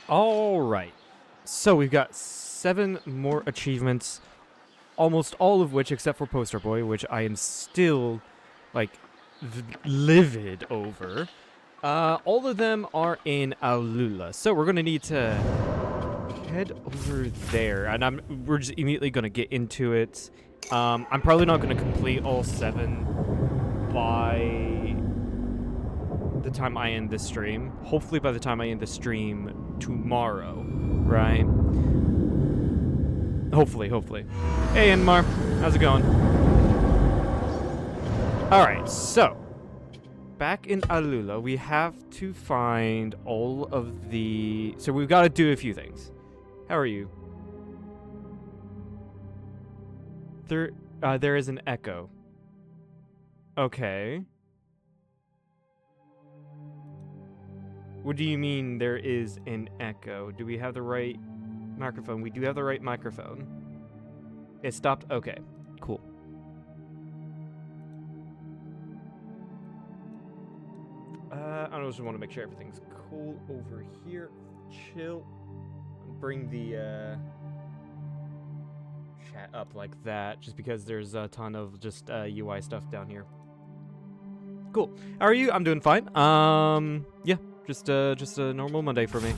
All right. So we've got 7 more achievements, almost all of which, except for Poster Boy, which I am still, like, livid over. All of them are in Alula. So we're going to need to head over there. And we're just immediately going to get into it. I'm probably not going to complete all 7 by the time I end the stream. Hopefully by the time I end the stream tomorrow, right? Hopefully. Hey, Enmar. How's it going? Alright, so back in Alula, we have to find all of the... So we've got to do a few things. How are you? There is an echo. Okay. What do you mean there is an echo? Do we have the right microphone? We do have the right microphone. It stopped? Okay, cool. I just want to make sure everything's cool over here. Chill. Bring the chat up like that, just because there's a ton of just UI stuff down here. Cool. How are you? I'm doing fine. Yeah. Just a normal Monday for me.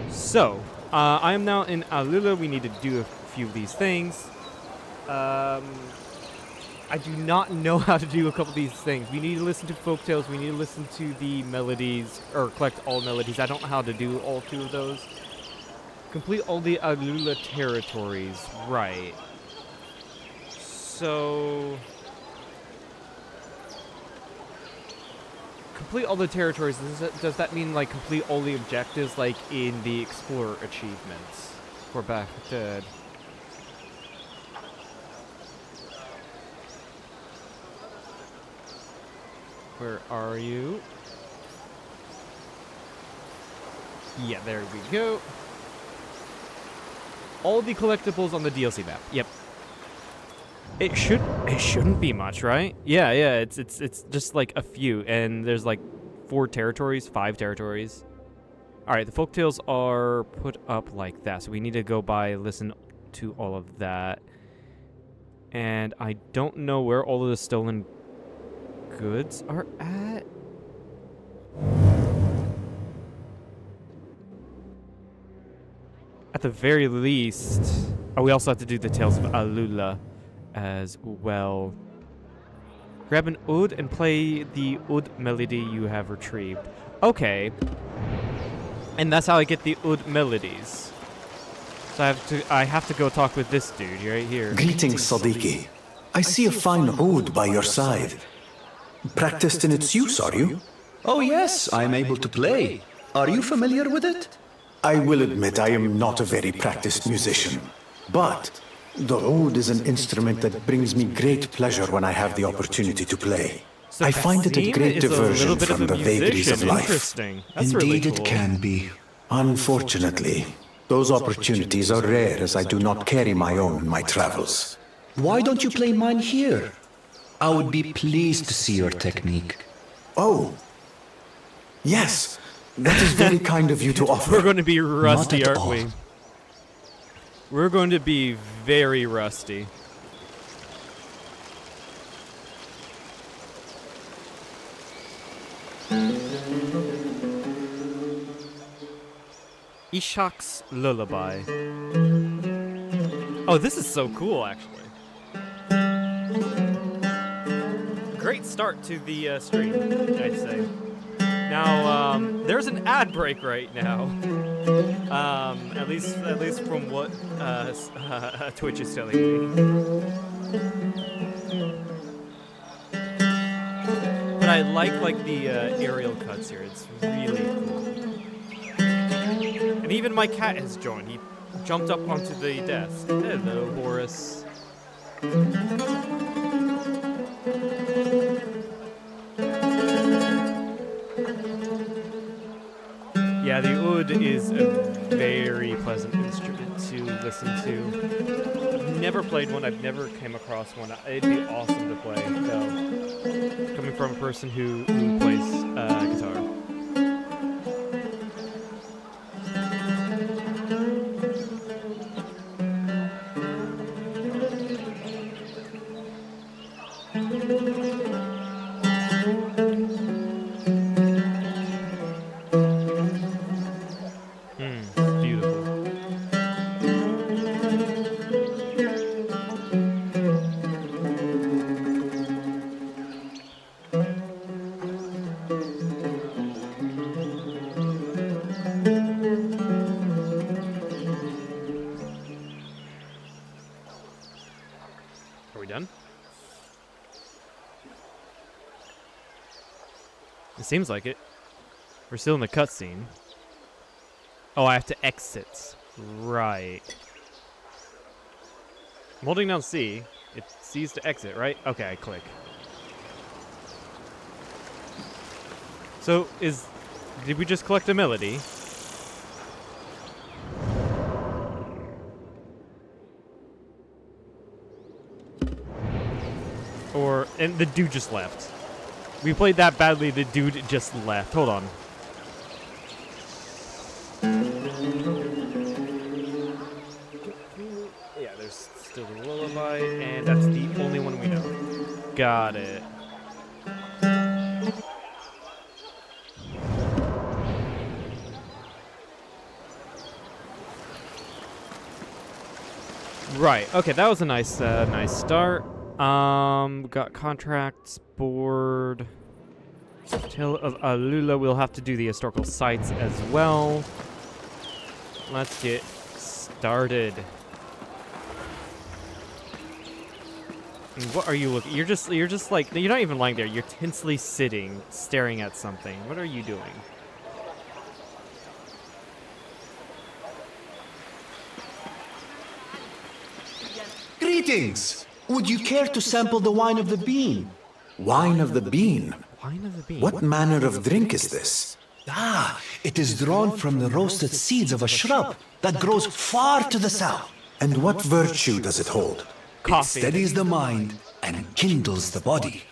So, I am now in Alula. We need to do a few of these things. I do not know how to do a couple of these things. We need to listen to folktales. We need to listen to the melodies, or collect all melodies. I don't know how to do all 2 of those. Complete all the Alula territories. Right. So... complete all the territories. Does that mean, like, complete all the objectives, like, in the Explorer achievements for Baghdad? Where are you? Yeah, there we go. All the collectibles on the DLC map. Yep. It shouldn't be much, right? Yeah, it's just like a few, and there's like 5 territories. All right, the folktales are put up like that, so we need to go by, listen to all of that. And I don't know where all of the stolen goods are at. At the very least, we also have to do the Tales of Alula as well. Grab an oud and play the oud melody you have retrieved. Okay. And that's how I get the oud melodies. So I have to go talk with this dude right here. Greetings, Sadiqi. I see a fine oud by your side. Practiced in its use, are you? Oh yes, I am able to play. Are you familiar with it? I will admit I am not a very practiced musician, but the oud is an instrument that brings me great pleasure when I have the opportunity to play. So I find it a great diversion from the vagaries of life. Interesting. That's Indeed really cool. it can be. Unfortunately, those opportunities are rare as I do not carry my own in my travels. Why don't you play mine here? I would be pleased to see your technique. Oh, yes, that is very kind of you to offer. We're going to be rusty, Not at aren't we? all. We're going to be very rusty. Ishak's Lullaby. Oh, this is so cool, actually. Great start to the stream, I'd say. Now, there's an ad break right now. At least from what Twitch is telling me. But I like the aerial cuts here. It's really cool. And even my cat has joined. He jumped up onto the desk. Hello, Boris. Yeah, the oud is a very pleasant instrument to listen to. I've never played one. I've never came across one. It'd be awesome to play, though. Coming from a person who plays guitar. seems like it. We're still in the cutscene. Oh, I have to exit. Right. I'm holding down C. It C's to exit, right? Okay, I click. So, did we just collect a melody? And the dude just left. We played that badly, the dude just left. Hold on. Yeah, there's still the lullaby, and that's the only one we know. Got it. Right. Okay, that was a nice start. Got contracts, board. Tale of Alula. We'll have to do the historical sites as well. Let's get started. And what are you looking? You're just like, you're not even lying there. You're tensely sitting, staring at something. What are you doing? Greetings! Would you care to sample the wine of the bean? Wine of the bean. Wine of the bean. What manner of drink is this? Ah, it is drawn from the roasted seeds of a shrub that grows far to the south. And what virtue does it hold? Coffee. It steadies the mind and kindles the body.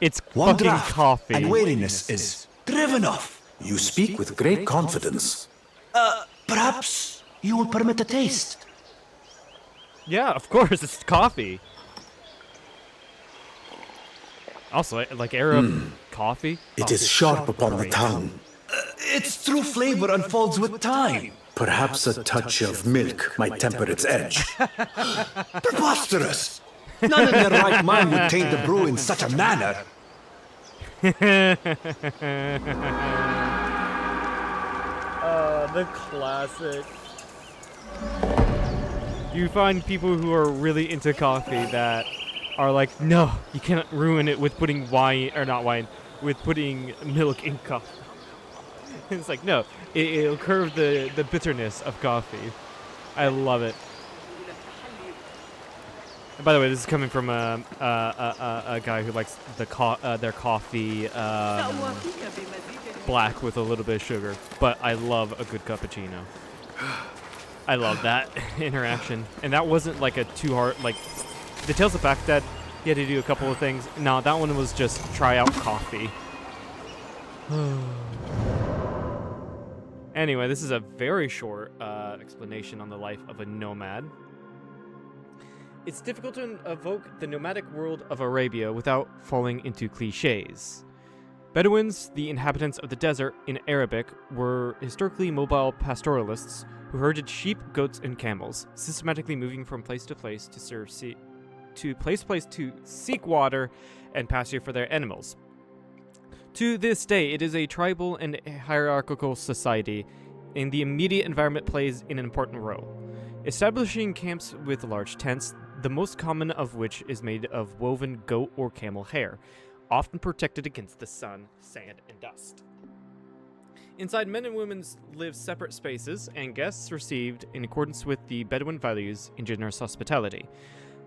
It's One fucking draught coffee. and weariness is driven off. You speak with great confidence. Perhaps you will permit a taste. Yeah, of course, it's coffee. Also, like Arab coffee. It is sharp upon the tongue. Its true flavor unfolds with time. Perhaps a touch of milk might temper its edge. Preposterous! None in their right mind would taint the brew in such a manner. The classic. You find people who are really into coffee that are like, no, you cannot ruin it with putting wine, or not wine, with putting milk in coffee. It's like, no, it'll curb the bitterness of coffee. I love it. And by the way, this is coming from a guy who likes their coffee black with a little bit of sugar. But I love a good cappuccino. I love that interaction. And that wasn't like a too hard, like, the Tales of Baghdad, he had to do a couple of things. No, that one was just try out coffee. Anyway, this is a very short explanation on the life of a nomad. It's difficult to evoke the nomadic world of Arabia without falling into cliches. Bedouins, the inhabitants of the desert in Arabic, were historically mobile pastoralists who herded sheep, goats, and camels, systematically moving from place to place to seek water and pasture for their animals. To this day, it is a tribal and hierarchical society, and the immediate environment plays an important role. Establishing camps with large tents, the most common of which is made of woven goat or camel hair, often protected against the sun, sand, and dust. Inside, men and women live separate spaces, and guests received in accordance with the Bedouin values in generous hospitality.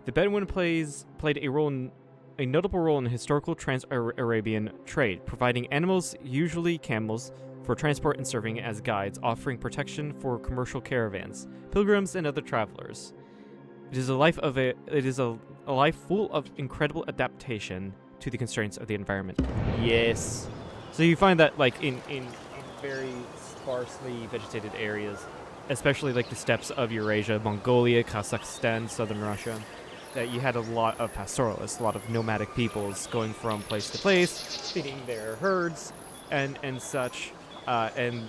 The Bedouin played a notable role in historical trans-Arabian trade, providing animals, usually camels, for transport and serving as guides, offering protection for commercial caravans, pilgrims, and other travelers. It is a life full of incredible adaptation to the constraints of the environment. Yes. So you find that like in very sparsely vegetated areas, especially like the steppes of Eurasia, Mongolia, Kazakhstan, southern Russia, that you had a lot of pastoralists, a lot of nomadic peoples going from place to place, feeding their herds and such. And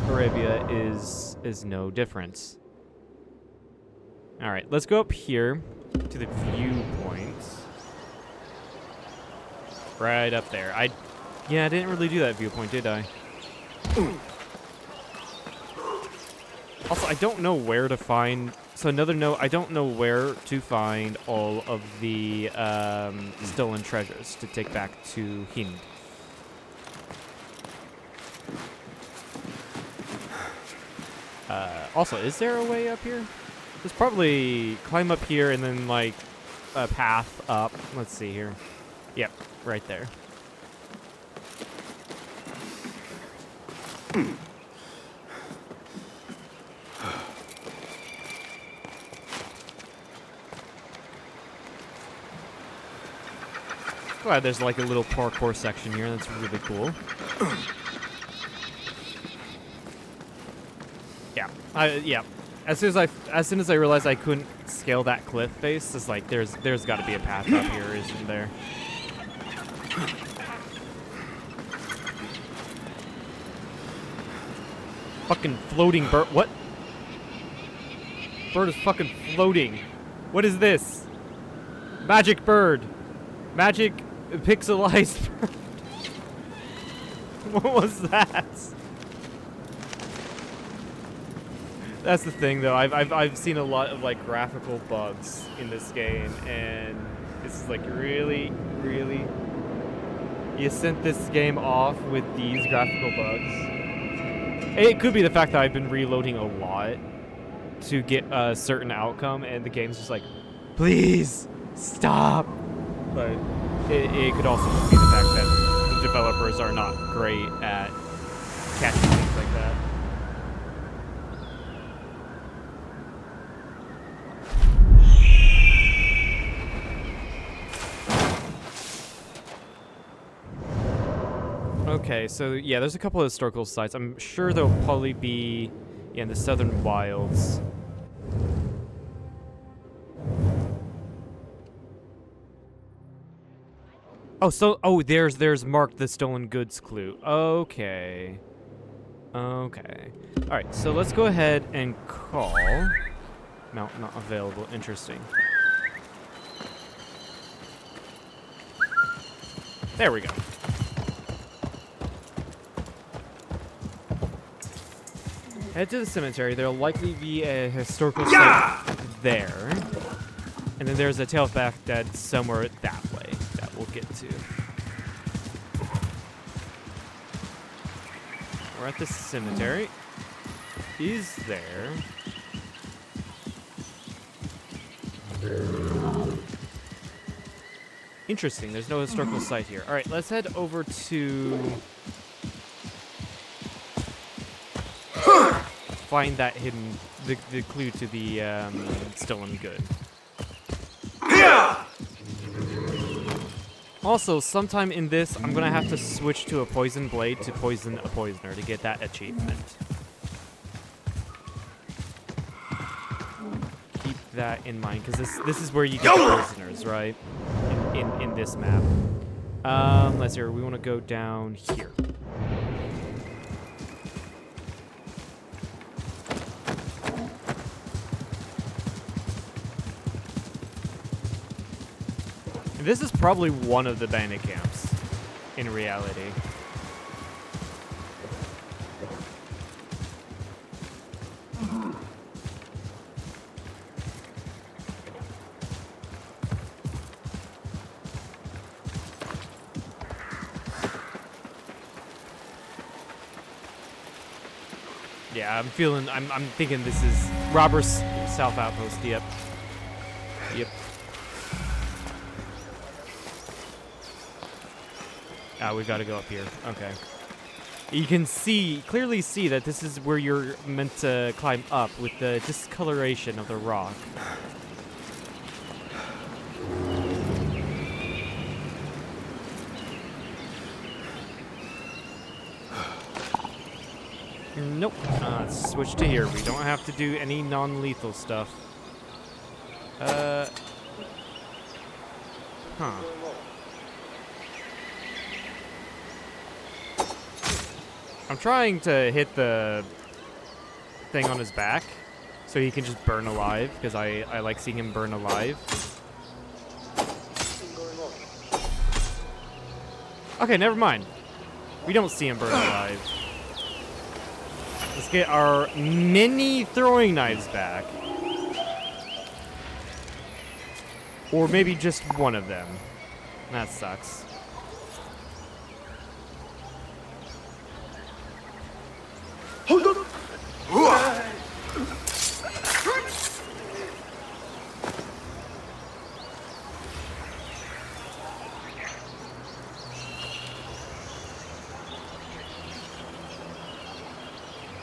Arabia is no different. All right, let's go up here to the viewpoint. Right up there. I didn't really do that viewpoint, did I? Also, I don't know where to find. So another note, I don't know where to find all of the stolen treasures to take back to Hind. Also, is there a way up here? There's probably climb up here and then like a path up. Let's see here. Yep, right there. Glad there's like a little parkour section here. That's really cool. Yeah. As soon as I realized I couldn't scale that cliff face, it's like there's got to be a path up here, isn't there? Fucking floating bird. What? Bird is fucking floating. What is this? Magic bird. Magic pixelized bird. What was that? That's the thing, though. I've seen a lot of like graphical bugs in this game, and this is like really, you sent this game off with these graphical bugs. It could be the fact that I've been reloading a lot to get a certain outcome, and the game's just like, please stop. But it could also be the fact that the developers are not great at catching things like that. Okay, so yeah, there's a couple of historical sites. I'm sure there'll probably be in the Southern Wilds. Oh, there's marked the stolen goods clue. Okay. Okay. All right, so let's go ahead and call. Mount not available. Interesting. There we go. Head to the cemetery. There'll likely be a historical site there. And then there's a Tale of Baghdad somewhere that way that we'll get to. We're at the cemetery. He's there. Interesting. There's no historical site here. All right, let's head over to... find that hidden, the clue to the stolen good. Also, sometime in this, I'm gonna have to switch to a poison blade to poison a poisoner to get that achievement. Keep that in mind, because this is where you get the poisoners, right? In this map. Let's see. We want to go down here. This is probably one of the bandit camps, in reality. Yeah, I'm thinking this is Robbers South Outpost, yep. Yep. We've got to go up here. Okay. You can clearly see that this is where you're meant to climb up with the discoloration of the rock. Nope. Let's switch to here. We don't have to do any non-lethal stuff. Huh. I'm trying to hit the thing on his back so he can just burn alive, because I like seeing him burn alive. Okay, never mind. We don't see him burn alive. Let's get our mini throwing knives back. Or maybe just one of them. That sucks.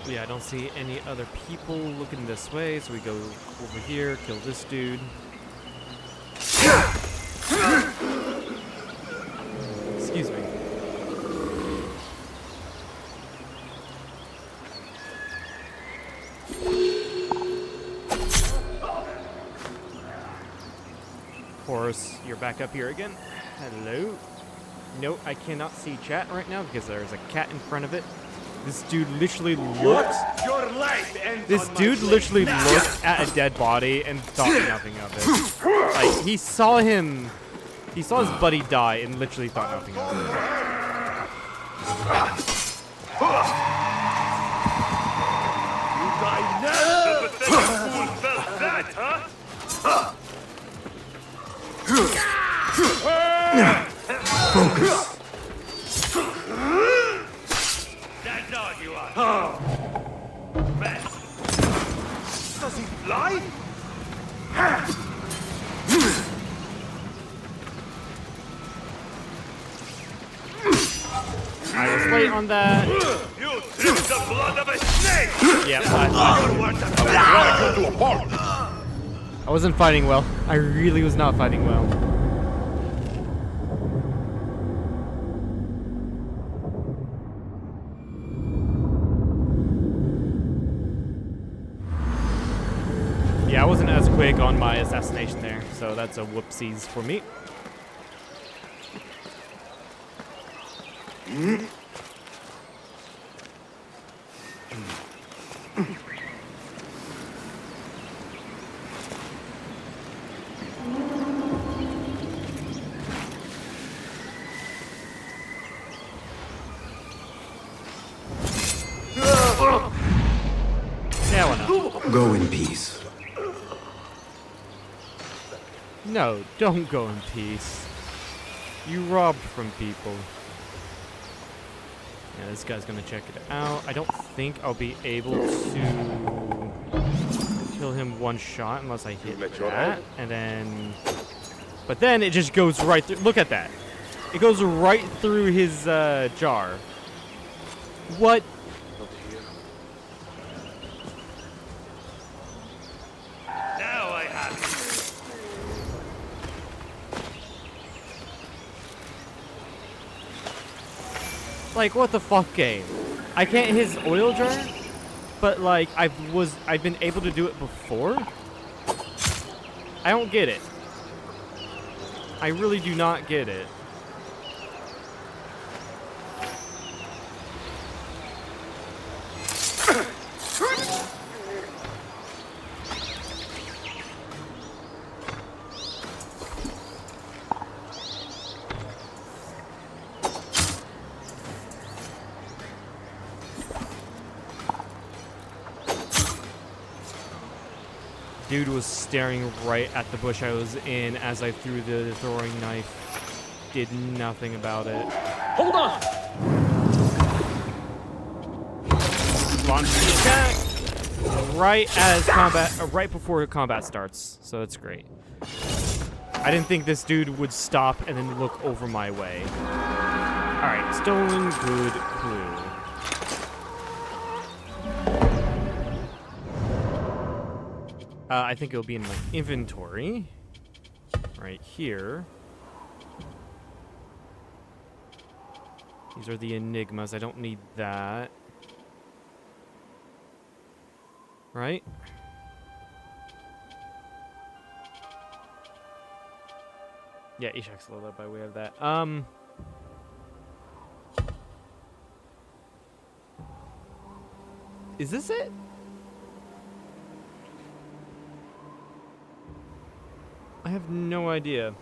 Yeah, I don't see any other people looking this way, so we go over here, kill this dude. Excuse me. Horus, you're back up here again. Hello. No, I cannot see chat right now because there's a cat in front of it. This dude literally looked. Your life ends This on dude my literally blade. looked at a dead body and thought nothing of it. Like, he saw his buddy die and literally thought nothing of it. You die now. The pathetic fool felt that, huh? That dog you are. Man. Does he fly? I was late on that. You drink the blood of a snake. Yeah, You're worth a I wasn't fighting well. I really was not fighting well. Yeah, I wasn't as quick on my assassination there, so that's a whoopsies for me. Yeah, why not? Go in peace. No, don't go in peace. You robbed from people. Yeah, this guy's gonna check it out. I don't think I'll be able to kill him one shot unless I hit that. And then... But then it just goes right through... Look at that. It goes right through his jar. What? Now I have you. Like, what the fuck, game? I can't hit his oil jar, but like I've been able to do it before. I don't get it. I really do not get it. Dude was staring right at the bush I was in as I threw the throwing knife. Did nothing about it. Hold on. Launched the attack right before combat starts. So that's great. I didn't think this dude would stop and then look over my way. All right, stolen good clue. I think it'll be in my inventory. Right here. These are the enigmas. I don't need that. Right? Yeah, Ishak's loaded up by way of that. Is this it? I have no idea.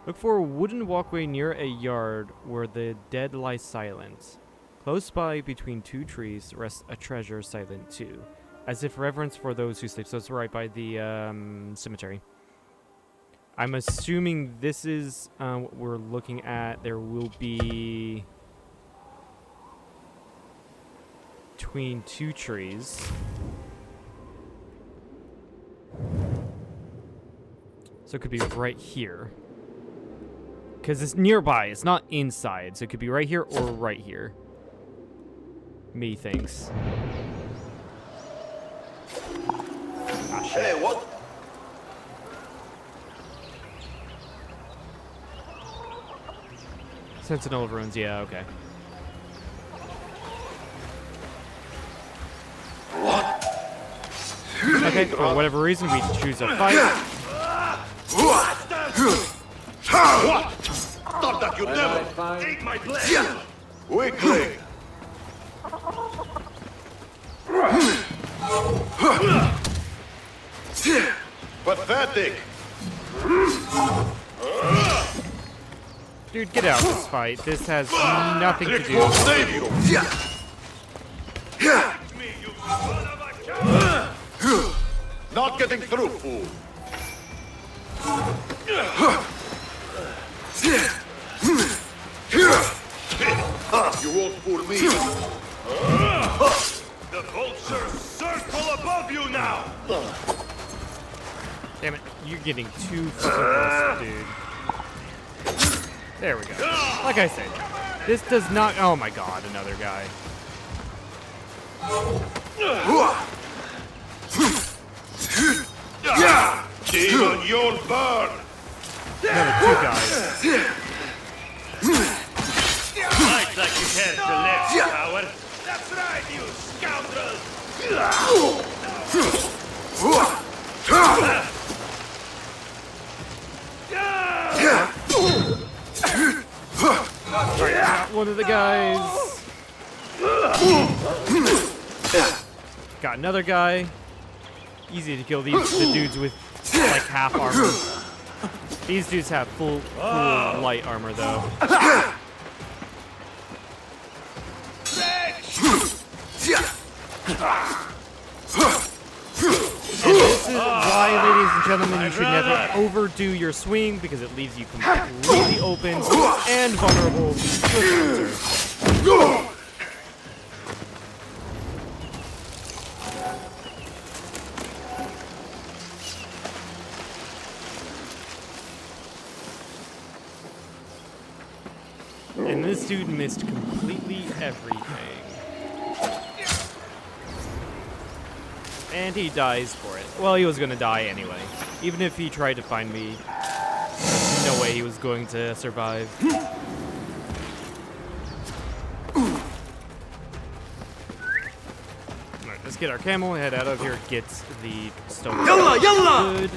Look for a wooden walkway near a yard where the dead lie silent. Close by, between two trees, rests a treasure silent too, as if reverence for those who sleep. So it's right by the cemetery. I'm assuming this is what we're looking at. There will be... between two trees. So it could be right here. Because it's nearby. It's not inside. So it could be right here or right here. Me thinks. Ah, shit. Hey, what? Sentinel runes. Yeah, okay. Okay, for whatever reason, we choose a fight. What? Thought that you never take my blade. Weakling! Pathetic! Dude, get out of this fight. This has nothing to It do. won't save you! Me, you son of a gun! Not getting through, fool! You won't fool me! The vultures circle above you now! Damn it, you're getting too fucking close, dude. There we go. Like I said, this does not. Oh my god, another guy. Demon, you'll burn! Another two guys. Fight like you had the left, coward! That's right, you scoundrel! Got one of the guys. Got another guy. Easy to kill the dudes with like half armor. These dudes have full light armor though. And this is why, ladies and gentlemen, you should never overdo your swing because it leaves you completely open and vulnerable to counter. And this dude missed completely everything. And he dies for it. Well, he was gonna die anyway. Even if he tried to find me, there's no way he was going to survive. Alright, let's get our camel, head out of here, get the stone. Yalla, yalla! Good.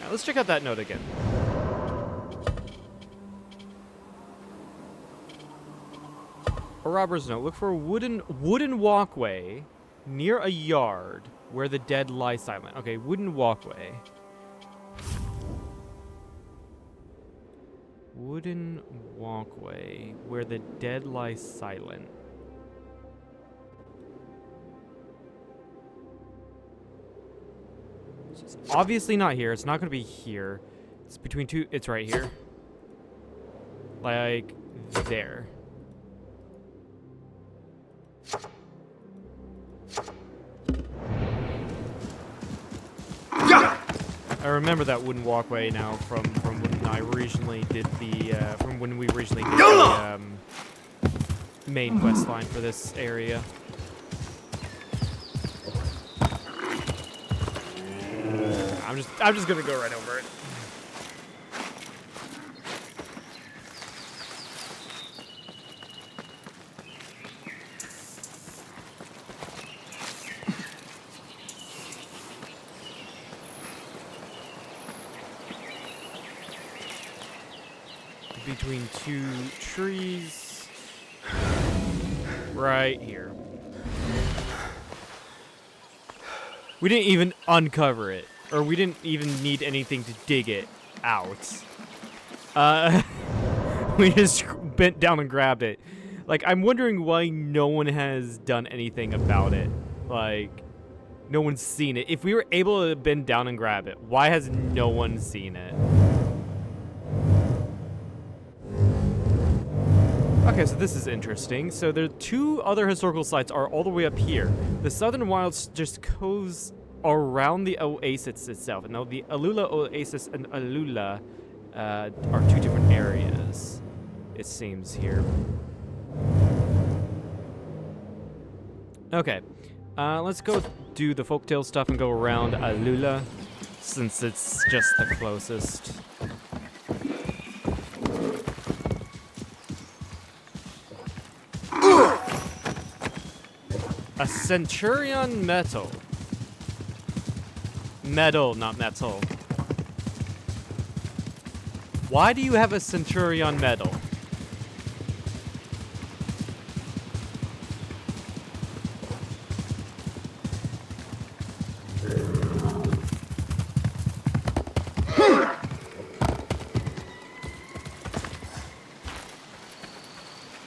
Now, let's check out that note again. A robber's note. Look for a wooden walkway near a yard where the dead lie silent. Okay, wooden walkway. Wooden walkway where the dead lie silent. It's obviously not here. It's not going to be here. It's between two. It's right here. Like there. I remember that wooden walkway now from when I originally did the from when we originally did the main quest line for this area. I'm just gonna go right over it. Between two trees. Right here. We didn't even uncover it. Or we didn't even need anything to dig it out. We just bent down and grabbed it. Like, I'm wondering why no one has done anything about it. Like, No one's seen it. If we were able to bend down and grab it, why has no one seen it? Okay, so this is interesting. So the two other historical sites are all the way up here. The Southern Wilds just goes around the oasis itself. And now the Alula Oasis and Alula are two different areas, it seems here. Okay, let's go do the folktale stuff and go around Alula, since it's just the closest. A Centurion medal. Medal, not metal. Why do you have a Centurion medal?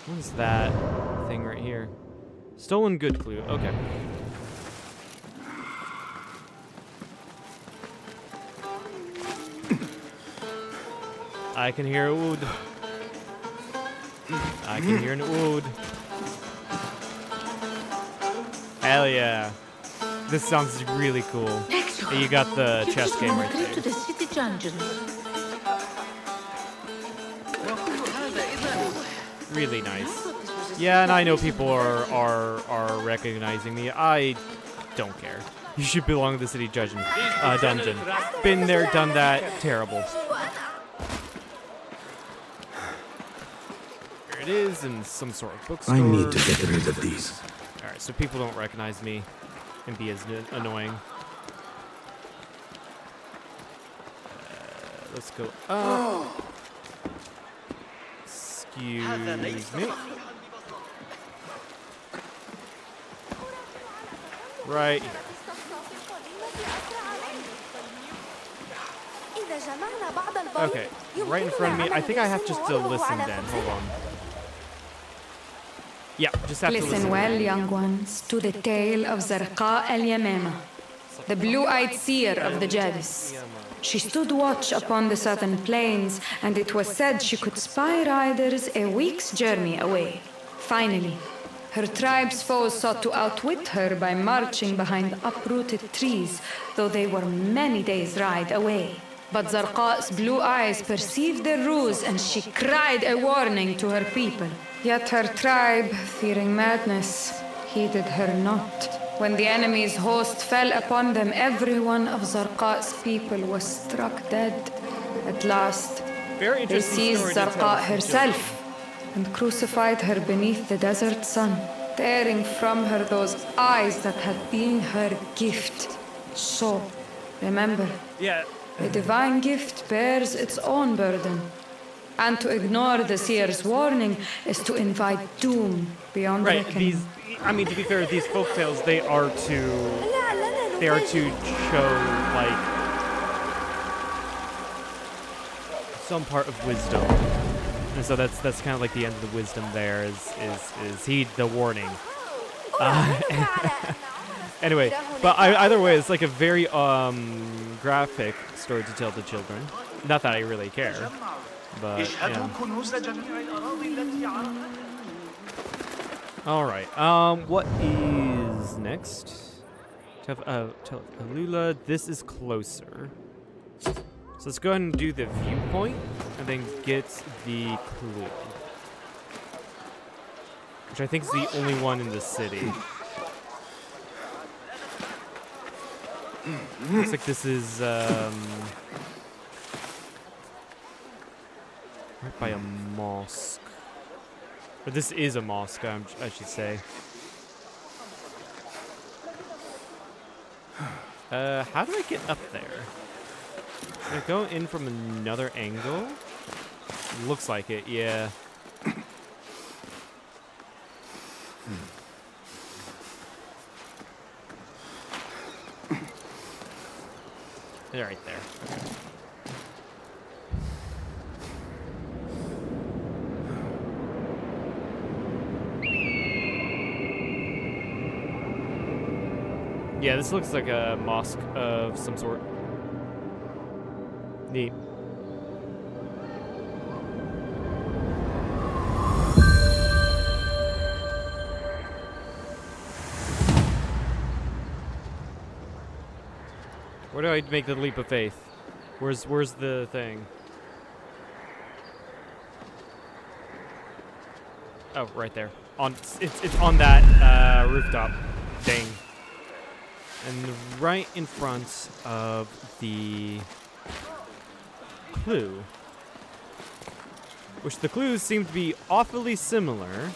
What is that thing right here? Stolen good clue. Okay. I can hear oud. I can hear an oud. Hell yeah. This sounds really cool. You got the chess game right there. to the city dungeon. Really nice. Yeah, and I know people are recognizing me. I don't care. You should belong to the city dungeon. Been there, done that. Terrible. Here it is in some sort of bookstore. I need to get rid of these. All right, so people don't recognize me and be as annoying. Let's go up. Excuse me. Right here. Okay, right in front of me. I think I have just to listen then. Hold on. Yeah, just have to listen. Listen well, young ones, to the tale of Zarqa al-Yamama, the blue-eyed seer of the Jadis. She stood watch upon the southern plains, and it was said she could spy riders a week's journey away. Finally, her tribe's foes sought to outwit her by marching behind uprooted trees, though they were many days' ride away. But Zarqa's blue eyes perceived their ruse, and she cried a warning to her people. Yet her tribe, fearing madness, heeded her not. When the enemy's host fell upon them, every one of Zarqa's people was struck dead. At last, Very they interesting seized story to tell Zarqa us. herself and crucified her beneath the desert sun, tearing from her those eyes that had been her gift. So, remember, Yeah. a divine gift bears its own burden. And to ignore the seer's warning is to invite doom beyond Right. reckoning. These. I mean, to be fair, these folktales they are to show like some part of wisdom, and so that's kind of like the end of the wisdom. There is heed the warning. Anyway, but either way, it's like a very graphic story to tell to children. Not that I really care, but yeah. All right. What is next? Alula. This is closer. So let's go ahead and do the viewpoint, and then get the clue, which I think is the only one in the city. Looks like this is right by a mosque. Or this is a mosque, I should say. How do I get up there? Can I go in from another angle? Looks like it, yeah. They're right there. Okay. Yeah, this looks like a mosque of some sort. Neat. Where do I make the leap of faith? Where's the thing? Oh, right there. It's on that rooftop. Dang. And right in front of the clue. Which the clues seem to be awfully similar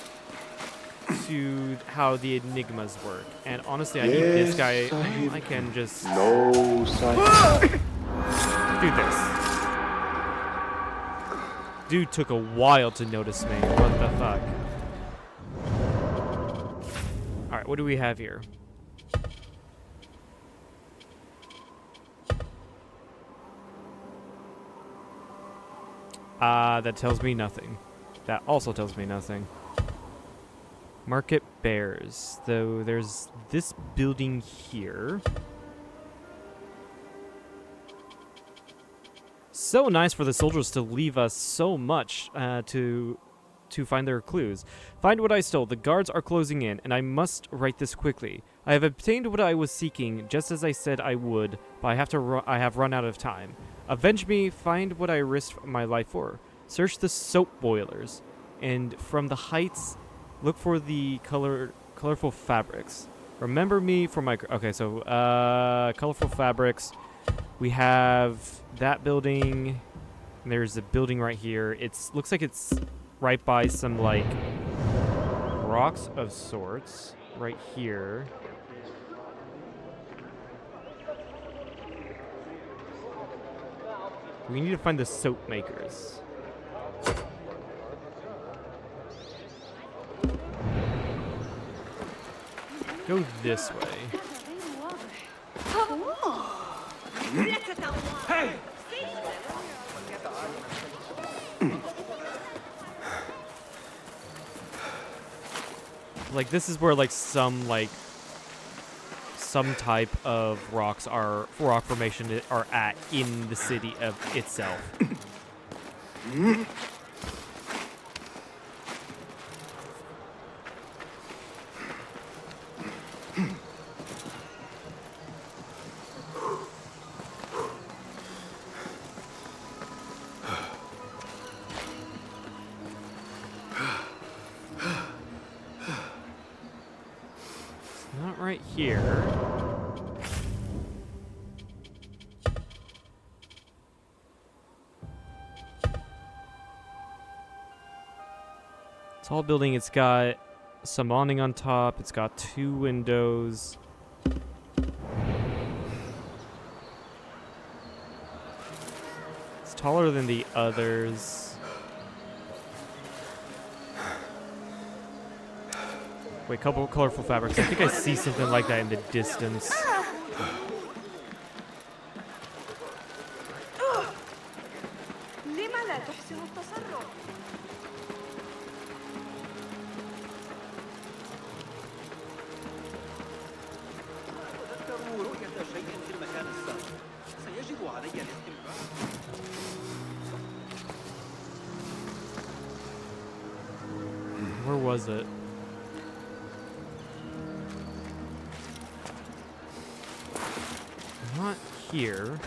to how the enigmas work. And honestly, I need this guy. I can just No, Sahib. do this. Dude took a while to notice me. What the fuck? Alright, what do we have here? That tells me nothing. That also tells me nothing. Market bears. Though there's this building here. So nice for the soldiers to leave us so much to find their clues. Find what I stole. The guards are closing in, and I must write this quickly. I have obtained what I was seeking, just as I said I would, but I have run out of time. Avenge me. Find what I risked my life for. Search the soap boilers, and from the heights, look for the colorful fabrics. Remember me for my... Okay, so colorful fabrics. We have that building. And there's a building right here. Looks like it's right by some like rocks of sorts right here. We need to find the soap makers. Go this way. Like this is where like some type of rock formation are at in the city of itself. Not right here. Tall building, it's got some awning on top, it's got 2 windows. It's taller than the others. Wait, couple colorful fabrics. I think I see something like that in the distance. Where was it? Not here.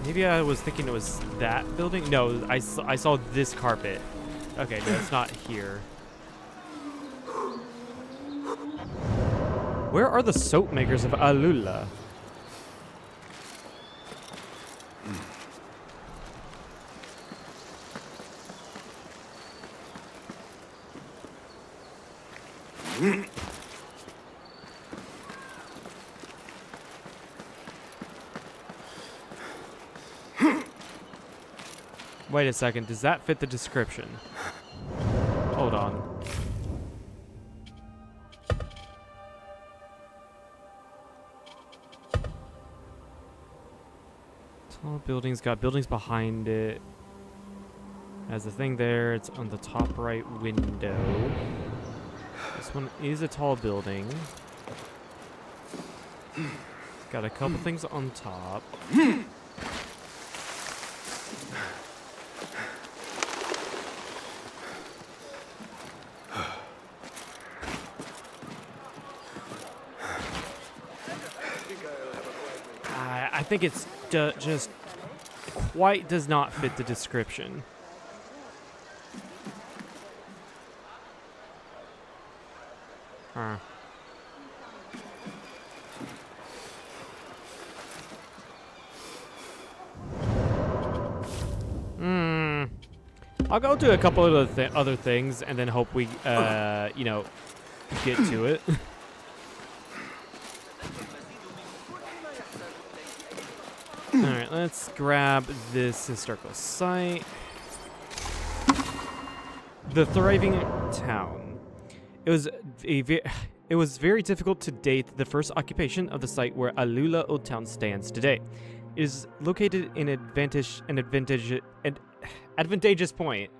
Maybe I was thinking it was that building? No, I saw this carpet. Okay, no, it's not here. Where are the soap makers of Alula? Wait a second, does that fit the description? Hold on. Tall buildings, got buildings behind it. Has a thing there, it's on the top right window. one is a tall building. It's got a couple things on top. I think it's just quite does not fit the description. Huh. I'll go do a couple of other things and then hope we, you know, get to it. Alright, let's grab this historical site. The thriving town. It was very difficult to date the first occupation of the site where Alula Old Town stands today. It is located in an advantageous point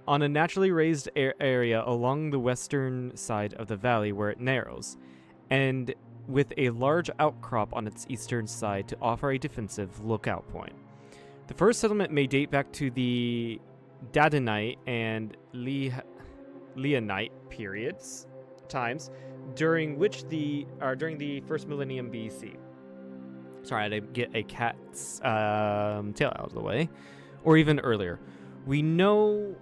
on a naturally raised area along the western side of the valley where it narrows, and with a large outcrop on its eastern side to offer a defensive lookout point. The first settlement may date back to the Dadanite and Leonite times, during the first millennium BC. Sorry, I had to get a cat's tail out of the way, or even earlier. We know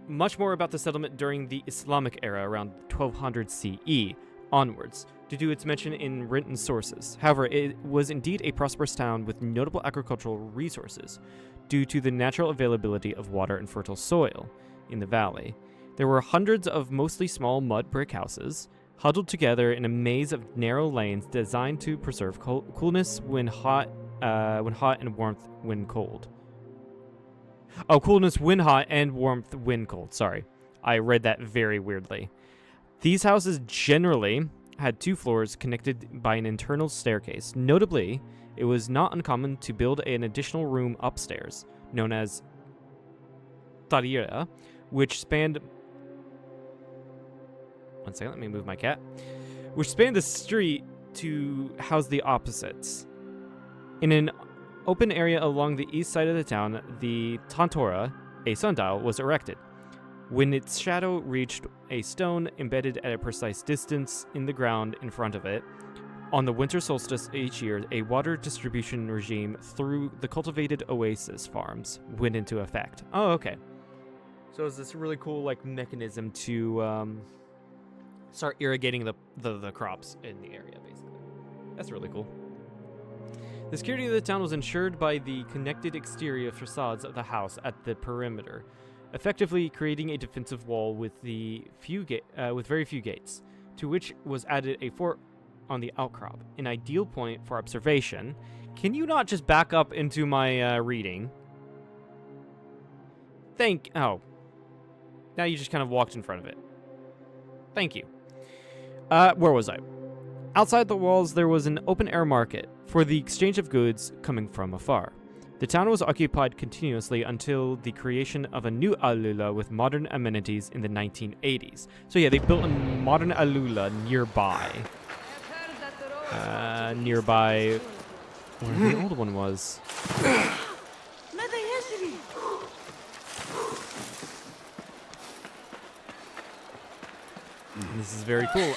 much more about the settlement during the Islamic era around 1200 CE onwards, due to its mention in written sources. However, it was indeed a prosperous town with notable agricultural resources, due to the natural availability of water and fertile soil in the valley. There were hundreds of mostly small mud brick houses, huddled together in a maze of narrow lanes designed to preserve coolness when hot and warmth when cold. Oh, coolness when hot and warmth when cold. Sorry, I read that very weirdly. These houses generally had 2 floors connected by an internal staircase. Notably, it was not uncommon to build an additional room upstairs, known as tarira, which spanned... One second, let me move my cat. Which spanned the street to house the opposites. In an open area along the east side of the town, the Tantora, a sundial, was erected. When its shadow reached a stone embedded at a precise distance in the ground in front of it, on the winter solstice each year, a water distribution regime through the cultivated oasis farms went into effect. Oh, okay. So it's this really cool like mechanism to start irrigating the crops in the area, basically. That's really cool. The security of the town was ensured by the connected exterior facades of the house at the perimeter, effectively creating a defensive wall with very few gates, to which was added a fort on the outcrop, an ideal point for observation. Can you not just back up into my reading? Oh. Now you just kind of walked in front of it. Thank you. Where was I? Outside the walls, there was an open-air market for the exchange of goods coming from afar. The town was occupied continuously until the creation of a new Alula with modern amenities in the 1980s. So yeah, they built a modern Alula nearby. Nearby where the old one was. This is very cool.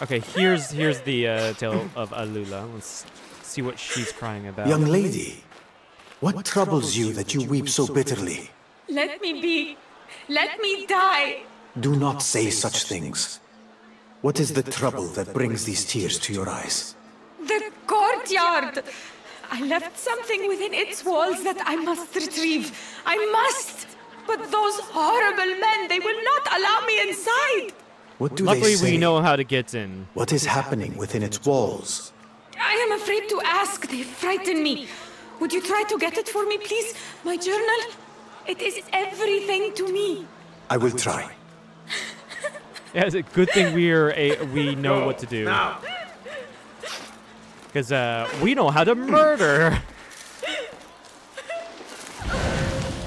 Okay, here's the tale of Alula. Let's see what she's crying about. Young lady, what troubles you that you weep so bitterly? Let me be. Let me die. Do not say such things. What is the trouble that brings these tears to your eyes? The courtyard. I left something within its walls that I must retrieve. I must. But those horrible men, they will not allow me inside. What do Luckily, they say? we know how to get in. What is happening within its walls? I am afraid to ask. They frighten me. Would you try to get it for me, please? My journal? It is everything to me. I will try. Yeah, it's a good thing we know what to do. Because we know how to murder.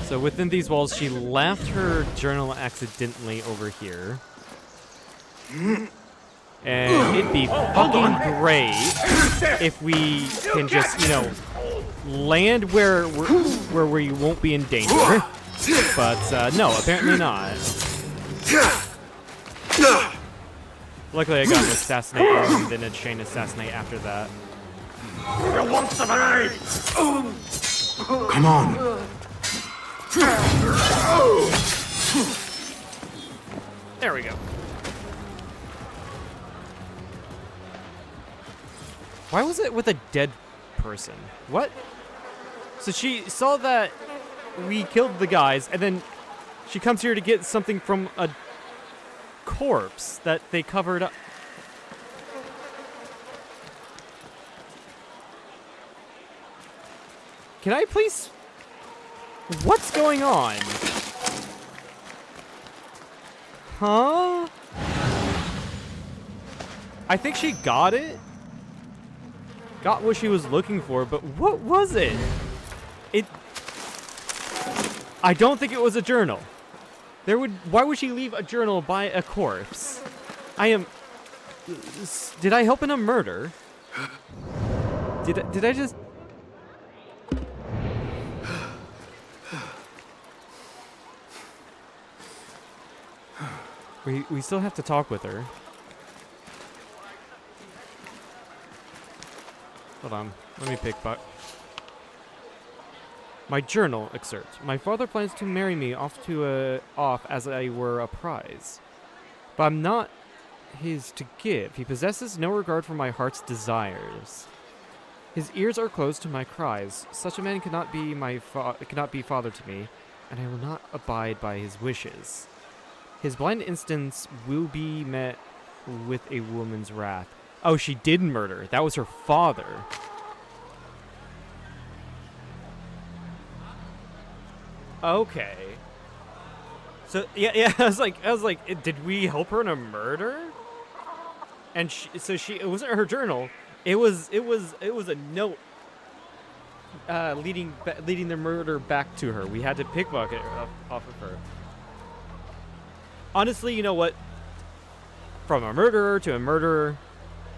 So within these walls, she left her journal accidentally over here. And it'd be fucking great if we can just, you know, land where we won't be in danger. But no, apparently not. Luckily, I got an assassinate and then a chain assassinate after that. You want some aid? Come on. There we go. Why was it with a dead person? What? So she saw that we killed the guys, and then she comes here to get something from a corpse that they covered up. Can I please... What's going on? Huh? I think she got it. Got what she was looking for, but what was it? I don't think it was a journal. Why would she leave a journal by a corpse? Did I help in a murder? Did I just... We still have to talk with her. Hold on, let me pick back. My journal excerpt. My father plans to marry me off as I were a prize. But I'm not his to give. He possesses no regard for my heart's desires. His ears are closed to my cries. Such a man cannot be father to me, and I will not abide by his wishes. His blind instincts will be met with a woman's wrath. Oh, she did murder. That was her father. Okay. So yeah, I was like, did we help her in a murder? And it wasn't her journal. It was a note leading the murder back to her. We had to pickpocket off of her. Honestly, you know what? From a murderer to a murderer,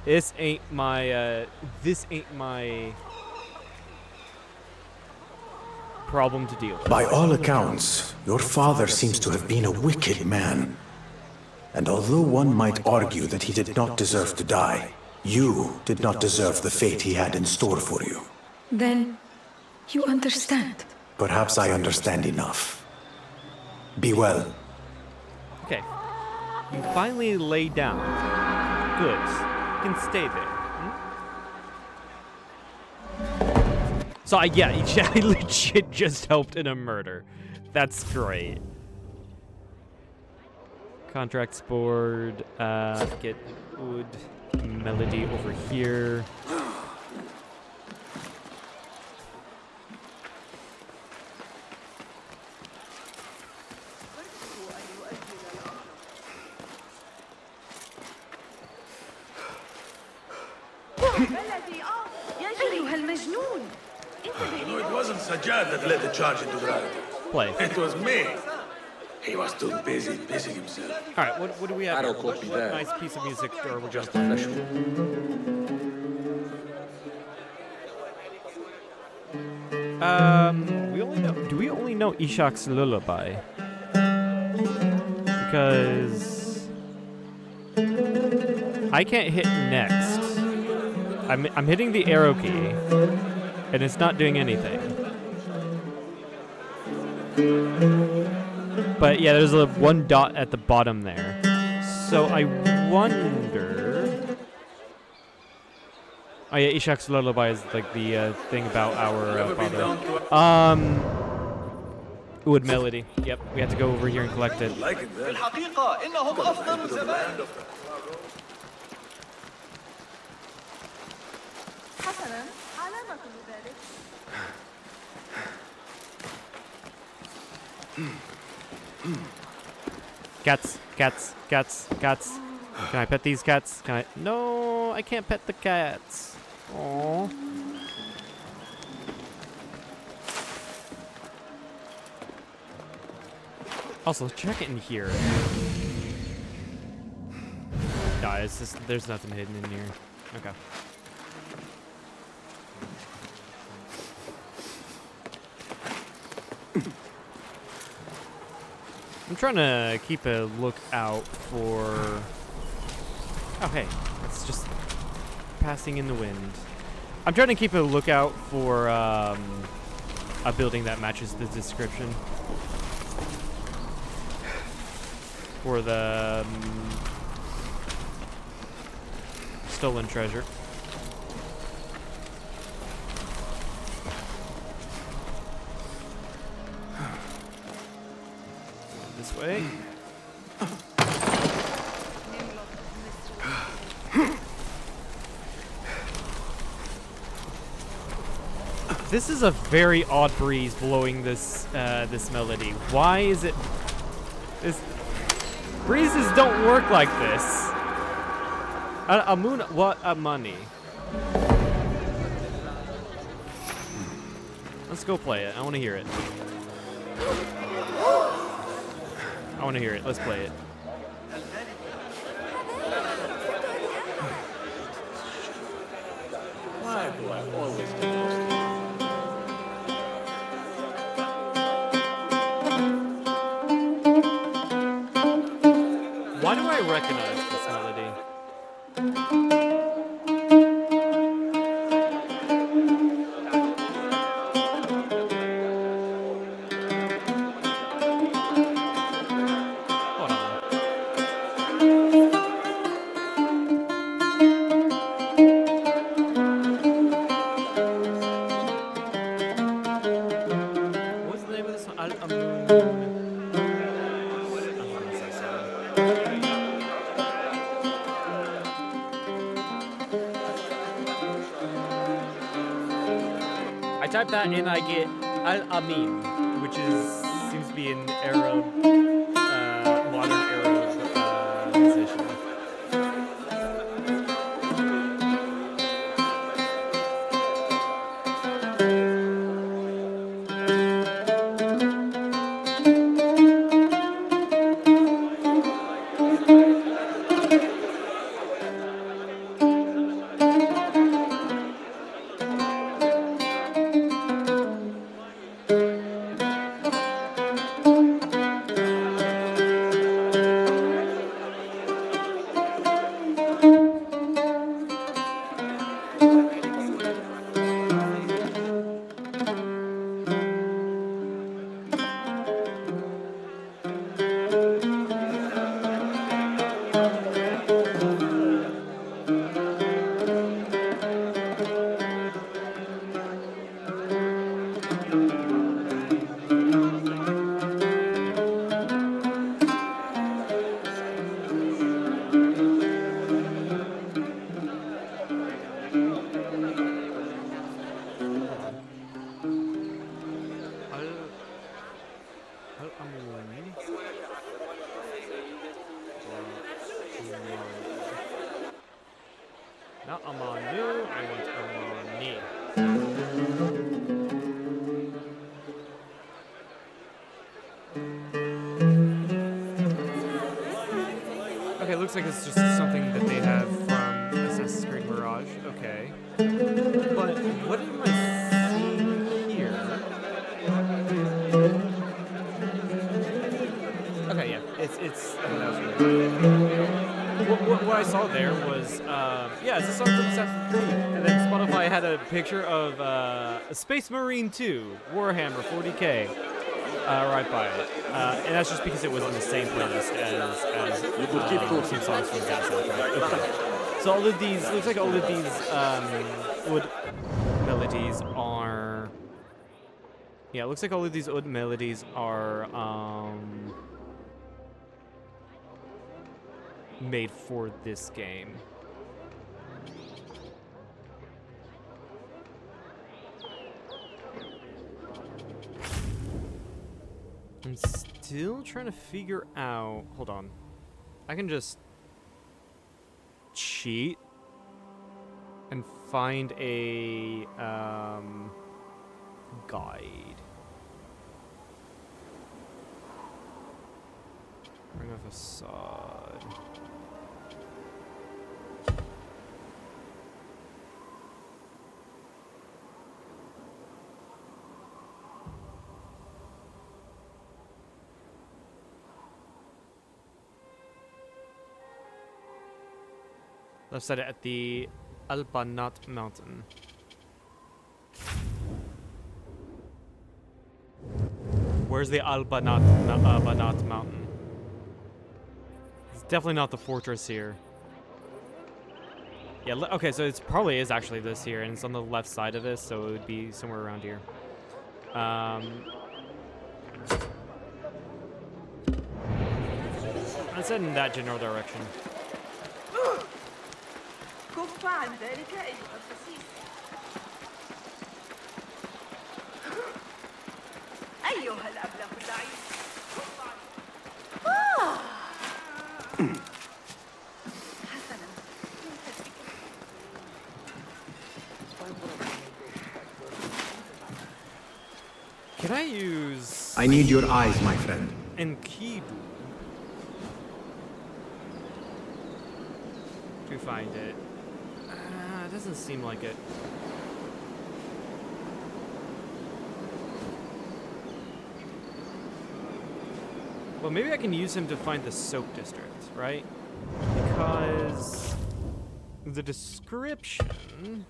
this ain't my problem to deal with. By all accounts, your father seems to have been a wicked man. And although one might argue that he did not deserve to die, you did not deserve the fate he had in store for you. Then you understand. Perhaps I understand enough. Be well. Okay. You finally lay down. Good. You can stay there. So I legit just helped in a murder. That's great. Contracts board. Get wood melody over here. No, it wasn't Sajjad that led the charge into Drag. Play. It was me. He was too busy pissing himself. All right, what do we have? I don't here? copy What that. nice piece of music are we Just gonna a play? flash. Do we only know Ishak's lullaby? Because I can't hit next. I'm hitting the arrow key, and it's not doing anything. But yeah, there's a one dot at the bottom there. So I wonder. Oh yeah, Ishak's lullaby is like the thing about our father. Wood melody. Yep, we have to go over here and collect it. Like it there. Cats. Can I pet these cats? Can I? No, I can't pet the cats. Aww. Also, check it in here. No, it's just there's nothing hidden in here. Okay. I'm trying to keep a lookout for. Oh hey, it's just passing in the wind. I'm trying to keep a lookout for a building that matches the description for the stolen treasure. This way. This is a very odd breeze blowing this this melody. Why is it? This breezes don't work like this. A moon, what a money. Let's go play it. I want to hear it. I want to hear it. Let's play it. Why do I always get lost? Why do I recognize this melody? Hold on. What's the name of this one? I'm gonna say sorry. I type that and I get Al-Amin, which seems to be an Arab, modern Arab musician. Not Amanu, I want Amani. Okay, looks like it's just something that they have from Assassin's Creed Mirage. Okay. But what am I seeing here? Okay, yeah, it's. Oh, that was really what I saw there was, yeah, it's a song from Assassin's Creed, and then Spotify had a picture of Space Marine 2, Warhammer 40K, right by it, and that's just because it was in the same playlist as some songs from that soundtrack. Okay. So all of these, looks like all of these wood melodies are, yeah, it looks like all of these wood melodies are made for this game. I'm still trying to figure out. Hold on. I can just cheat and find a guide. Examine facade. Left side at the Albanat Mountain. Where's the Banat Mountain? It's definitely not the fortress here. Yeah, okay, so it probably is actually this here, and it's on the left side of this, so it would be somewhere around here. Let's head in that general direction. كف عن ذلك أيها الخسيس. أيها الأبله اللعين. حسنا. Can I use I need your eyes, my friend. Enkidu to find it? It doesn't seem like it. Well, maybe I can use him to find the soap district, right? Because the description...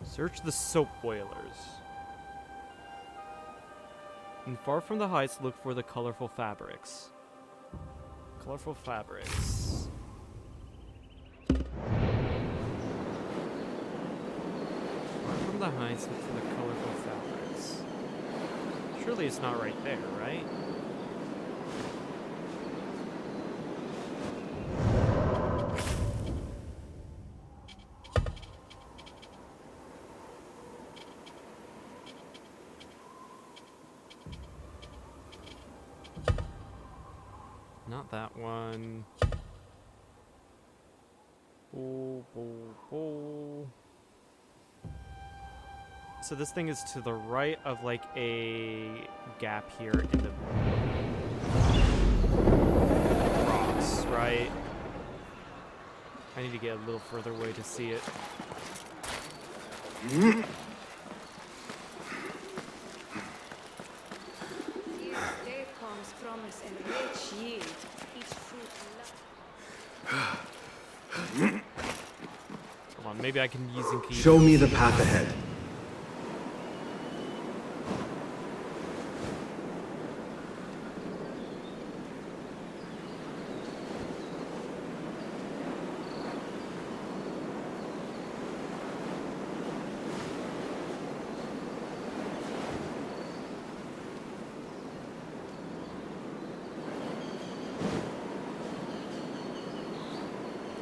Search the soap boilers. And far from the heights, look for the colorful fabrics. Colorful fabrics. Far from the heights, look for the colorful fabrics. Surely it's not right there, right? Not that one. So this thing is to the right of like a gap here in the rocks, right? I need to get a little further away to see it. Promise and rich yield. Each fruit. Hold on, maybe I can use Enkidu. Show me the path ahead.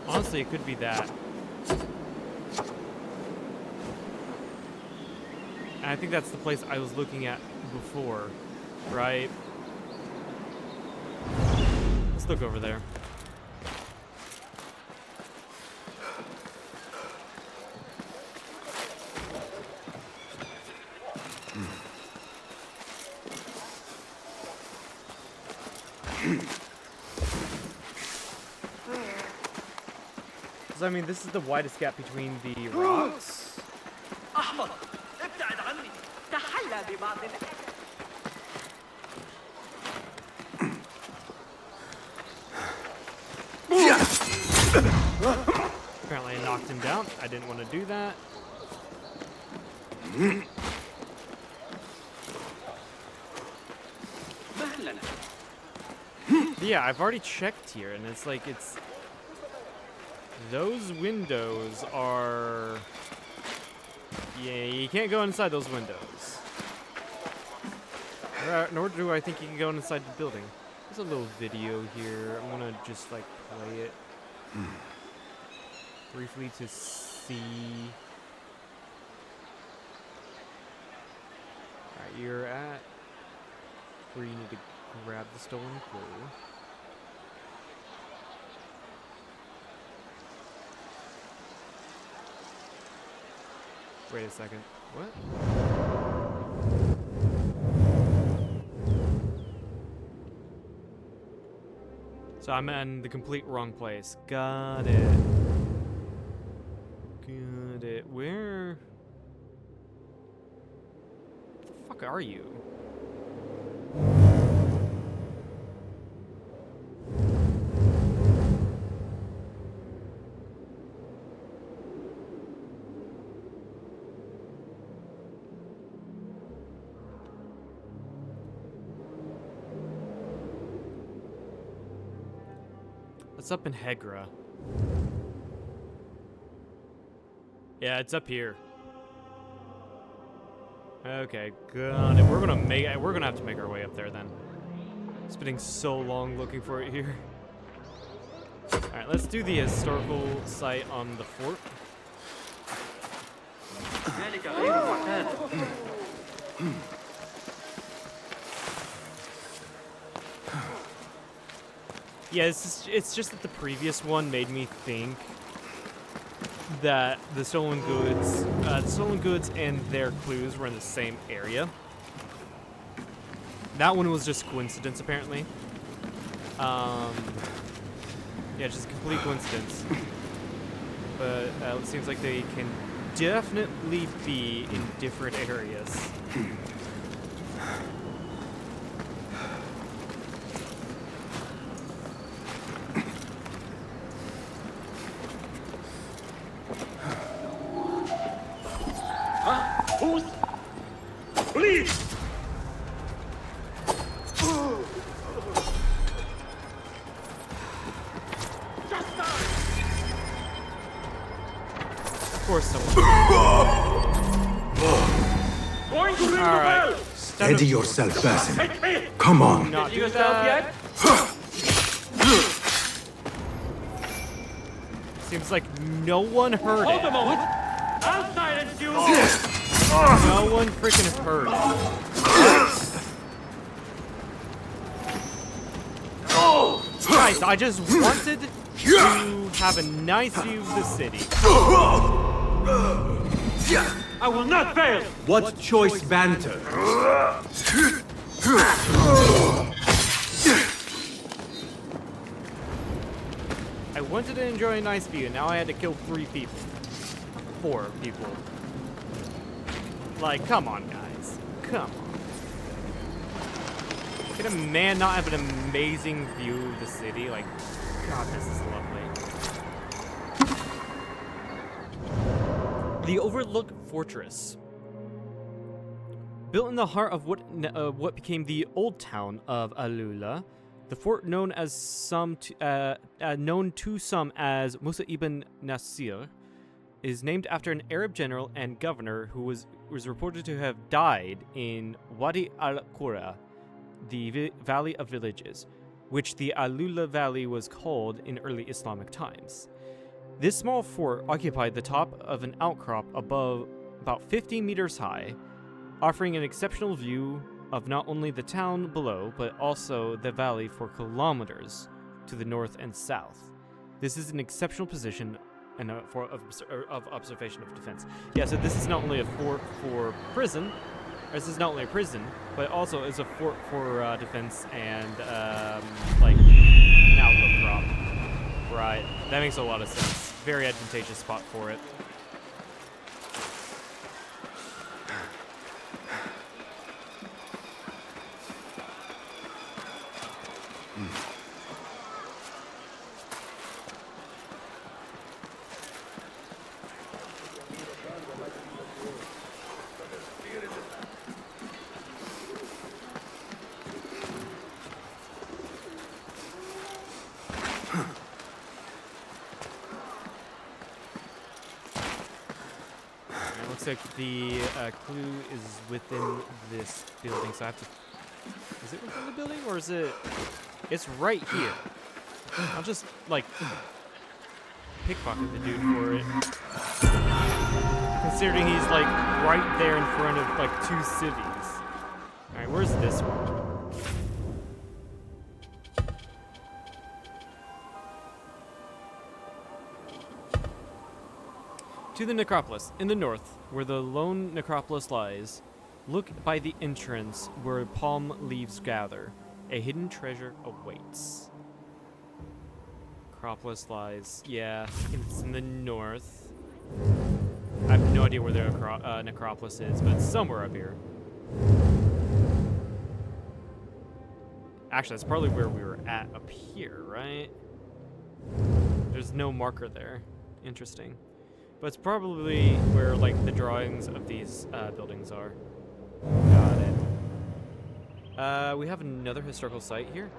Honestly, it could be that. And I think that's the place I was looking at before, right? Let's look over there. I mean, this is the widest gap between the rocks. أحمد ابتعد عني تحلى ببعض الأدب. Apparently I knocked him down. I didn't want to do that. Yeah, I've already checked here, and it's like, those windows are... Yeah, you can't go inside those windows. Nor do I think you can go inside the building. There's a little video here. I'm gonna just, like, play it briefly to see... Alright, you're at where you need to grab the stolen clue. Wait a second. What? So I'm in the complete wrong place. Got it. Got it. Where the fuck are you? It's up in Hegra. Yeah, it's up here. Okay, got it. We're gonna have to make our way up there then. It's been so long looking for it here. Alright, let's do the historical site on the fort. ذلك غير معتاد. Yeah, it's just that the previous one made me think that the stolen goods and their clues were in the same area. That one was just coincidence, apparently. Yeah, just complete coincidence. But it seems like they can definitely be in different areas. Who's? Please! Of course, someone. Going to ring the Alright. bell! Steady yourself, Basim. Come on. Not do yourself that. yet? Seems like no one heard Hold a it. moment. I'll silence you. No one freaking heard it. Guys, I just wanted to have a nice view of the city. I will not fail. What choice banter? I wanted to enjoy a nice view, and now I had to kill 3 people. 4 people. Like, come on, guys. Come on. Can a man not have an amazing view of the city? Like, God, this is lovely. The Overlook Fortress. Built in the heart of what became the old town of Alula, the fort known to some as Musa ibn Nasir is named after an Arab general and governor who was reported to have died in Wadi al-Qura, the Valley of Villages, which the Alula Valley was called in early Islamic times. This small fort occupied the top of an outcrop above about 50 meters high, offering an exceptional view of not only the town below, but also the valley for kilometers to the north and south. This is an exceptional position and of observation of defense. Yeah, so this is not only a fort for prison, or this is not only a prison, but also is a fort for defense and like an outlook crop. Right, that makes a lot of sense. Very advantageous spot for it. Looks like the clue is within this building, so I have to... Is it within the building, or is it... It's right here. I'll just, like, pickpocket the dude for it. Considering he's, like, right there in front of, like, 2 cities. Alright, where's this one? To the necropolis in the north, where the lone necropolis lies. Look by the entrance where palm leaves gather. A hidden treasure awaits. Necropolis lies. Yeah, it's in the north. I have no idea where the necropolis is, but it's somewhere up here. Actually, that's probably where we were at up here, right? There's no marker there. Interesting. But it's probably where, like, the drawings of these buildings are. Got it. We have another historical site here.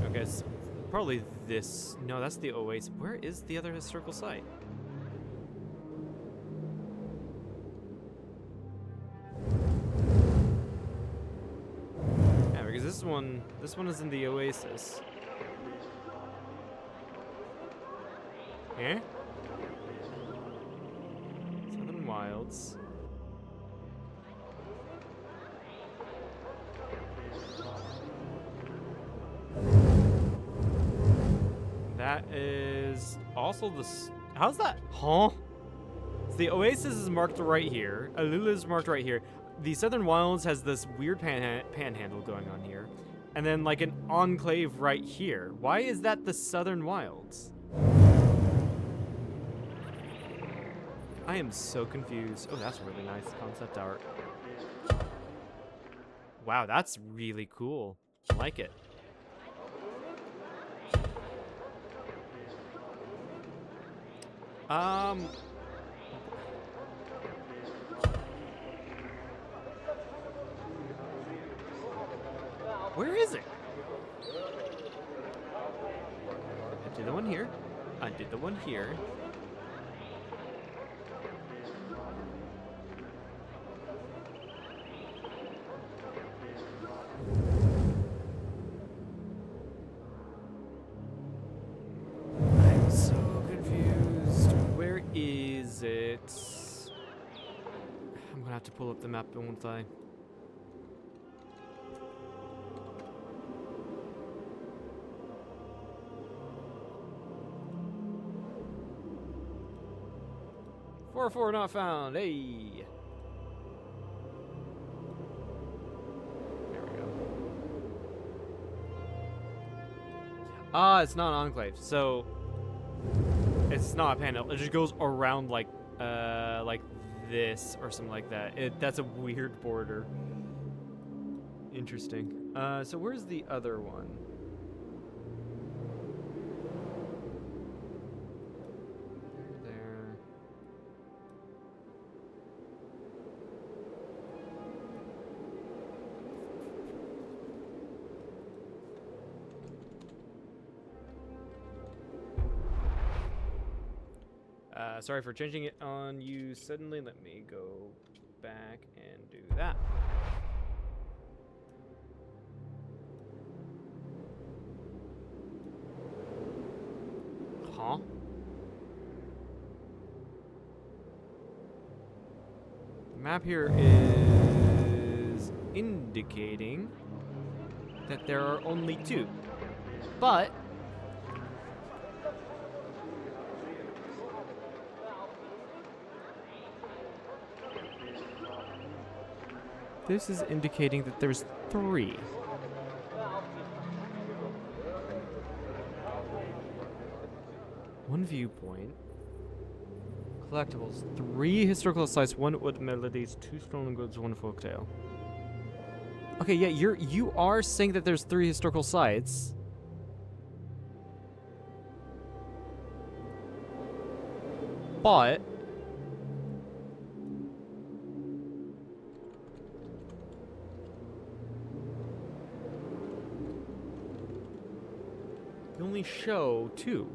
Okay, it's probably this. No, that's the Oasis. Where is the other historical site? Yeah, because this one is in the Oasis. Eh? Southern Wilds. That is also the. How's that? Huh? So the Oasis is marked right here. Alula is marked right here. The Southern Wilds has this weird panhandle going on here, and then like an enclave right here. Why is that the Southern Wilds? I am so confused. Oh, that's really nice concept art. Wow, that's really cool. I like it. Where is it? I did the one here. I did the one here. I'm so confused. Where is it? I'm gonna have to pull up the map, won't I? Four not found. Hey. There we go. Ah, it's not an enclave, so it's not a panel. It just goes around like this or something like that. That's a weird border. Interesting. So where's the other one? There. Sorry for changing it on you suddenly. Let me go back and do that. Huh? The map here is indicating that there are only two, but this is indicating that there's three. One viewpoint. Collectibles. 3 historical sites, 1 wood melodies, 2 stolen goods, 1 folktale. Okay, yeah, you are saying that there's 3 historical sites. But you only show 2.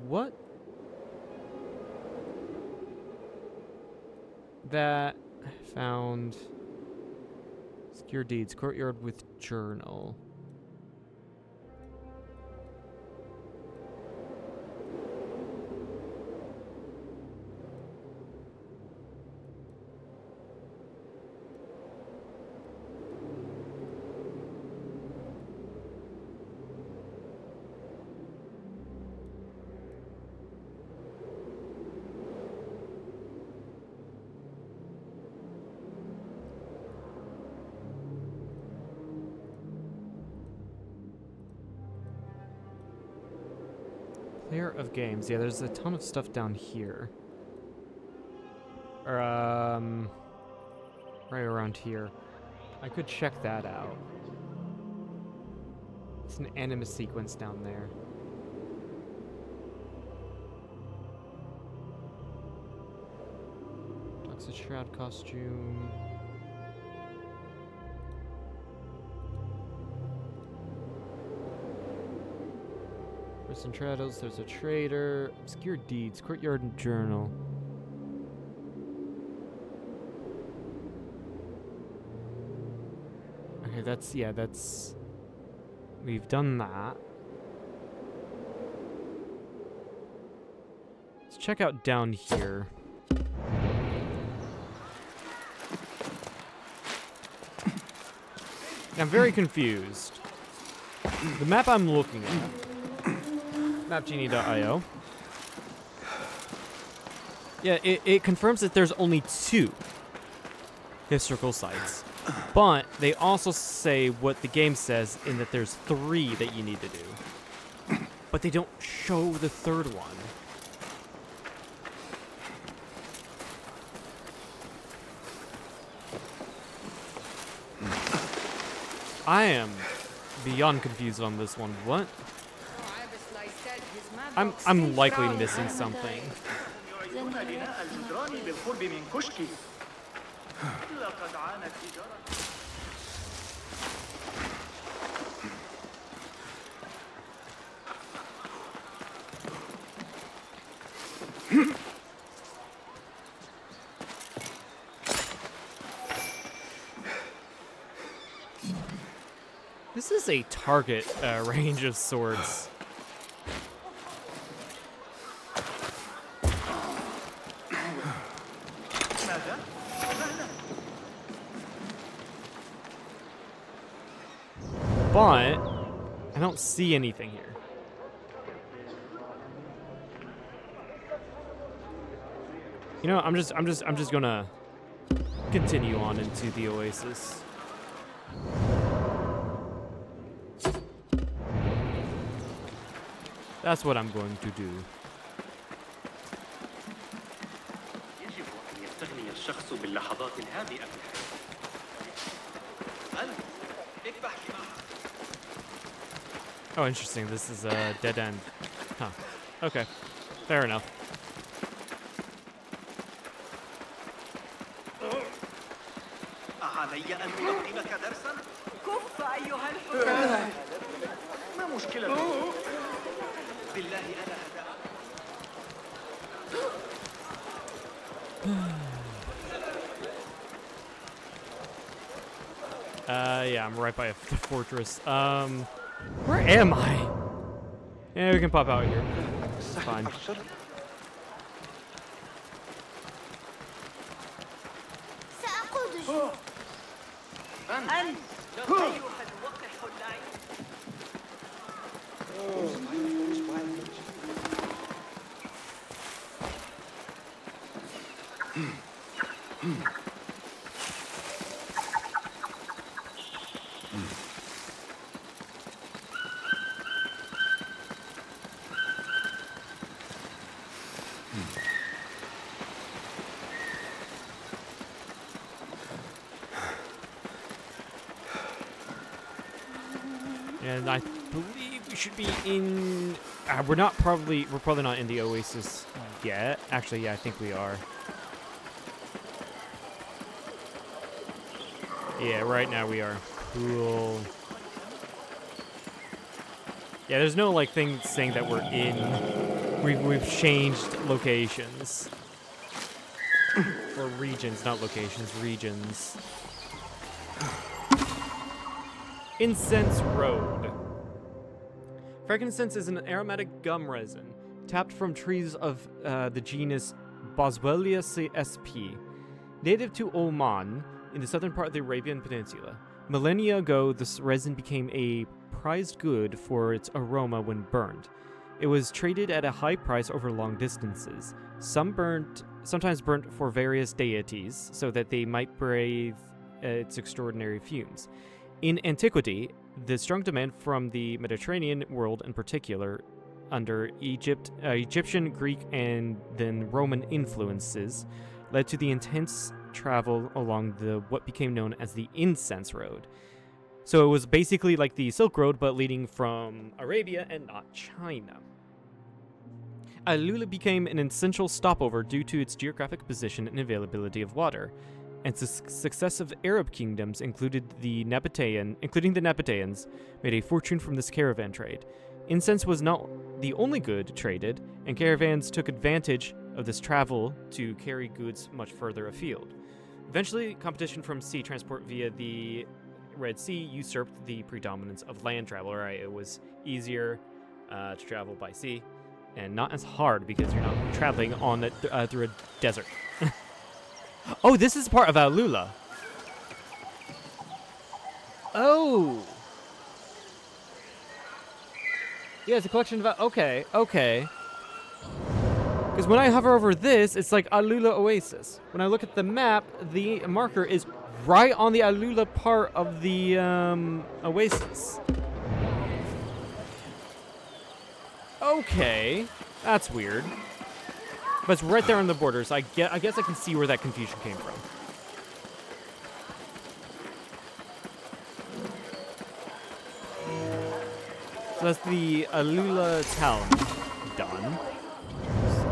What? That found secure deeds, courtyard with journal. Pair of games. Yeah, there's a ton of stuff down here. Or, right around here. I could check that out. It's an anima sequence down there. Toxic Shroud costume. There's some Traddles, there's a trader. Obscure deeds, courtyard and journal. Okay, that's... We've done that. Let's check out down here. I'm very confused. The map I'm looking at, mapgenie.io. Yeah, it confirms that there's only 2 historical sites. But they also say what the game says in that there's 3 that you need to do. But they don't show the 3rd one. I am beyond confused on this one. What? I'm likely missing something. يعيدون بناء الجدران بالقرب من كشكي. لقد عانت تجارة. This is a target range of swords. But I don't see anything here. You know, I'm just gonna continue on into the oasis. That's what I'm going to do. يجب أن يستغني الشخص باللحظات الهادئة في حياته. اكبح معها. Oh, interesting. This is a dead end. Huh. Okay. Fair enough. أعلي أن ألقمك درسا؟ كف أيها الحر. ما مشكلة؟ بالله أنا هدأ. Yeah, I'm right by the fortress. Where am I? Yeah, we can pop out here. It's fine. سأقود أنت أيها الوقح اللعين. And I believe we should be in. We're probably not in the oasis yet. Actually, yeah, I think we are. Yeah, right now we are. Cool. Yeah, there's no like thing saying that we're in. We've changed locations. Or regions, not locations, regions. Incense Road. Frankincense is an aromatic gum resin tapped from trees of the genus Boswellia sp. Native to Oman in the southern part of the Arabian Peninsula. Millennia ago, this resin became a prized good for its aroma when burned. It was traded at a high price over long distances. Sometimes burnt for various deities so that they might brave its extraordinary fumes. In antiquity, the strong demand from the Mediterranean world in particular under Egyptian, Greek, and then Roman influences led to the intense travel along what became known as the Incense Road. So it was basically like the Silk Road, but leading from Arabia and not China. Alula became an essential stopover due to its geographic position and availability of water, and successive Arab kingdoms, including the Nabateans, made a fortune from this caravan trade. Incense was not the only good traded, and caravans took advantage of this travel to carry goods much further afield. Eventually, competition from sea transport via the Red Sea usurped the predominance of land travel. Right? It was easier to travel by sea, and not as hard because you're not traveling on through a desert. Oh, this is part of Alula. Oh. Yeah, it's a collection of... Okay. Because when I hover over this, it's like Alula Oasis. When I look at the map, the marker is right on the Alula part of the Oasis. Okay. That's weird. But it's right there on the borders. I guess I can see where that confusion came from. So that's the Alula town done.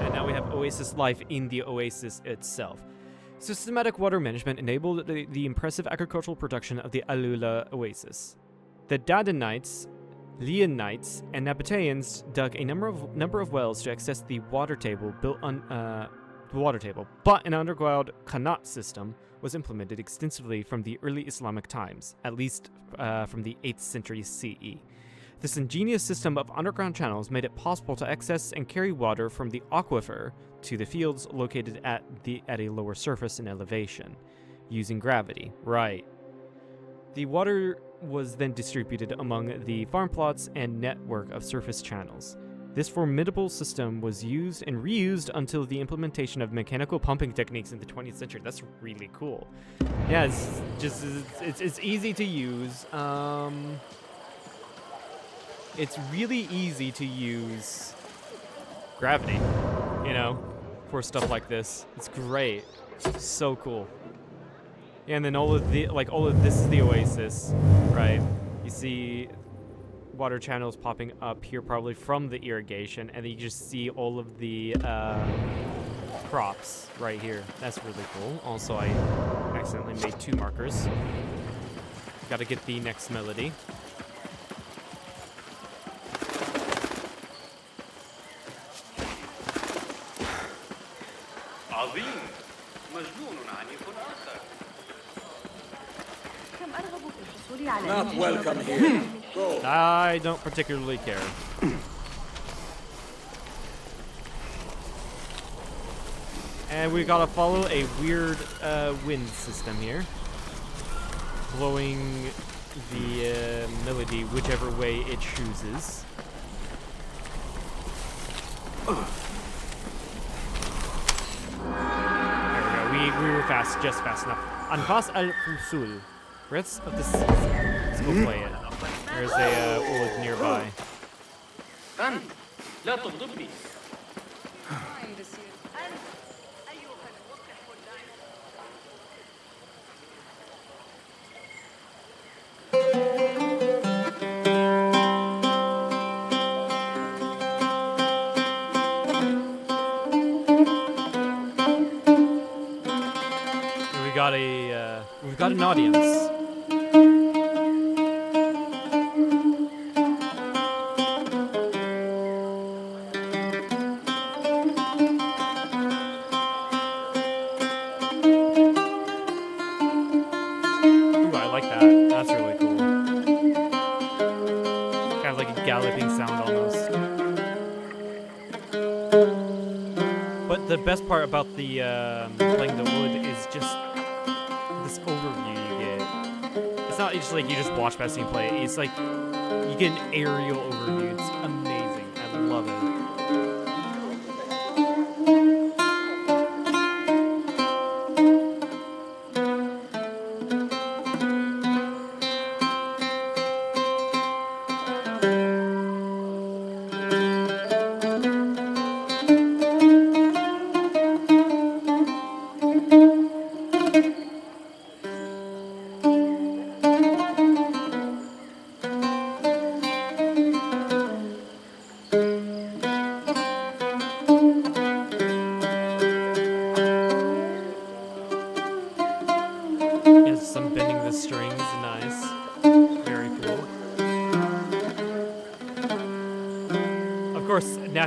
And now we have Oasis life in the Oasis itself. Systematic water management enabled the impressive agricultural production of the Alula Oasis. The Dadanites, Leonites, and Nabateans dug a number of wells to access the water table but an underground qanat system was implemented extensively from the early Islamic times, at least from the 8th century CE. This ingenious system of underground channels made it possible to access and carry water from the aquifer to the fields located at a lower surface in elevation, using gravity. Right. The water was then distributed among the farm plots and network of surface channels. This formidable system was used and reused until the implementation of mechanical pumping techniques in the 20th century. That's really cool. Yeah, it's easy to use. It's really easy to use gravity, for stuff like this. It's great. So cool. Yeah, and then all of this is the Oasis, right? You see water channels popping up here probably from the irrigation, and then you just see all of the crops right here. That's really cool. Also, I accidentally made 2 markers. Gotta get the next melody. عظيم مجنون عنيف آخر. Not welcome here. Go. I don't particularly care. And we gotta follow a weird wind system here, blowing the melody whichever way it chooses. We were just fast enough. Anfas al-Fusul, Breaths of the Seas. Let's go play it. There's a wood nearby. لا تغضبني. We've got an audience. Ooh, I like that. That's really cool. Kind of like a galloping sound almost. But the best part about the playing the wood is just this overview you get. It's not just like you just watch Bastien play. It's like you get an aerial overview. It's amazing. I love it.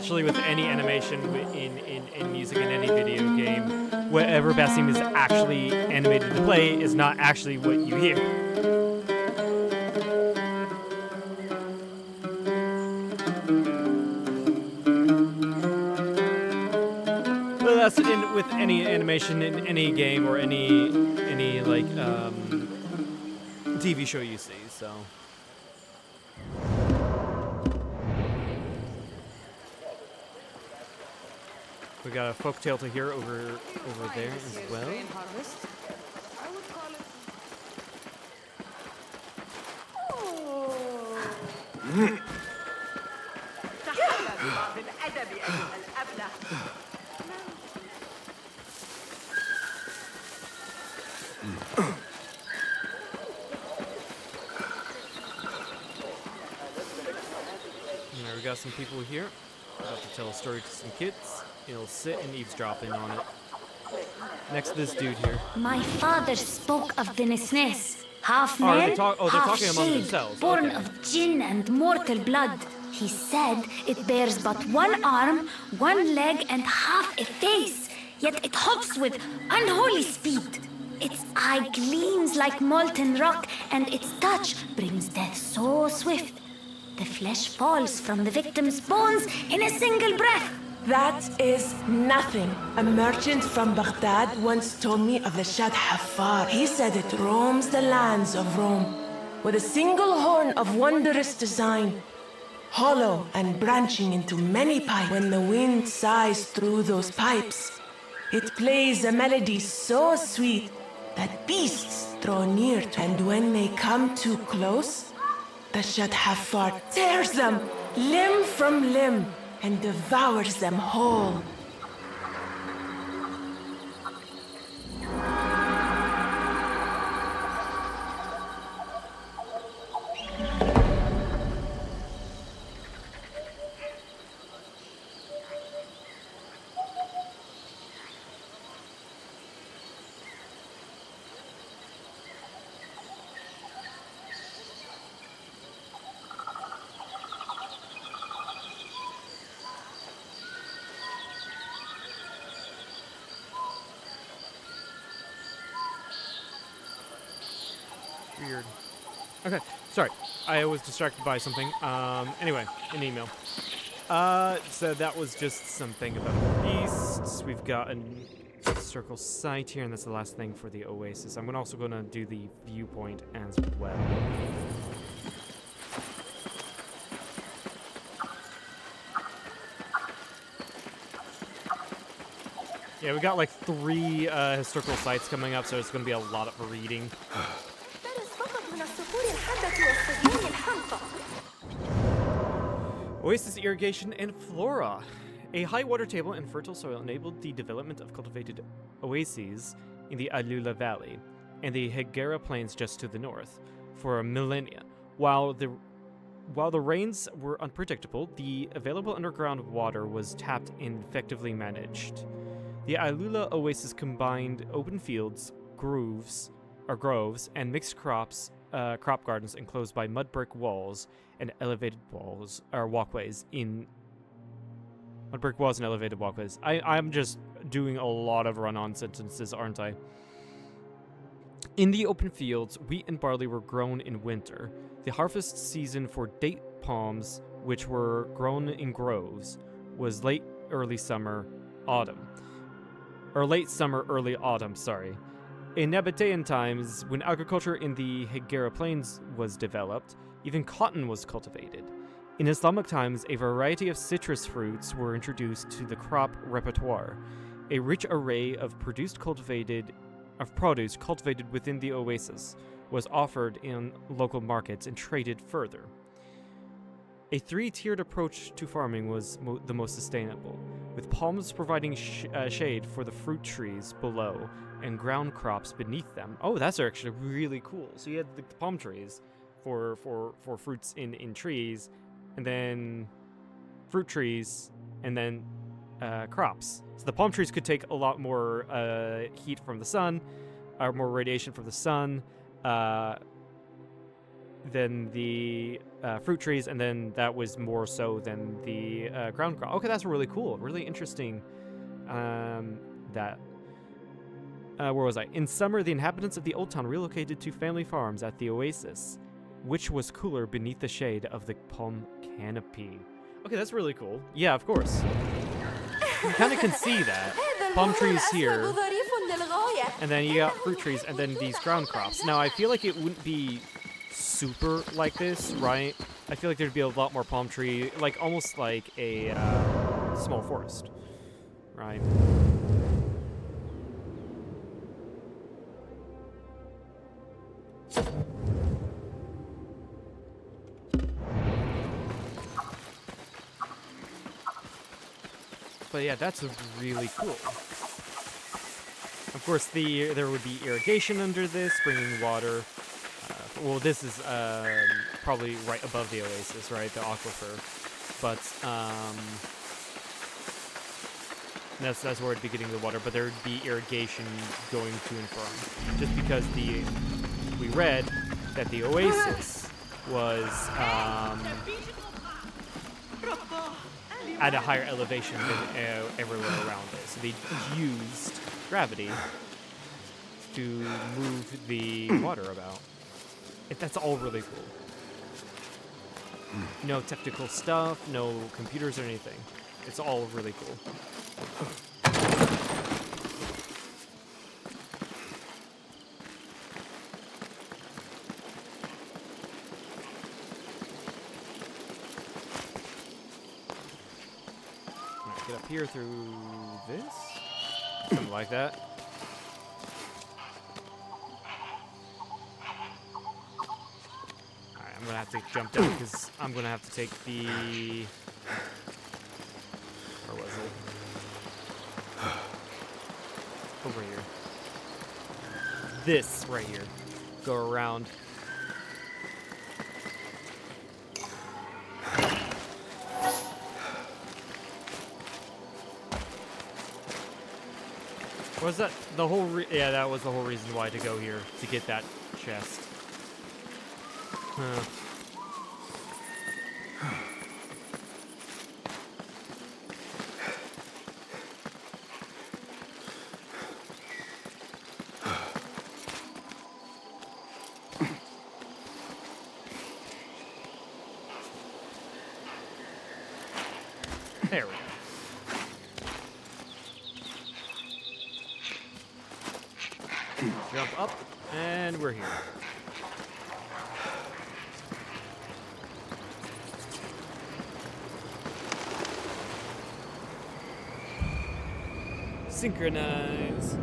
naturally with any animation in music in any video game, whatever Basim is actually animated to play is not actually what you hear. But that's with any animation in any game or any like TV show you see. So. We got a folktale to hear over there as well. We got some people here. About to tell a story to some kids. He'll sit and eavesdrop in on it. Next to this dude here. My father spoke of the Nesnes, half Oh, man, they're half talking among shade, themselves. born Okay. of jinn and mortal blood. He said it bears but one arm, one leg, and half a face, yet it hops with unholy speed. Its eye gleams like molten rock, and its touch brings death so swift. The flesh falls from the victim's bones in a single breath. That is nothing. A merchant from Baghdad once told me of the Shad Haffar. He said it roams the lands of Rome with a single horn of wondrous design, hollow and branching into many pipes. When the wind sighs through those pipes, it plays a melody so sweet that beasts draw near to. And when they come too close, the Shad Haffar tears them limb from limb and devours them whole. Weird. Okay, sorry. I was distracted by something. Anyway, an email. So that was just something about beasts. We've got a circle site here, and that's the last thing for the oasis. I'm also going to do the viewpoint as well. Yeah, we got like 3 historical sites coming up, so it's going to be a lot of reading. Oasis irrigation and flora. A high water table and fertile soil enabled the development of cultivated oases in the Alula Valley and the Hegera Plains just to the north for millennia. While the rains were unpredictable, the available underground water was tapped and effectively managed. The Alula Oasis combined open fields, groves, and mixed crops, crop gardens enclosed by mud brick walls and elevated walls or walkways in mud brick walls and elevated walkways. I'm just doing a lot of run-on sentences, aren't I? In the open fields, wheat and barley were grown in winter. The harvest season for date palms, which were grown in groves, was late summer, early autumn, sorry. In Nabatean times, when agriculture in the Hegera Plains was developed, even cotton was cultivated. In Islamic times, a variety of citrus fruits were introduced to the crop repertoire. A rich array of produce cultivated within the oasis was offered in local markets and traded further. A 3-tiered approach to farming was the most sustainable, with palms providing shade for the fruit trees below and ground crops beneath them. Oh, that's actually really cool. So you had the palm trees for fruits in trees, and then fruit trees, and then crops. So the palm trees could take a lot more heat from the sun, or more radiation from the sun, than the fruit trees, and then that was more so than the ground crop. Okay, that's really cool, really interesting. Where was I? In summer, the inhabitants of the old town relocated to family farms at the oasis, which was cooler beneath the shade of the palm canopy. Okay, that's really cool. Yeah, of course. You kind of can see that. Palm trees here, and then you got fruit trees, and then these ground crops. Now, I feel like it wouldn't be super like this, right? I feel like there'd be a lot more palm tree, like almost like a small forest, right? But yeah, that's really cool. Of course, there would be irrigation under this, bringing water. Well, this is probably right above the oasis, right? The aquifer. But that's where it'd be getting the water. But there would be irrigation going to and from. Just because we read that the oasis was at a higher elevation than everywhere around it. So they used gravity to move the water about. That's all really cool. No technical stuff, no computers or anything. It's all really cool. Get up here through this? Something like that. Alright, I'm gonna have to jump down because I'm gonna have to take the... Where was it? Over here. This right here. Go around. Was that the whole yeah, that was the whole reason why to go here, to get that chest. Huh. There we go. Jump up, and we're here. Synchronize.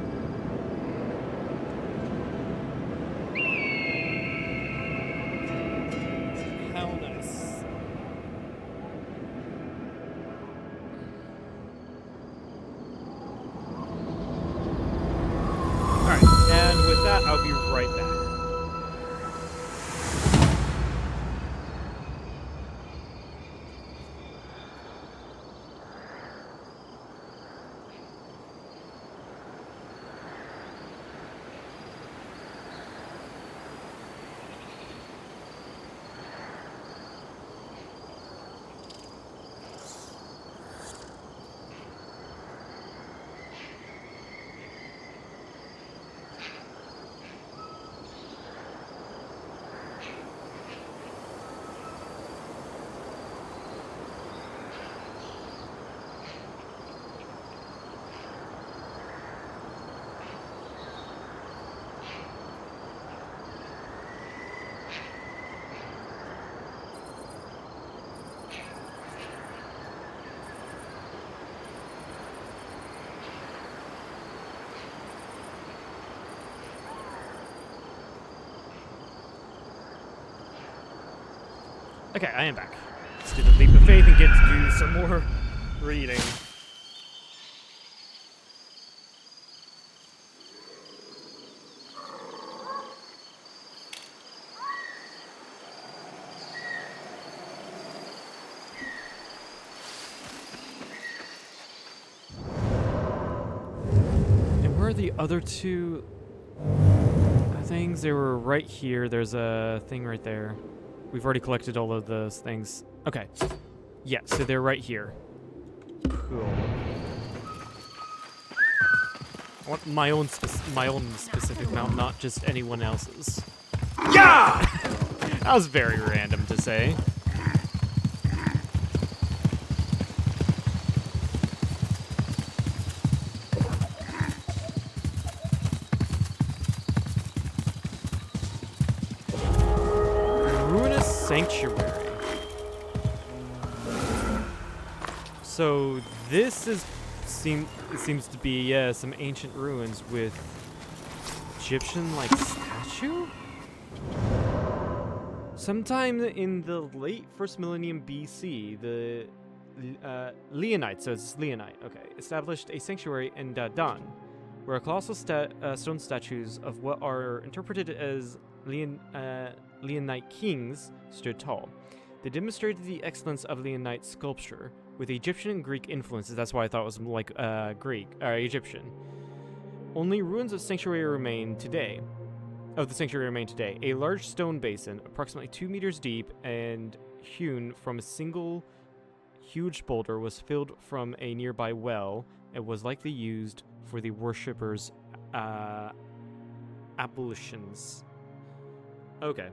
How nice. Alright, and with that, I'll be right back. Okay, I am back. Let's do the leap of faith and get to do some more reading. And where are the other two things? They were right here. There's a thing right there. We've already collected all of those things. Okay. Yeah, so they're right here. Cool. I want my own specific mount, not just anyone else's. Yeah! That was very random to say. Ruinous Sanctuary. So this is it seems to be some ancient ruins with Egyptian-like statue? Sometime in the late 1st millennium BC, the Leonites, so it's Leonite, okay, established a sanctuary in Dadan, where colossal stone statues of what are interpreted as Leonite kings stood tall. They demonstrated the excellence of Leonite sculpture with Egyptian and Greek influences. That's why I thought it was like Egyptian. Only ruins of the sanctuary remain today. A large stone basin, approximately 2 meters deep and hewn from a single huge boulder, was filled from a nearby well and was likely used for the worshippers' ablutions. Okay.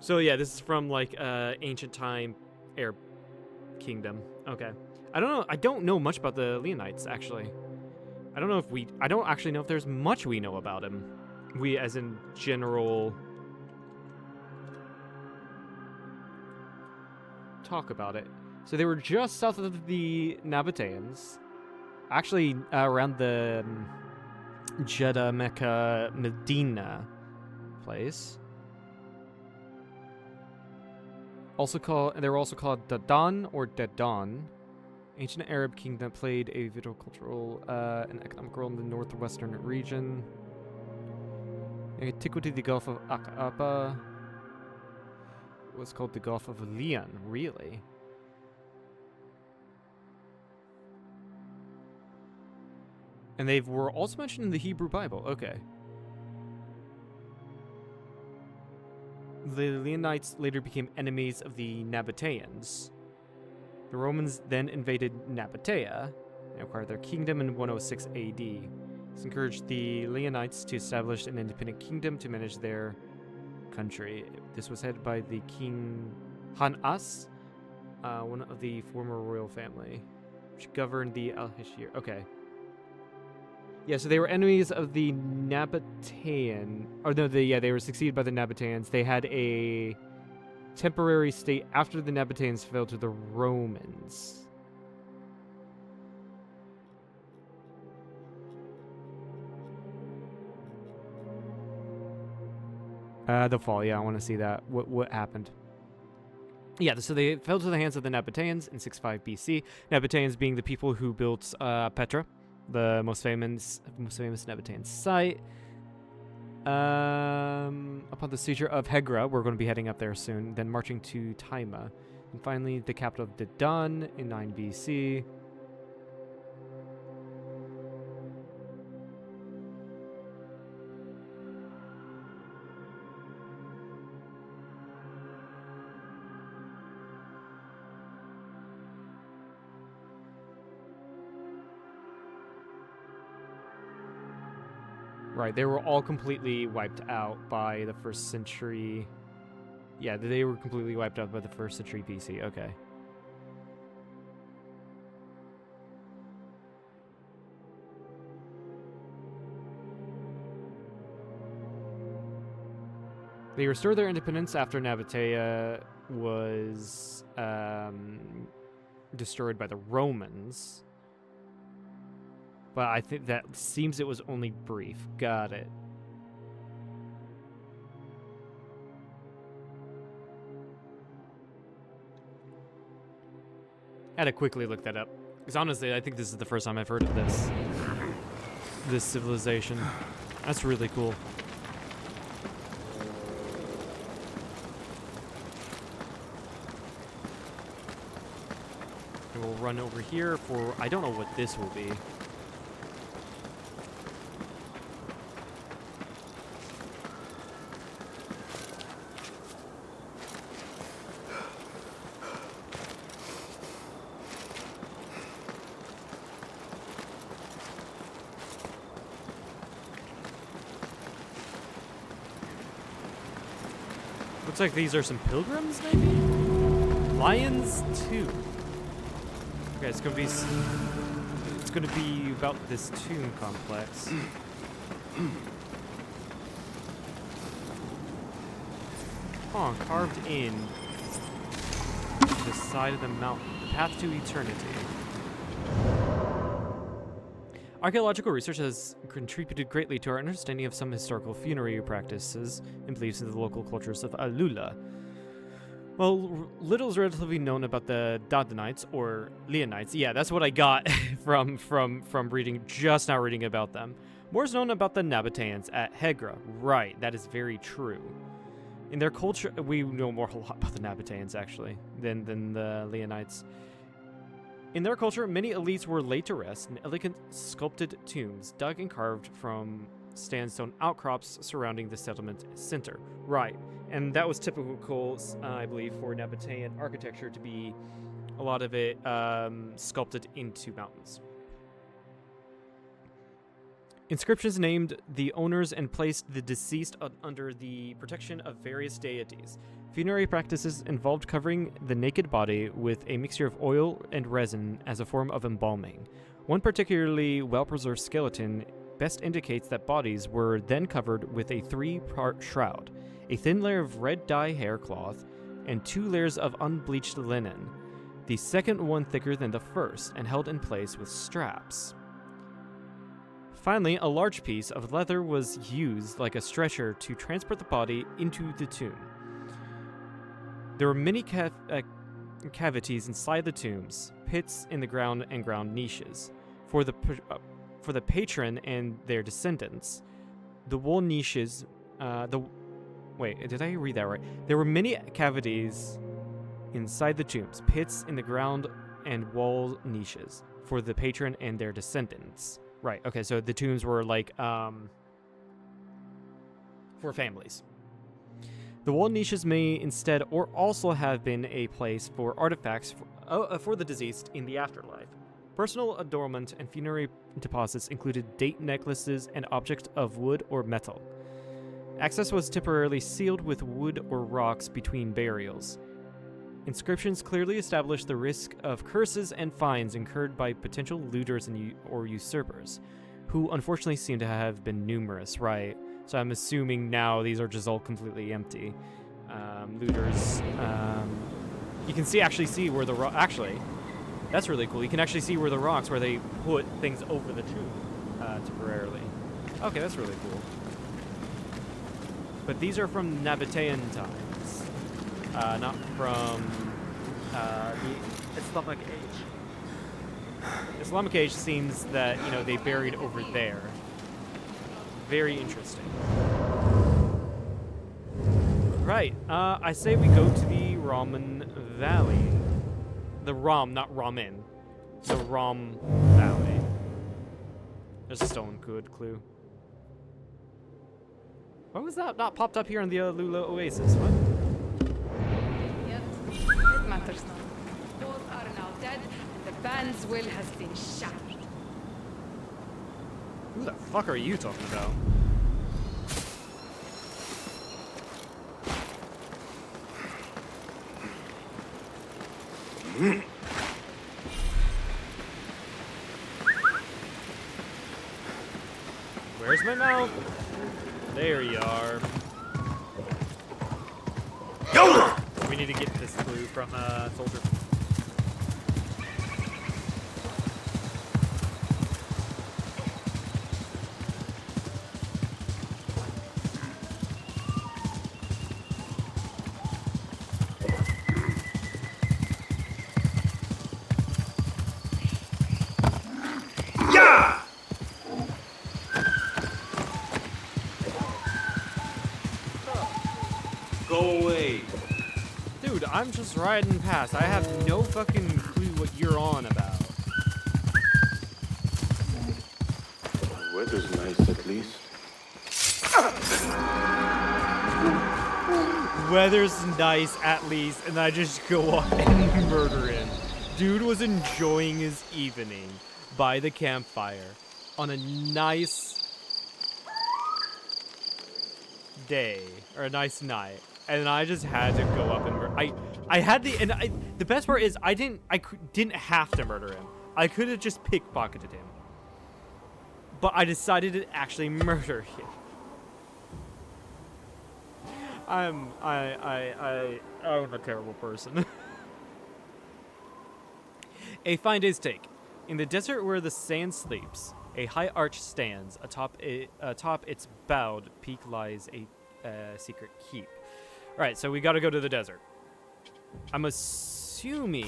So yeah, this is from like ancient time Arab kingdom. Okay. I don't know much about the Leonites actually. I don't actually know if there's much we know about him. We as in general talk about it. So they were just south of the Nabateans. Actually around the Jeddah, Mecca, Medina place. They were also called Dadan or Dedan, ancient Arab king that played a vital cultural and economic role in the northwestern region. In antiquity, the Gulf of Aqaba was called the Gulf of Leon. Really? And they were also mentioned in the Hebrew Bible. Okay. The Leonites later became enemies of the Nabateans. The Romans then invaded Nabatea and acquired their kingdom in 106 AD. This encouraged the Leonites to establish an independent kingdom to manage their country. This was headed by the king Han-As, one of the former royal family, which governed the Al-Hishir. Okay. Yeah, so they were enemies of the Nabatean. Or no, they were succeeded by the Nabateans. They had a temporary state after the Nabateans fell to the Romans. The fall, yeah, I want to see that. What happened? Yeah, so they fell to the hands of the Nabateans in 65 BC. Nabateans being the people who built Petra, the most famous Nabatean site. Upon the seizure of Hegra, we're going to be heading up there soon, then marching to Taima, and finally the capital of Dedan in 9 BC. Right, they were all completely wiped out by the 1st century. Yeah, they were completely wiped out by the 1st century BC. Okay. They restored their independence after Nabatea was destroyed by the Romans. But I think that seems it was only brief. Got it. I had to quickly look that up. Because honestly, I think this is the first time I've heard of this civilization. That's really cool. And we'll run over here for... I don't know what this will be. Looks like these are some pilgrims, maybe? Lion's Tomb. Okay, it's gonna be about this tomb complex. Oh, carved in the side of the mountain. The path to eternity. Archaeological research has contributed greatly to our understanding of some historical funerary practices and beliefs in the local cultures of Alula. Well, little is relatively known about the Dadanites or Leonites. Yeah, that's what I got from reading, just now reading about them. More is known about the Nabateans at Hegra. Right, that is very true. In their culture, we know a lot about the Nabateans, actually, than the Leonites. In their culture, many elites were laid to rest in elegant sculpted tombs dug and carved from sandstone outcrops surrounding the settlement center. Right, and that was typical, I believe, for Nabatean architecture to be a lot of it sculpted into mountains. Inscriptions named the owners and placed the deceased under the protection of various deities. Funerary practices involved covering the naked body with a mixture of oil and resin as a form of embalming. One particularly well-preserved skeleton best indicates that bodies were then covered with a 3-part shroud, a thin layer of red dye haircloth, and 2 layers of unbleached linen, the second one thicker than the first and held in place with straps. Finally, a large piece of leather was used like a stretcher to transport the body into the tomb. There were many cavities inside the tombs, pits in the ground and ground niches. For the patron and their descendants, the wall niches. Wait, did I read that right? There were many cavities inside the tombs, pits in the ground and wall niches for the patron and their descendants. Right, okay, so the tombs were like, for families. The wall niches may instead or also have been a place for artifacts for the deceased in the afterlife. Personal adornment and funerary deposits included date necklaces and objects of wood or metal. Access was temporarily sealed with wood or rocks between burials. Inscriptions clearly established the risk of curses and fines incurred by potential looters or usurpers, who unfortunately seem to have been numerous, right? So I'm assuming now these are just all completely empty. Looters. You can actually see where the actually, that's really cool. You can actually see where the rocks, where they put things over the tomb temporarily. Okay, that's really cool. But these are from Nabatean times. Not from the Islamic age. Islamic age seems that, they buried over there. Very interesting. Right, I say we go to the Ramen Valley. The Ram, not Ramen. The Ram Valley. There's a stolen clue. What was that not popped up here in the Lula Oasis? What? It matters not. Both are now dead, and the band's will has been shattered. Who the fuck are you talking about? Where's my mouth? There you are. We need to get this clue from Soldier. Go away. Dude, I'm just riding past. I have no fucking clue what you're on about. The weather's nice at least. Weather's nice at least, and I just go up and murder him. Dude was enjoying his evening by the campfire on a nice day, or a nice night, and I just had to go up and I had the best part is I didn't have to murder him. I could have just pickpocketed him, but I decided to actually murder him. I'm a terrible person. A fine day's take. In the desert where the sand sleeps, a high arch stands. Atop its bowed peak lies a secret keep. All right, so we got to go to the desert. I'm assuming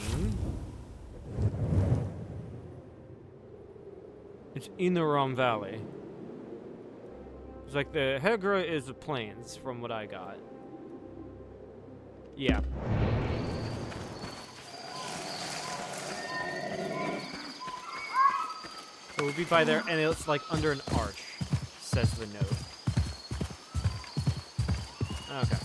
it's in the Rum Valley. It's like the Hegra is the plains, from what I got. Yeah. So we'll be by there, and it's like under an arch, says the note. Okay.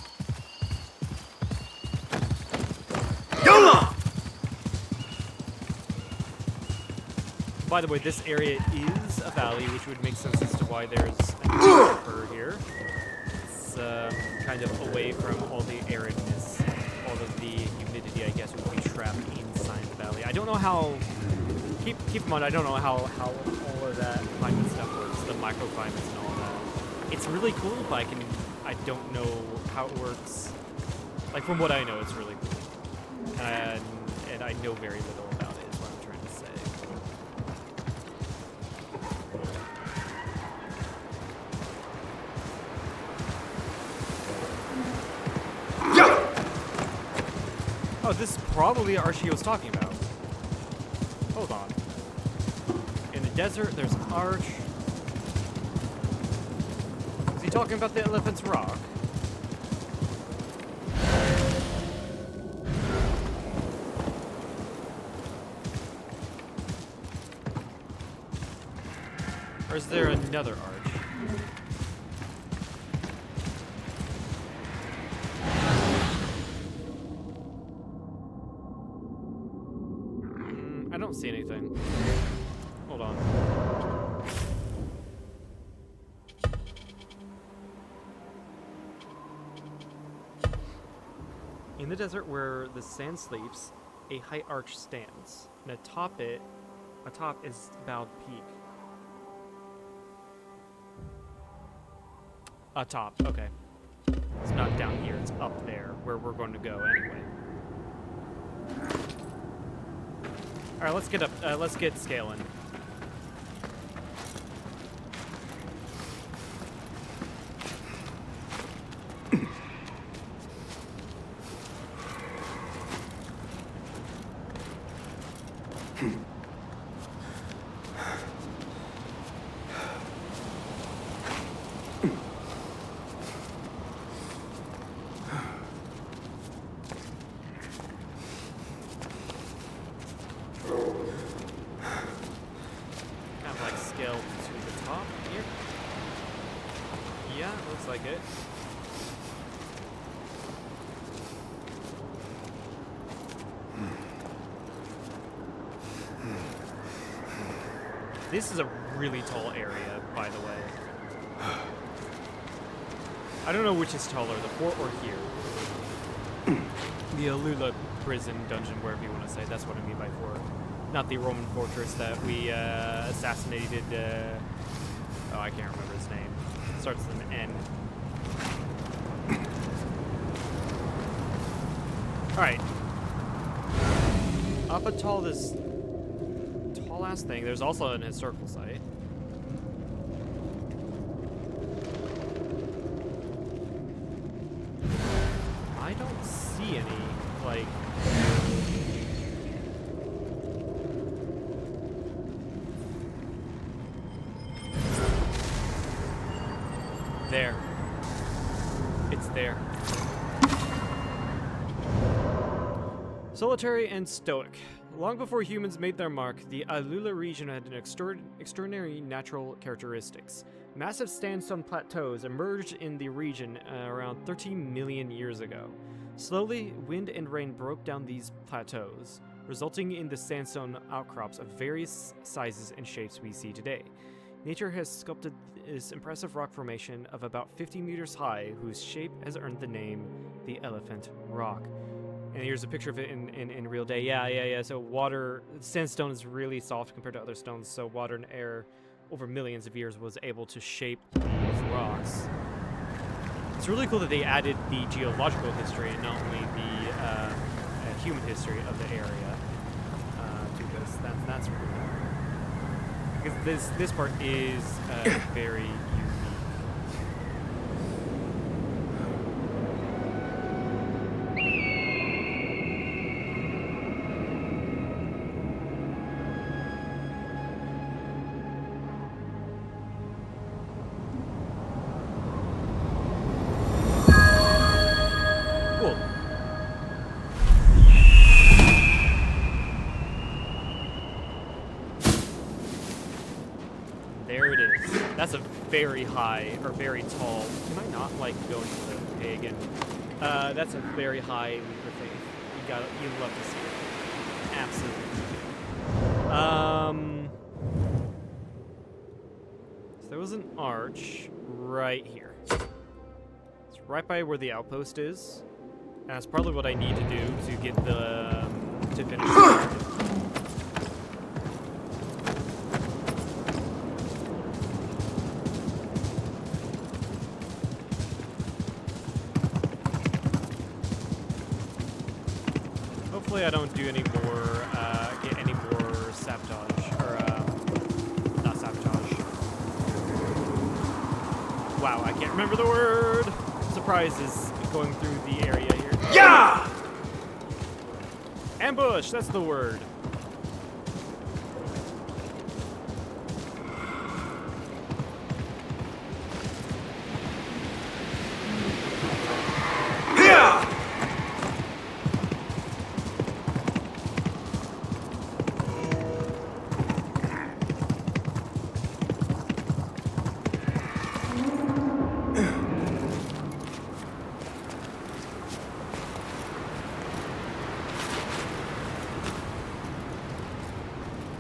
By the way, this area is a valley, which would make sense as to why there's an river here. It's kind of away from all the aridness, all of the humidity, I guess, would be trapped inside the valley. I don't know how. Keep in mind, I don't know how all of that climate stuff works, the microclimates and all that. It's really cool, but I don't know how it works. Like, from what I know, it's really cool. And I know very little about it, is what I'm trying to say. Oh, this is probably the arch he was talking about. Hold on. In the desert, there's an arch. Is he talking about the Elephant's Rock? Or is there another arch? I don't see anything. Hold on. In the desert where the sand sleeps, a high arch stands, and atop is bowed peak. Atop, okay. It's not down here, it's up there, where we're going to go anyway. Alright, let's get up, let's get scaling. Like it. This is a really tall area, by the way. I don't know which is taller, the fort or here. The Alula prison, dungeon, wherever you want to say. That's what I mean by fort. Not the Roman fortress that we assassinated. Oh, I can't remember his name. It starts with an N. Alright. Up atop this tall-ass thing, there's also an historical site. I don't see any, like... There. It's there. Solitary and stoic. Long before humans made their mark, the Alula region had an extraordinary natural characteristics. Massive sandstone plateaus emerged in the region around 13 million years ago. Slowly, wind and rain broke down these plateaus, resulting in the sandstone outcrops of various sizes and shapes we see today. nature has sculpted this impressive rock formation of about 50 meters high, whose shape has earned the name the Elephant Rock. And here's a picture of it in real day. Yeah. So sandstone is really soft compared to other stones, so water and air over millions of years was able to shape these rocks. It's really cool that they added the geological history and not only the human history of the area to this. That's really cool. Because this part is very unique. There it is. That's a very high, or very tall. Can I not, like, go into the pig? And that's a very high leap of faith. You love to see it. Absolutely. So there was an arch right here. It's right by where the outpost is. And that's probably what I need to do to get to finish the Hopefully I don't do any more, get any more sabotage, or, not sabotage. Wow, I can't remember the word! Surprises going through the area here. Yeah! Ambush, that's the word.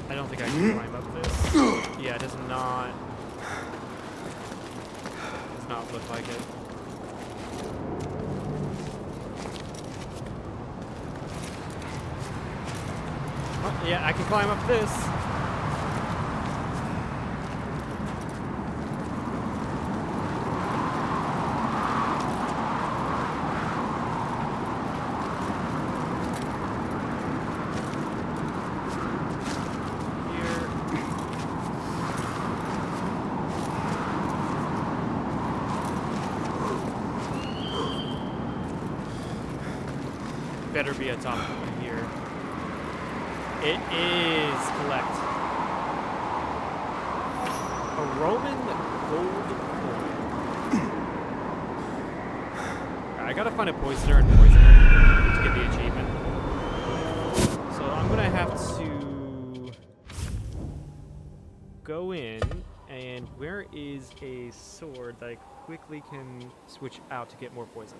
I don't think I can climb up this. Yeah, it does not look like it. Oh, yeah, I can climb up this. Better be a top one here. It is collect. A Roman gold coin. I gotta find a poisoner and poison it to get the achievement. So I'm gonna have to go in, and where is a sword that I quickly can switch out to get more poison?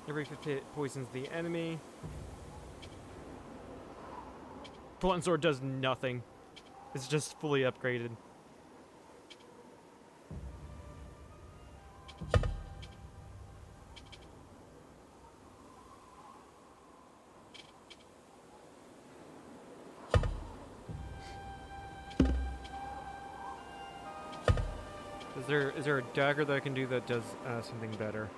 Every 50 hit poisons the enemy. Blunt sword does nothing. It's just fully upgraded. Is there a dagger that I can do that does something better?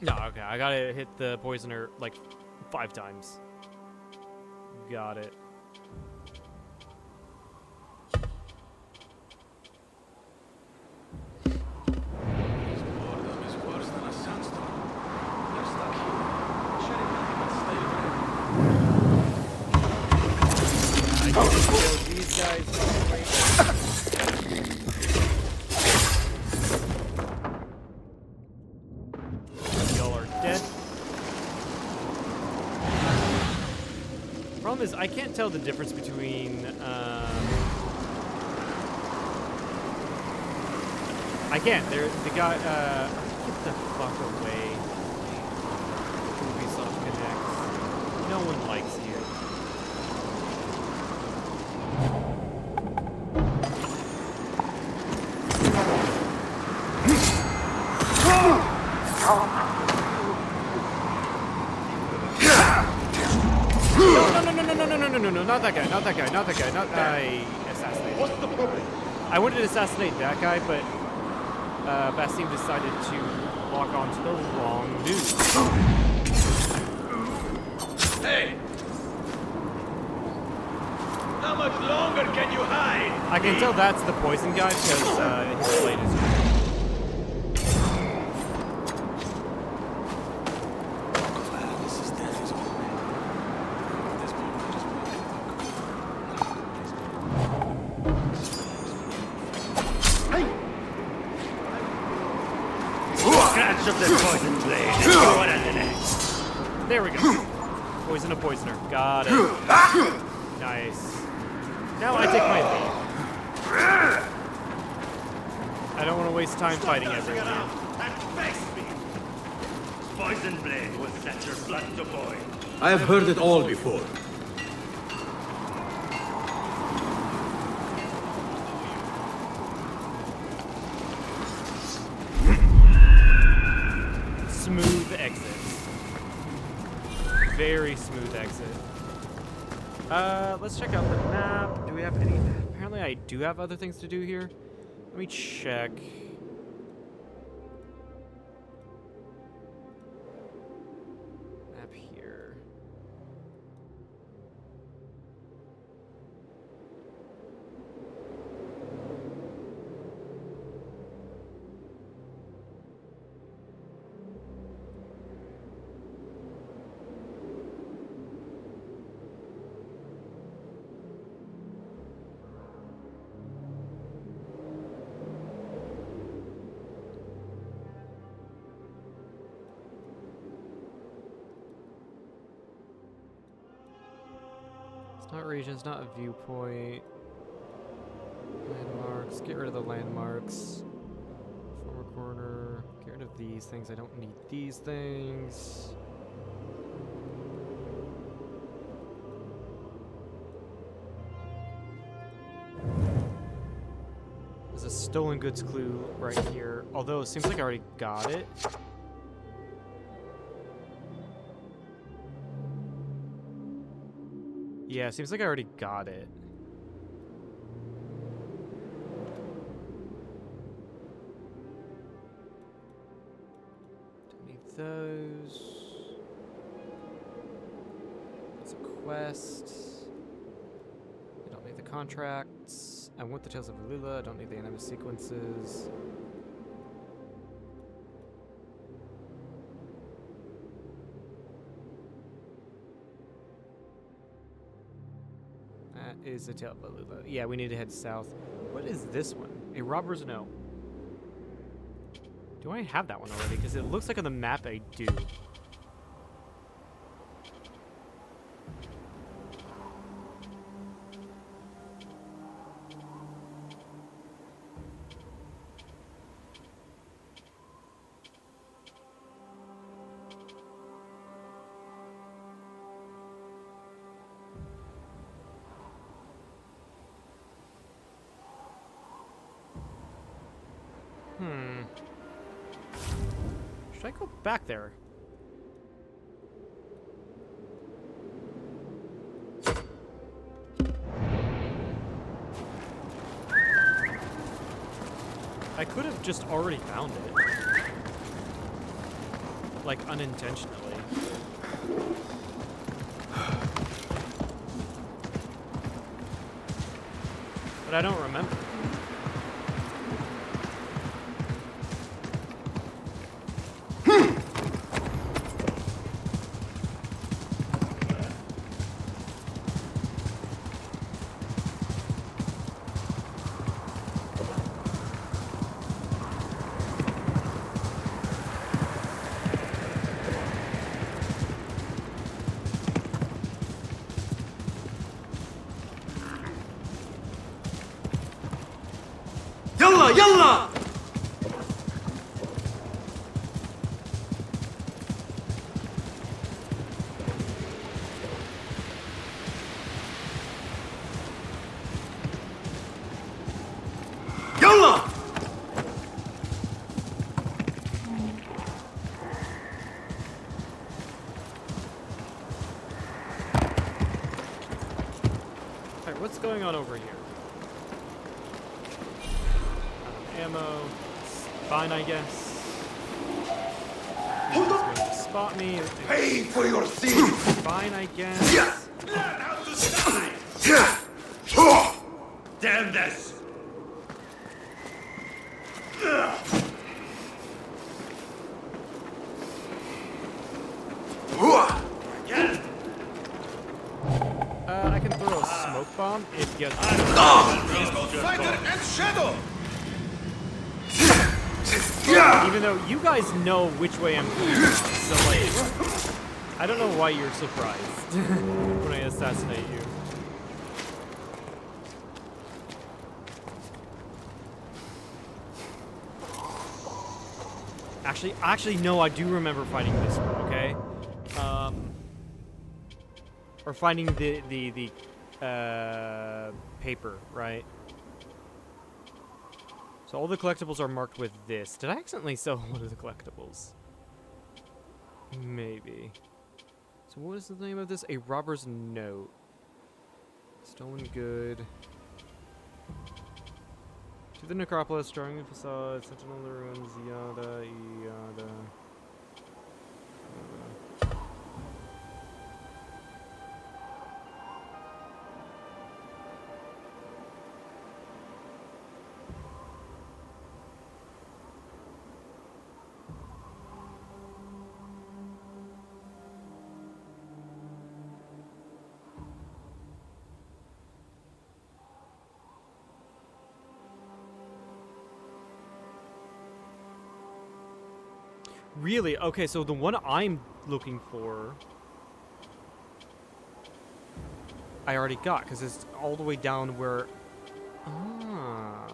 No, okay, I gotta hit the poisoner like 5 times. Got it. Boredom is worse than a sandstorm. They're stuck here. Shouldn't nothing but stay away. I can kill these guys probably. Problem is, I can't tell the difference between. I can't. The guy. Get the fuck away. Ubisoft Connect. No one likes you. No, not that guy, not that guy, not that guy, not I assassinated. What's the problem? I wanted to assassinate that guy, but Basim decided to lock on to the wrong dude. Hey! How much longer can you hide? I can tell that's the poison guy because his blade is green. Scratch of the poison blade and throw it at the next. There we go. Poison a poisoner. Got it. Nice. Now I take my leave. I don't want to waste time fighting everyone. And face me. Poison blade will set your blood to boil. I have heard it all before. Smooth exit. Very smooth exit. Let's check out the map. Do we have any? Apparently I do have other things to do here. Let me check. Map here. It's not region, it's not a viewpoint. Landmarks, get rid of the landmarks. Former corner, get rid of these things, I don't need these things. There's a stolen goods clue right here, although it seems like I already got it. Yeah, seems like I already got it. Don't need those. That's a quest. I don't need the contracts. I want the Tales of Alula. I don't need the anime sequences. Is a Tale of Alula. Yeah, we need to head south. What is this one? A robber's no. Do I have that one already? Because it looks like on the map I do. Should I go back there? I could have just already found it. Like, unintentionally. But I don't remember. يلا! يلا! Alright, what's going on over here? Ammo. It's fine, I guess. He's going to spot me. Pay for your sins! Fine, I guess. Learn how to die! Damn this! Again! I can throw a smoke bomb if you Fighter and Shadow! even though you guys know which way I'm going, so like, I don't know why you're surprised when I assassinate you. Actually, no, I do remember finding this one, okay? Or finding the paper, right? So all the collectibles are marked with this. Did I accidentally sell one of the collectibles? Maybe. So what is the name of this? A robber's note. Stolen good. To the necropolis, drawing the facade, sentinel the ruins, yada, yada. Really? Okay, so the one I'm looking for, I already got, because it's all the way down where... Ah.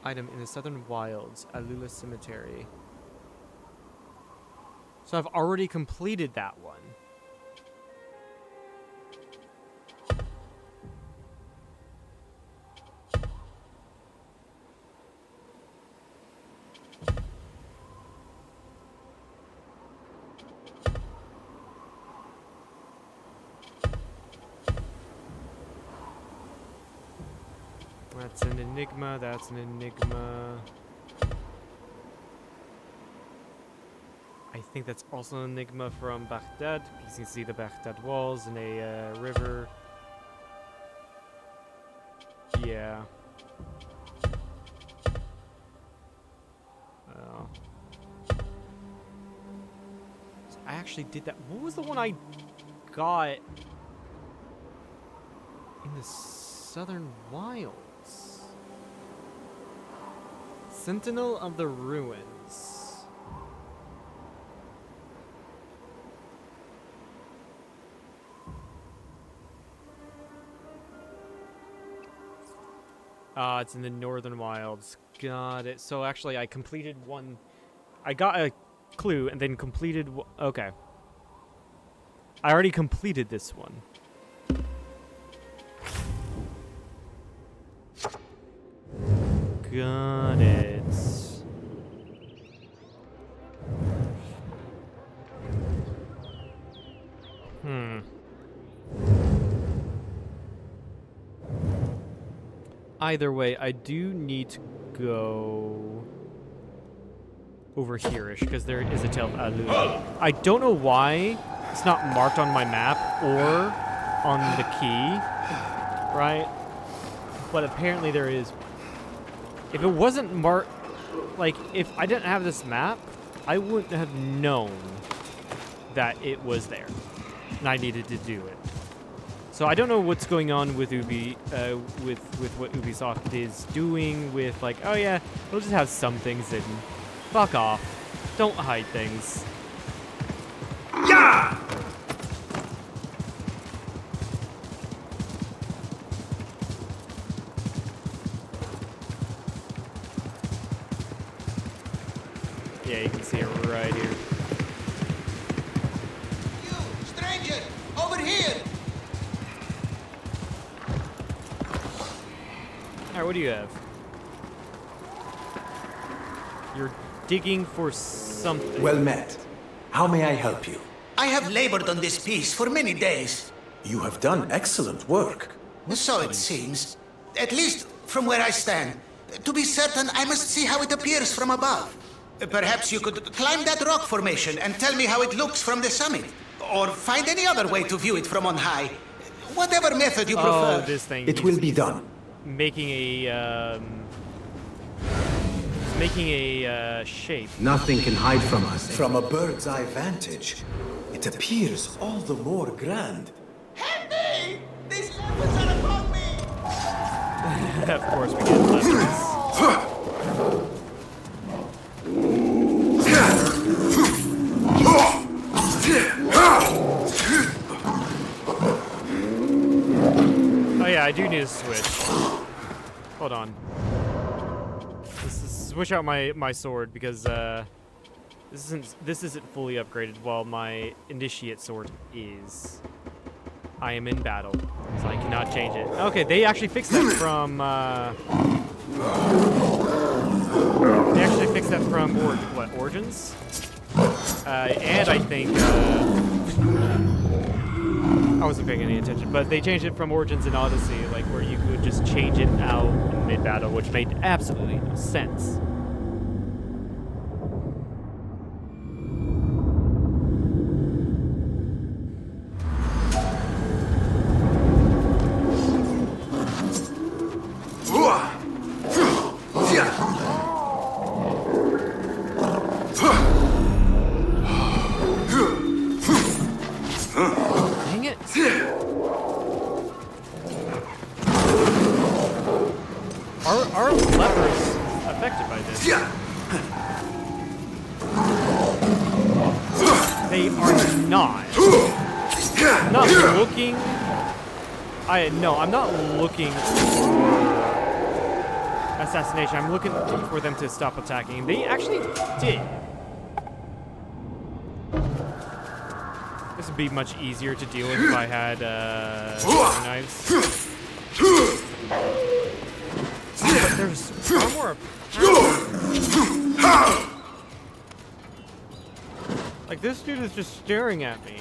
Item in the Southern Wilds, Alula Cemetery. So I've already completed that one. That's an enigma, that's an enigma. I think that's also an enigma from Baghdad. You can see the Baghdad walls in a river. Yeah. Oh. So I actually did that. What was the one I got in the Southern Wilds? Sentinel of the Ruins. It's in the Northern Wilds. Got it. So actually, I completed one. I got a clue and then completed. Okay. I already completed this one. Got it. Either way, I do need to go over here-ish, because there is a Tale of Alula. I don't know why it's not marked on my map or on the key, right? But apparently there is. If it wasn't marked, like, if I didn't have this map, I wouldn't have known that it was there, and I needed to do it. So I don't know what's going on with with what Ubisoft is doing with, like, oh yeah, we'll just have some things hidden. Fuck off. Don't hide things. Yeah! Yeah, you can see it right here. You, stranger, over here! Alright, what do you have? You're digging for something. Well met. How may I help you? I have labored on this piece for many days. You have done excellent work. So it seems. At least from where I stand. To be certain, I must see how it appears from above. Perhaps you could climb that rock formation and tell me how it looks from the summit. Or find any other way to view it from on high. Whatever method you prefer. Oh, this thing. It will be done. Making a, shape. Nothing can hide from us. From a bird's eye vantage, it appears all the more grand. Help me! These leopards are upon me! Of course, we get leopards. Oh yeah, I do need to switch. Hold on. Switch out my sword because this isn't fully upgraded while my initiate sword is. I am in battle, so I cannot change it. Okay, they actually fixed that from Origins? And I think I wasn't paying any attention, but they changed it from Origins and Odyssey, like where you could just change it out in mid-battle, which made absolutely no sense. Dang it. Are lepers affected by this? They are not. I'm not looking. I'm not looking for assassination. I'm looking for them to stop attacking. They actually did. This would be much easier to deal with if I had knives. But there's far more power. Like, this dude is just staring at me.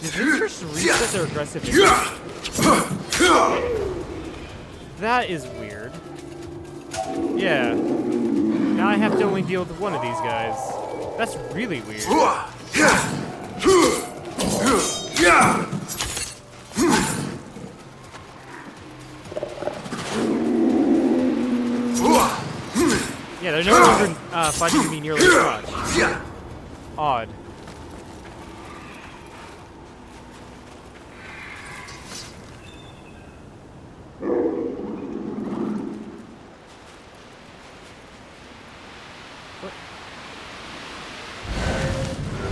Did this just reset their aggressiveness? That is weird. Yeah. Now I have to only deal with one of these guys. That's really weird. Yeah, they're no longer fighting me nearly as much. Odd.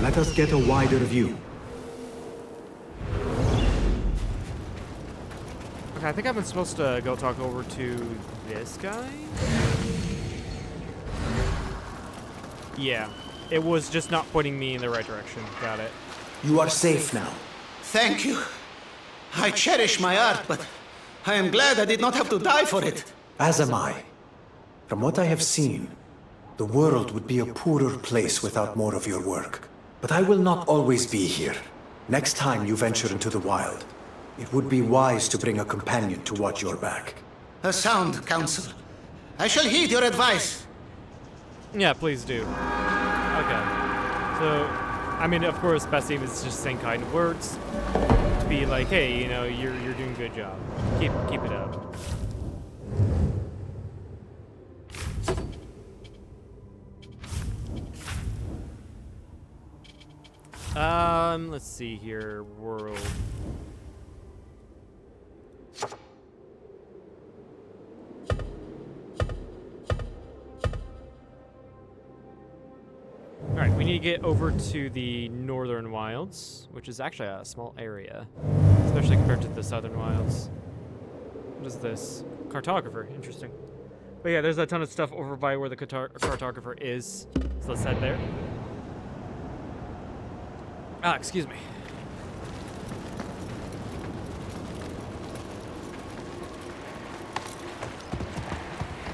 Let us get a wider view. Okay, I think I'm supposed to go talk over to this guy? Yeah. It was just not pointing me in the right direction. Got it. You are safe now. Thank you. I cherish my art, but I am glad I did not have to die for it. As am I. From what I have seen, the world would be a poorer place without more of your work. But I will not always be here. Next time you venture into the wild, it would be wise to bring a companion to watch your back. A sound counsel. I shall heed your advice. Yeah, please do. Okay. So, I mean, of course, Basim is just saying kind words to be like, hey, you know, you're doing a good job. Keep it up. Let's see here. World. Alright, we need to get over to the northern wilds, which is actually a small area, especially compared to the southern wilds. What is this? Cartographer, interesting. But yeah, there's a ton of stuff over by where the cartographer is. So let's head there. Ah, excuse me.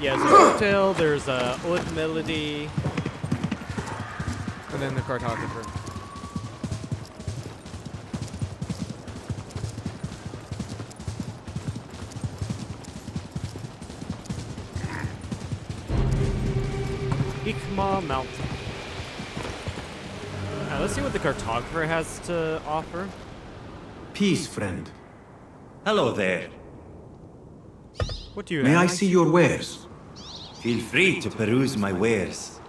Yeah, there's a hotel, there's a Oud Melody, and then the cartographer. Ikma Mountain. Let's see what the cartographer has to offer. Peace, friend. Hello there. What do you May have? I see your wares? Feel free to peruse my wares.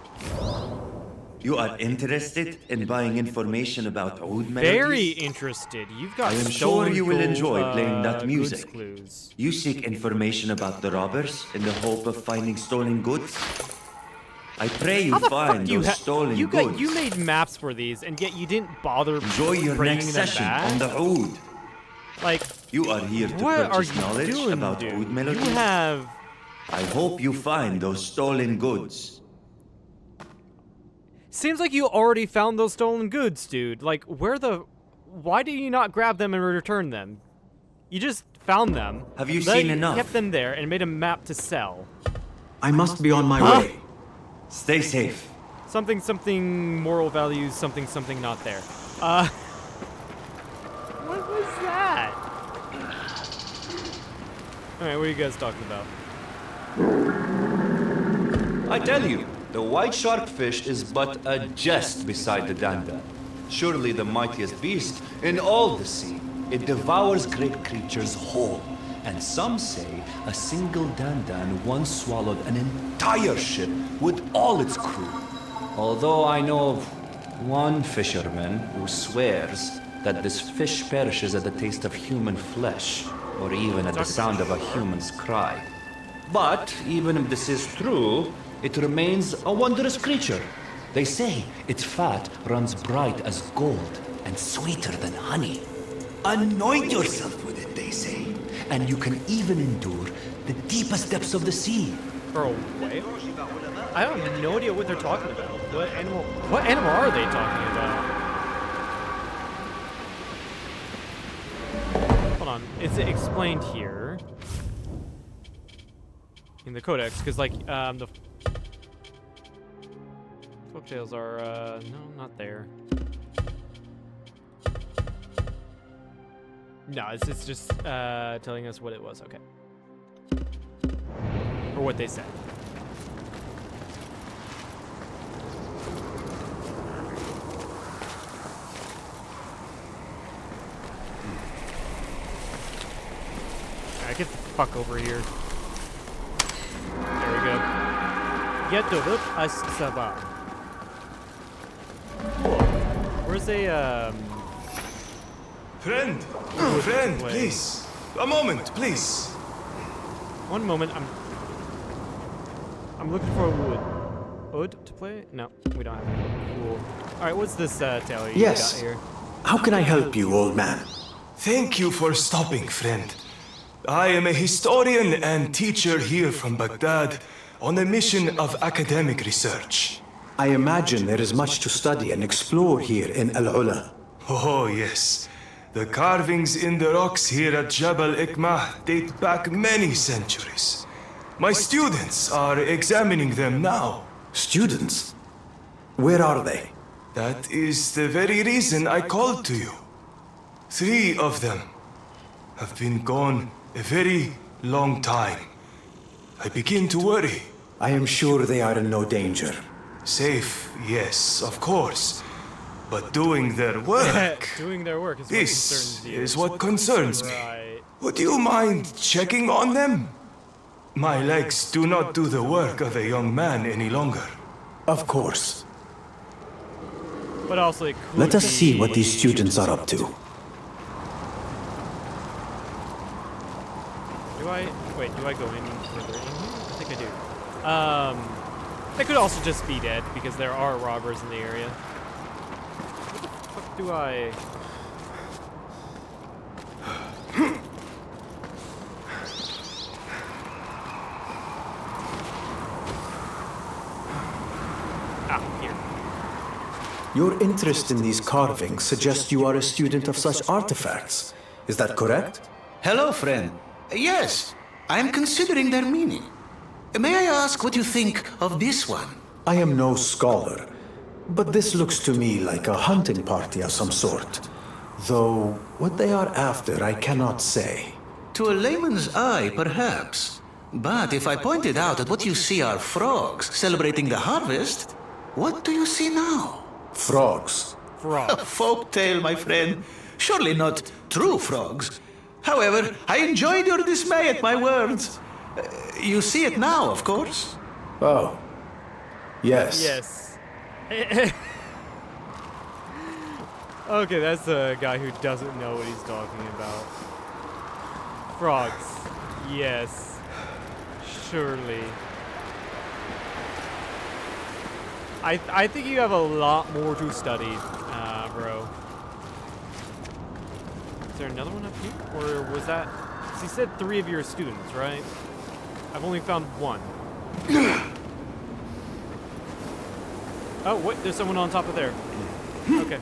You are interested in buying information about Oud melodies? Very interested. You've got I am sure stolen you will gold, enjoy playing that goods music. clues. You seek information about the robbers in the hope of finding stolen goods? I pray you How the find fuck you those stolen goods. you made maps for these, and yet you didn't bother Enjoy your bringing next them session back? on the Oud. Like, You are here to what are purchase you knowledge doing, about dude? Oud melodies. You have... I hope you find those stolen goods. Seems like you already found those stolen goods, dude. Like, where the... Why did you not grab them and return them? You just found them. Have you then seen enough? Kept them there and made a map to sell. I must be on my way. Stay safe. Something, moral values, something not there. What was that? Alright, what are you guys talking about? I tell you, the white sharkfish is but a jest beside the danda. Surely the mightiest beast in all the sea. It devours great creatures whole. And some say a single dandan once swallowed an entire ship with all its crew. Although I know of one fisherman who swears that this fish perishes at the taste of human flesh, or even at the sound of a human's cry. But even if this is true, it remains a wondrous creature. They say its fat runs bright as gold and sweeter than honey. Anoint yourself with it, they say, and you can even endure the deepest depths of the sea. For a whale? I have no idea what they're talking about. What animal are they talking about? Hold on. Is it explained here? In the codex, because like the folktales are no, not there. No, it's just telling us what it was. Okay, or what they said. Alright, get the fuck over here. There we go. Get to look as Sabah. Where's a Friend, please. A moment, please. One moment, I'm looking for a wood. Wood to play? No, we don't have any. Cool. Alright, what's this tale you got here? How can I help you, old man? Thank you for stopping, friend. I am a historian and teacher here from Baghdad on a mission of academic research. I imagine there is much to study and explore here in Al-Ula. Oh, yes. The carvings in the rocks here at Jabal Ikmah date back many centuries. My students are examining them now. Students? Where are they? That is the very reason I called to you. 3 of them have been gone a very long time. I begin to worry. I am sure they are in no danger. Safe, yes, of course. But doing their work... Doing their work is this what concerns you. is what concerns me. Right. Would you mind checking on them? My legs do not do the work of a young man any longer. Of course. But also it could Let us be- see what these students are up to. Do I go any further in here? I think I do. They could also just be dead because there are robbers in the area. What the fuck do I... Your interest in these carvings suggests you are a student of such artifacts. Is that correct? Hello, friend. Yes, I'm considering their meaning. May I ask what you think of this one? I am no scholar, but this looks to me like a hunting party of some sort. Though, what they are after, I cannot say. To a layman's eye, perhaps. But if I pointed out that what you see are frogs celebrating the harvest, what do you see now? Frogs. A folk tale, my friend. Surely not true frogs. However, I enjoyed your dismay at my words. You see it now, of course. Oh. Yes. Yes. Okay, that's a guy who doesn't know what he's talking about. Frogs. Yes. Surely. I think you have a lot more to study, bro. Is there another one up here? Or was that... 'cause he said 3 of your students, right? I've only found 1. Oh, wait, there's someone on top of there. Okay.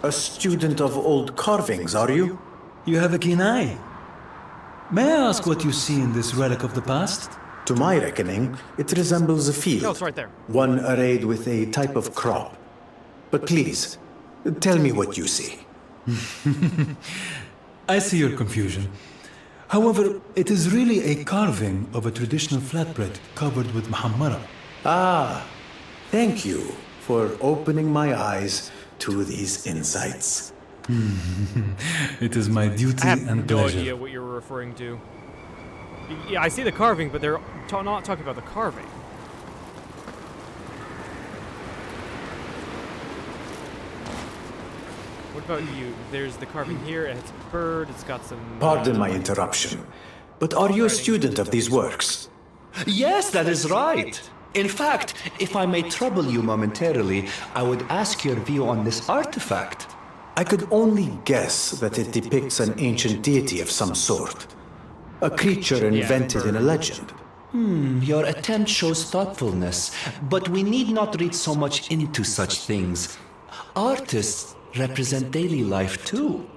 A student of old carvings, are you? You have a keen eye. May I ask what you see in this relic of the past? To my reckoning, it resembles a field. No, it's right there. One arrayed with a type of crop. But please, tell me what you see. I see your confusion. However, it is really a carving of a traditional flatbread covered with muhammara. Ah, thank you for opening my eyes to these insights. It is my duty I have and no pleasure. idea what you're referring to. Yeah, I see the carving, but they're not talking about the carving. What about you? There's the carving here. It's a bird. It's got some... Pardon my interruption, but are you a student of these works? Yes, that is right. In fact, if I may trouble you momentarily, I would ask your view on this artifact. I could only guess that it depicts an ancient deity of some sort. A creature invented in a legend. Your attempt shows thoughtfulness, but we need not read so much into such things. Artists represent daily life too.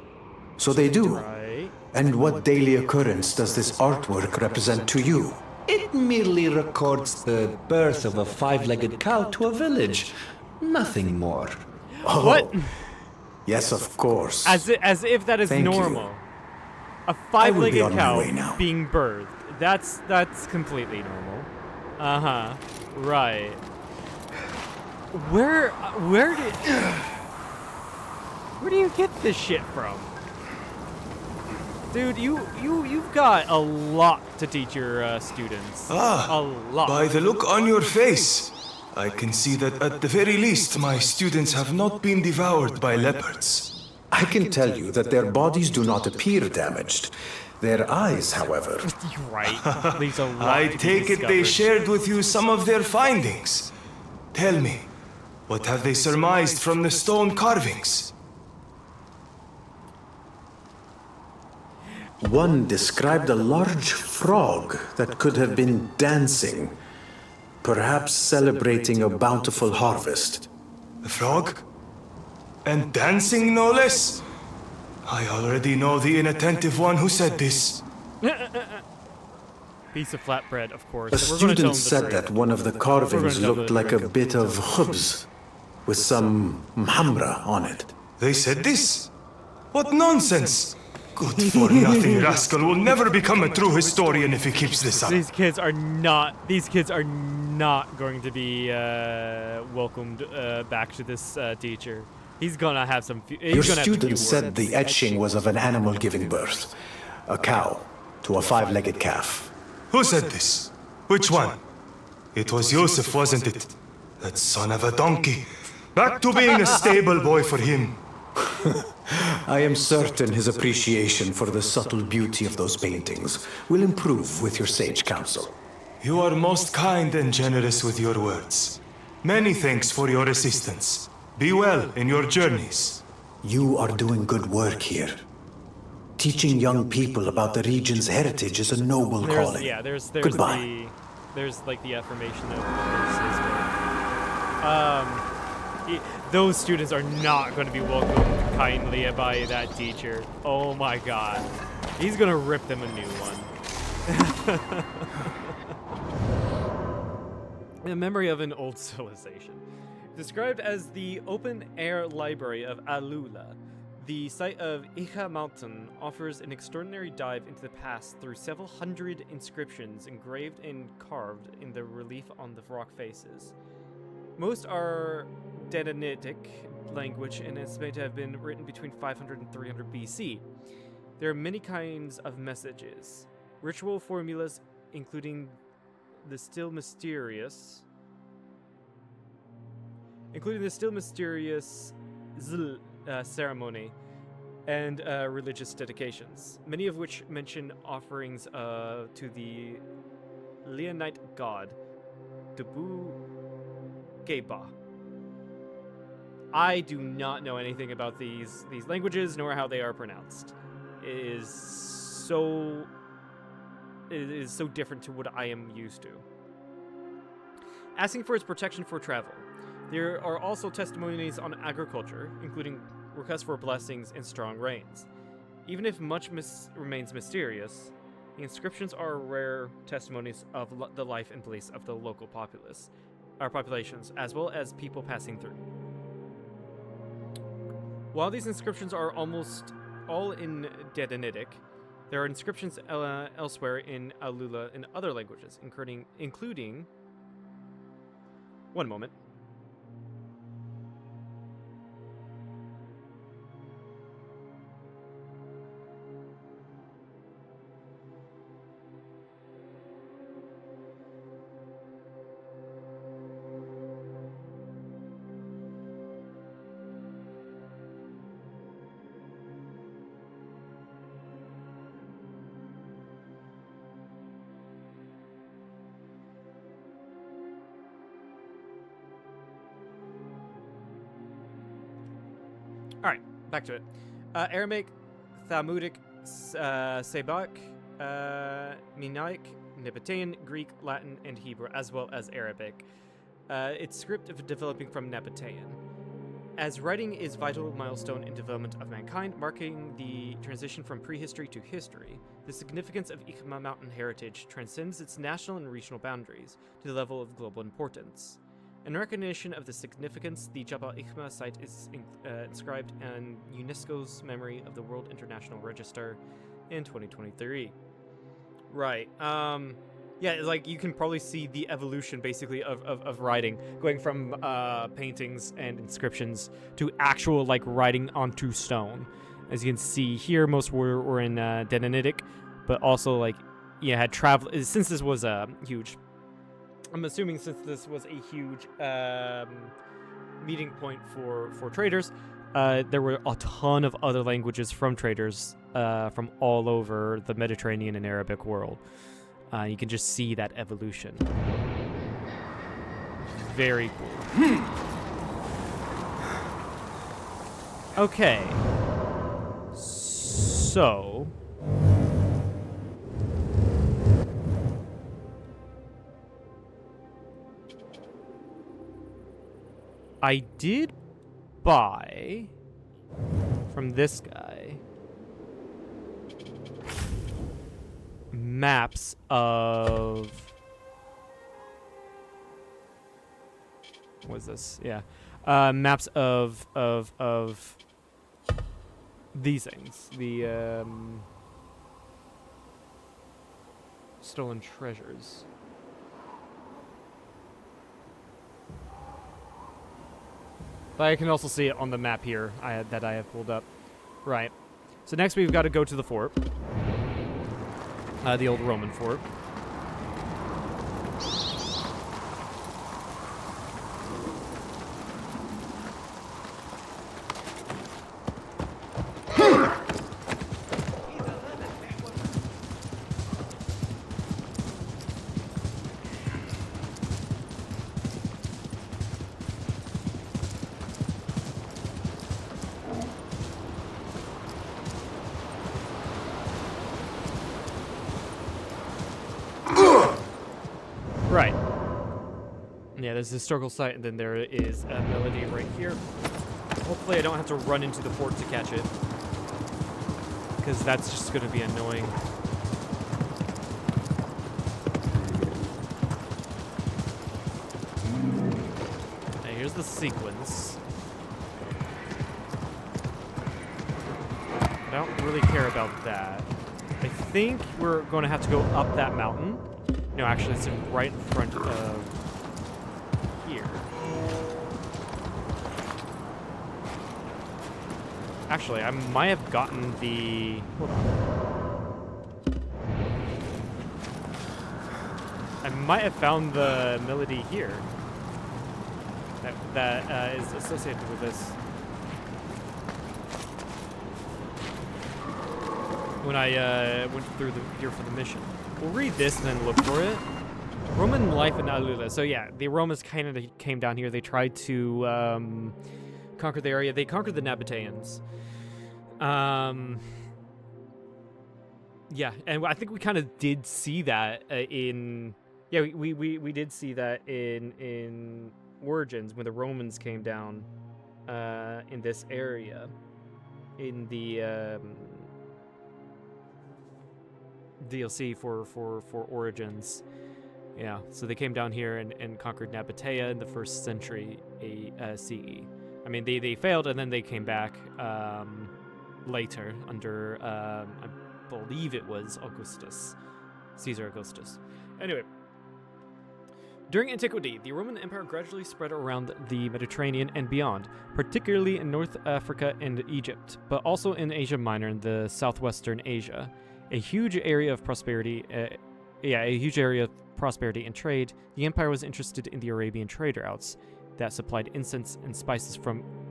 So they do. Right. And what daily occurrence does this artwork represent to you? It merely records the birth of a 5-legged cow to a village. Nothing more. Oh, What? yes, of course. As if that is Thank you. normal. A I will be 5-legged on my cow way now. being birthed. That's completely normal. Uh-huh. Right. Where do you get this shit from? Dude, you've got a lot to teach your students. A lot. By the look on your face, I can see that at the very least my students have not been devoured by leopards. I can tell you that their bodies do not appear damaged. Their eyes, however... Right. Leaves a lot I to be take it they discovered. shared with you some of their findings. Tell me, what have they surmised from the stone carvings? One described a large frog that could have been dancing, perhaps celebrating a bountiful harvest. A frog? And dancing, no less? I already know the inattentive one who said this. Piece of flatbread, of course. A We're gonna tell them student the said truth. that one of the We're carvings gonna tell looked the like a truth. bit of khubz, with some mhamra on it. They said this? What nonsense! Good for nothing rascal will never become a true historian if he keeps this up. These kids are not going to be welcomed back to this teacher. He's gonna have some. Your student said the etching was of an animal giving birth, a cow to a 5-legged calf. Who said this? Which one? It was Yusuf, wasn't it? That son of a donkey. Back to being a stable boy for him. I am certain his appreciation for the subtle beauty of those paintings will improve with your sage counsel. You are most kind and generous with your words. Many thanks for your assistance. Be well in your journeys. You are doing good work here. Teaching young people about the region's heritage is a noble calling. Yeah, there's Goodbye. there's like the affirmation of his work. Those students are not going to be welcomed kindly by that teacher. Oh my god. He's going to rip them a new one. In memory of an old civilization. Described as the open-air library of Alula, the site of Icha Mountain offers an extraordinary dive into the past through several hundred inscriptions engraved and carved in the relief on the rock faces. Most are Dedanitic language and estimated to have been written between 500 and 300 BC. There are many kinds of messages, ritual formulas including the still mysterious Zl ceremony and religious dedications, many of which mention offerings to the Leonite god Dubu Geba. I do not know anything about these languages nor how they are pronounced. It is so different to what I am used to. Asking for its protection for travel. There are also testimonies on agriculture, including requests for blessings and strong rains. Even if much remains mysterious, the inscriptions are rare testimonies of the life and beliefs of the local populations, as well as people passing through. While these inscriptions are almost all in Dedanitic, there are inscriptions elsewhere in Alula in other languages, including... One moment. Alright, back to it. Aramaic, Thalmudic, Sabak, Minoic, Nabatean, Greek, Latin, and Hebrew, as well as Arabic. Its script of developing from Nabatean. As writing is a vital milestone in development of mankind, marking the transition from prehistory to history, the significance of Ikhma mountain heritage transcends its national and regional boundaries to the level of global importance. In recognition of the significance, the Jabal Ikhma site is inscribed in UNESCO's Memory of the World International Register in 2023. Right. Yeah, like you can probably see the evolution basically of writing, going from paintings and inscriptions to actual like writing onto stone. As you can see here, most were in Dedanitic, but also like had traveled since this was huge. I'm assuming since this was a huge meeting point for traders, there were a ton of other languages from traders from all over the Mediterranean and Arabic world. You can just see that evolution. Very cool. Okay. So... I did buy from this guy maps of what's this? Yeah, maps of these things. The stolen treasures. But I can also see it on the map here that I have pulled up. Right. So next we've got to go to the fort. The old Roman fort. there's a historical site, and then there is a melody right here. Hopefully I don't have to run into the fort to catch it, because that's just going to be annoying. Now here's the sequence. I don't really care about that. I think we're going to have to go up that mountain. No, actually, it's right in front of here. Actually, I might have gotten the... Hold on. I might have found the melody here that is associated with this. When I went through here for the mission. We'll read this and then look for it. Roman life in Alula. So yeah, the Romans kind of came down here. They tried to conquer the area. They conquered the Nabateans. Yeah, and I think we kind of did see that in... Yeah, we did see that in Origins when the Romans came down in this area. In the... DLC for Origins. Yeah, so they came down here and conquered Nabatea in the 1st century CE. I mean, they failed and then they came back later under, I believe it was Caesar Augustus. Anyway, during antiquity, the Roman Empire gradually spread around the Mediterranean and beyond, particularly in North Africa and Egypt, but also in Asia Minor and the southwestern Asia. A huge area of prosperity and trade, the empire was interested in the Arabian trade routes that supplied incense and spices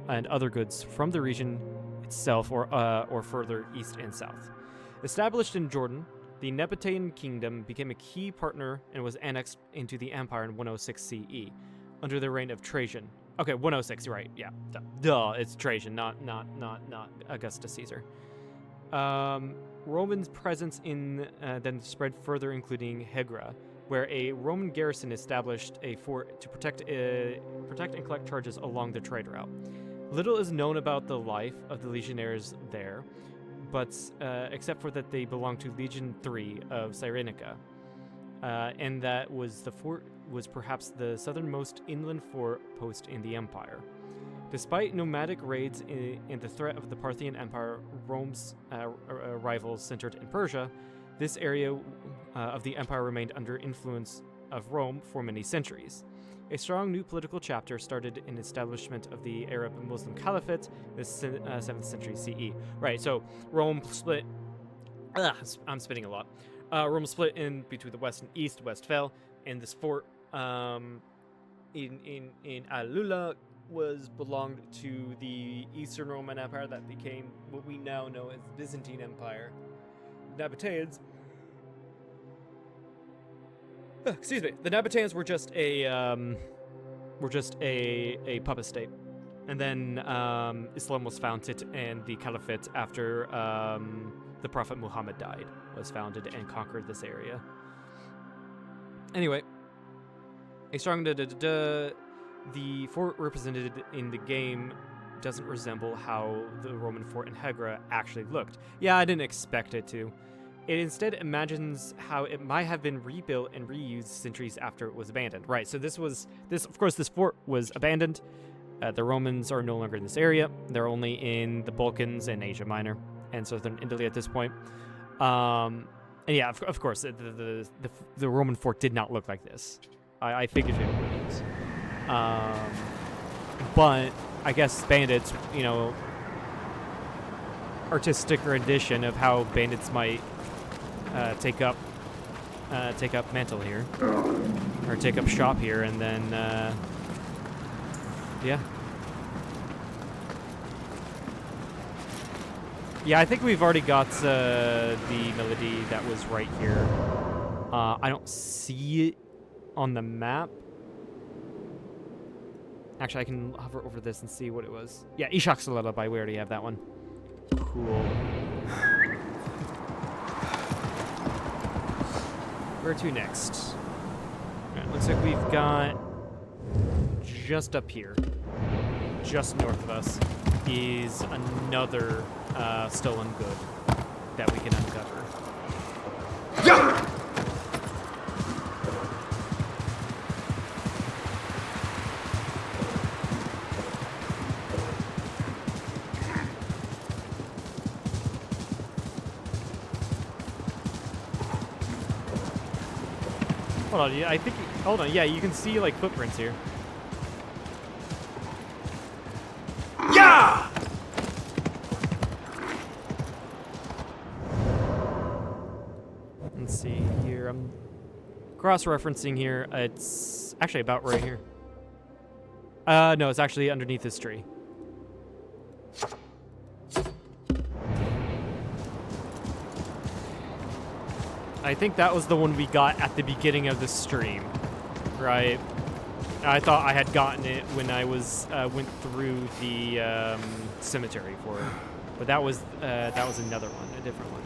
and other goods from the region itself or further east and south. Established in Jordan, the Nabatean kingdom became a key partner and was annexed into the empire in 106 CE under the reign of Trajan. Okay, 106, you're right. Yeah, duh, it's Trajan, not Augustus Caesar. Roman presence then spread further, including Hegra, where a Roman garrison established a fort to protect and collect charges along the trade route. Little is known about the life of the legionnaires there, but except for that they belonged to Legion 3 of Cyrenaica, and that the fort was perhaps the southernmost inland fort post in the empire. Despite nomadic raids and the threat of the Parthian Empire, Rome's rivals centered in Persia, this area of the empire remained under influence of Rome for many centuries. A strong new political chapter started in establishment of the Arab Muslim Caliphate in the 7th century CE. Right, so Rome split... I'm spitting a lot. Rome split in between the west and east. West fell, and this fort in Alula belonged to the Eastern Roman Empire that became what we now know as Byzantine Empire. Nabateans. Excuse me. The Nabateans were just a puppet state, and then Islam was founded, and the Caliphate after the Prophet Muhammad died was founded and conquered this area. Anyway, a strong the fort represented in the game doesn't resemble how the Roman fort in Hegra actually looked. Yeah, I didn't expect it to. It instead imagines how it might have been rebuilt and reused centuries after it was abandoned. Right, so this fort was abandoned. The Romans are no longer in this area. They're only in the Balkans and Asia Minor and southern Italy at this point. And yeah, of course, the Roman fort did not look like this. I figured it wouldn't. But I guess bandits, artistic rendition of how bandits might take up mantle here, or take up shop here, and then yeah, I think we've already got the melody that was right here. I don't see it on the map. Actually, I can hover over this and see what it was. Yeah, Ishak's Lullaby. We already have that one. Cool. Where to next? Alright, looks like we've got just up here, just north of us, is another stolen good that we can uncover. Hold on, yeah, I think. Hold on, yeah, you can see like footprints here. Yeah! Let's see here. I'm cross-referencing here. It's actually about right here. No, it's actually underneath this tree. I think that was the one we got at the beginning of the stream, right? I thought I had gotten it when I was went through the cemetery for it, but that was another one, a different one.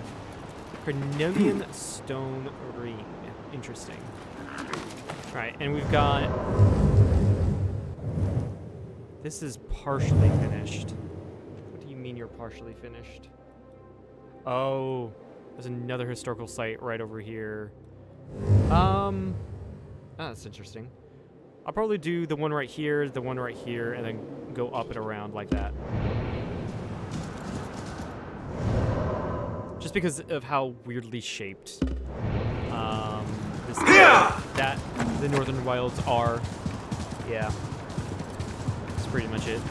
Cornelian stone ring. Interesting. All right, and we've got. This is partially finished. What do you mean you're partially finished? Oh. There's another historical site right over here. Oh, that's interesting. I'll probably do the one right here, the one right here, and then go up and around like that. Just because of how weirdly shaped that the Northern Wilds are. Yeah. That's pretty much it.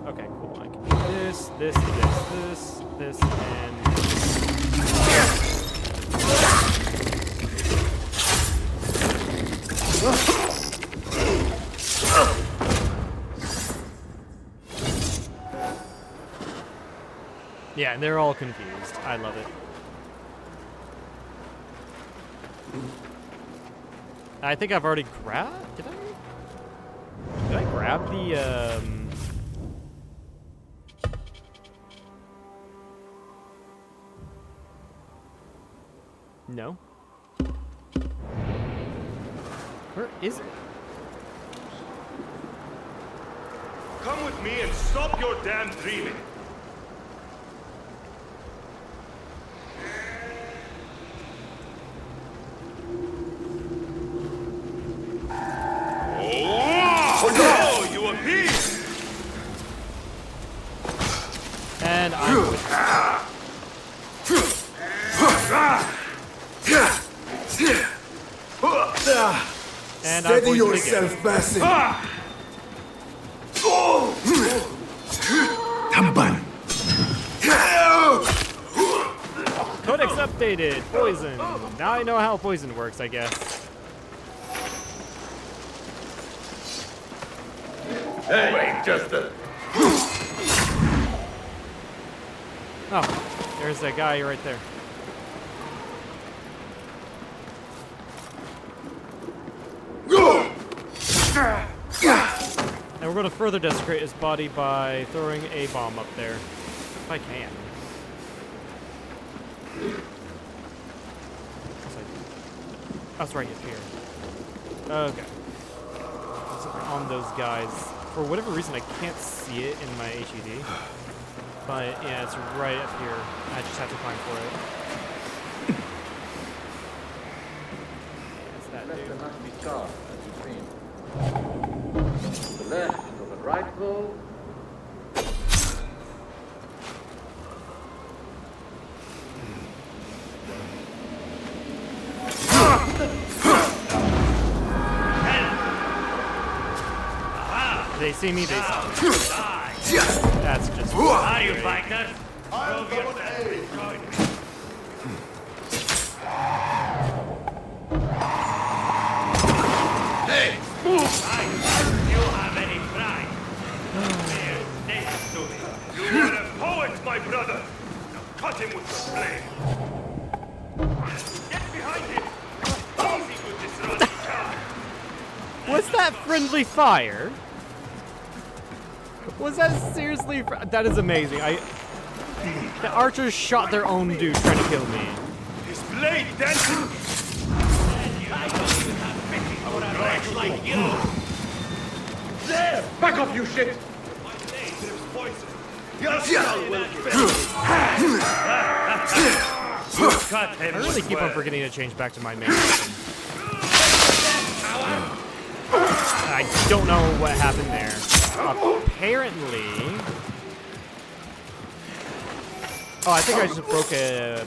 Okay, cool. Like this, and yeah, and they're all confused. I love it. I think I've already grabbed. Did I grab the No. Where is it? Come with me and stop your damn dreaming. Oh no, you appear. And I'm with and steady yourself, Bassett. Tamban. Codex updated. Poison. Now I know how poison works, I guess. Hey, wait just a... Oh, there's that guy right there. And we're going to further desecrate his body by throwing a bomb up there. If I can. That's right up here. Okay. On those guys. For whatever reason, I can't see it in my HUD. But yeah, it's right up here. I just have to climb for it. That's that dude. Must be carved, as you've seen. To the left and to the right, though. They see me, they see me. That's just. Who are you, biker? I'm double A. Hey! You have any pride? Bear next to me. You are a poet, my Cut him with the blade. Get behind him. Easy with this ruddy car. Was that friendly fire? Was that seriously? That is amazing. The archers shot their own dude trying to kill me. His blade dancing. I don't even have pity for a wretch like you. There! Back off, you shit! My blade drips poison. Your skull will cut him. I really keep on forgetting to change back to my main weapon. I don't know what happened there. Apparently... Oh, I think I just broke a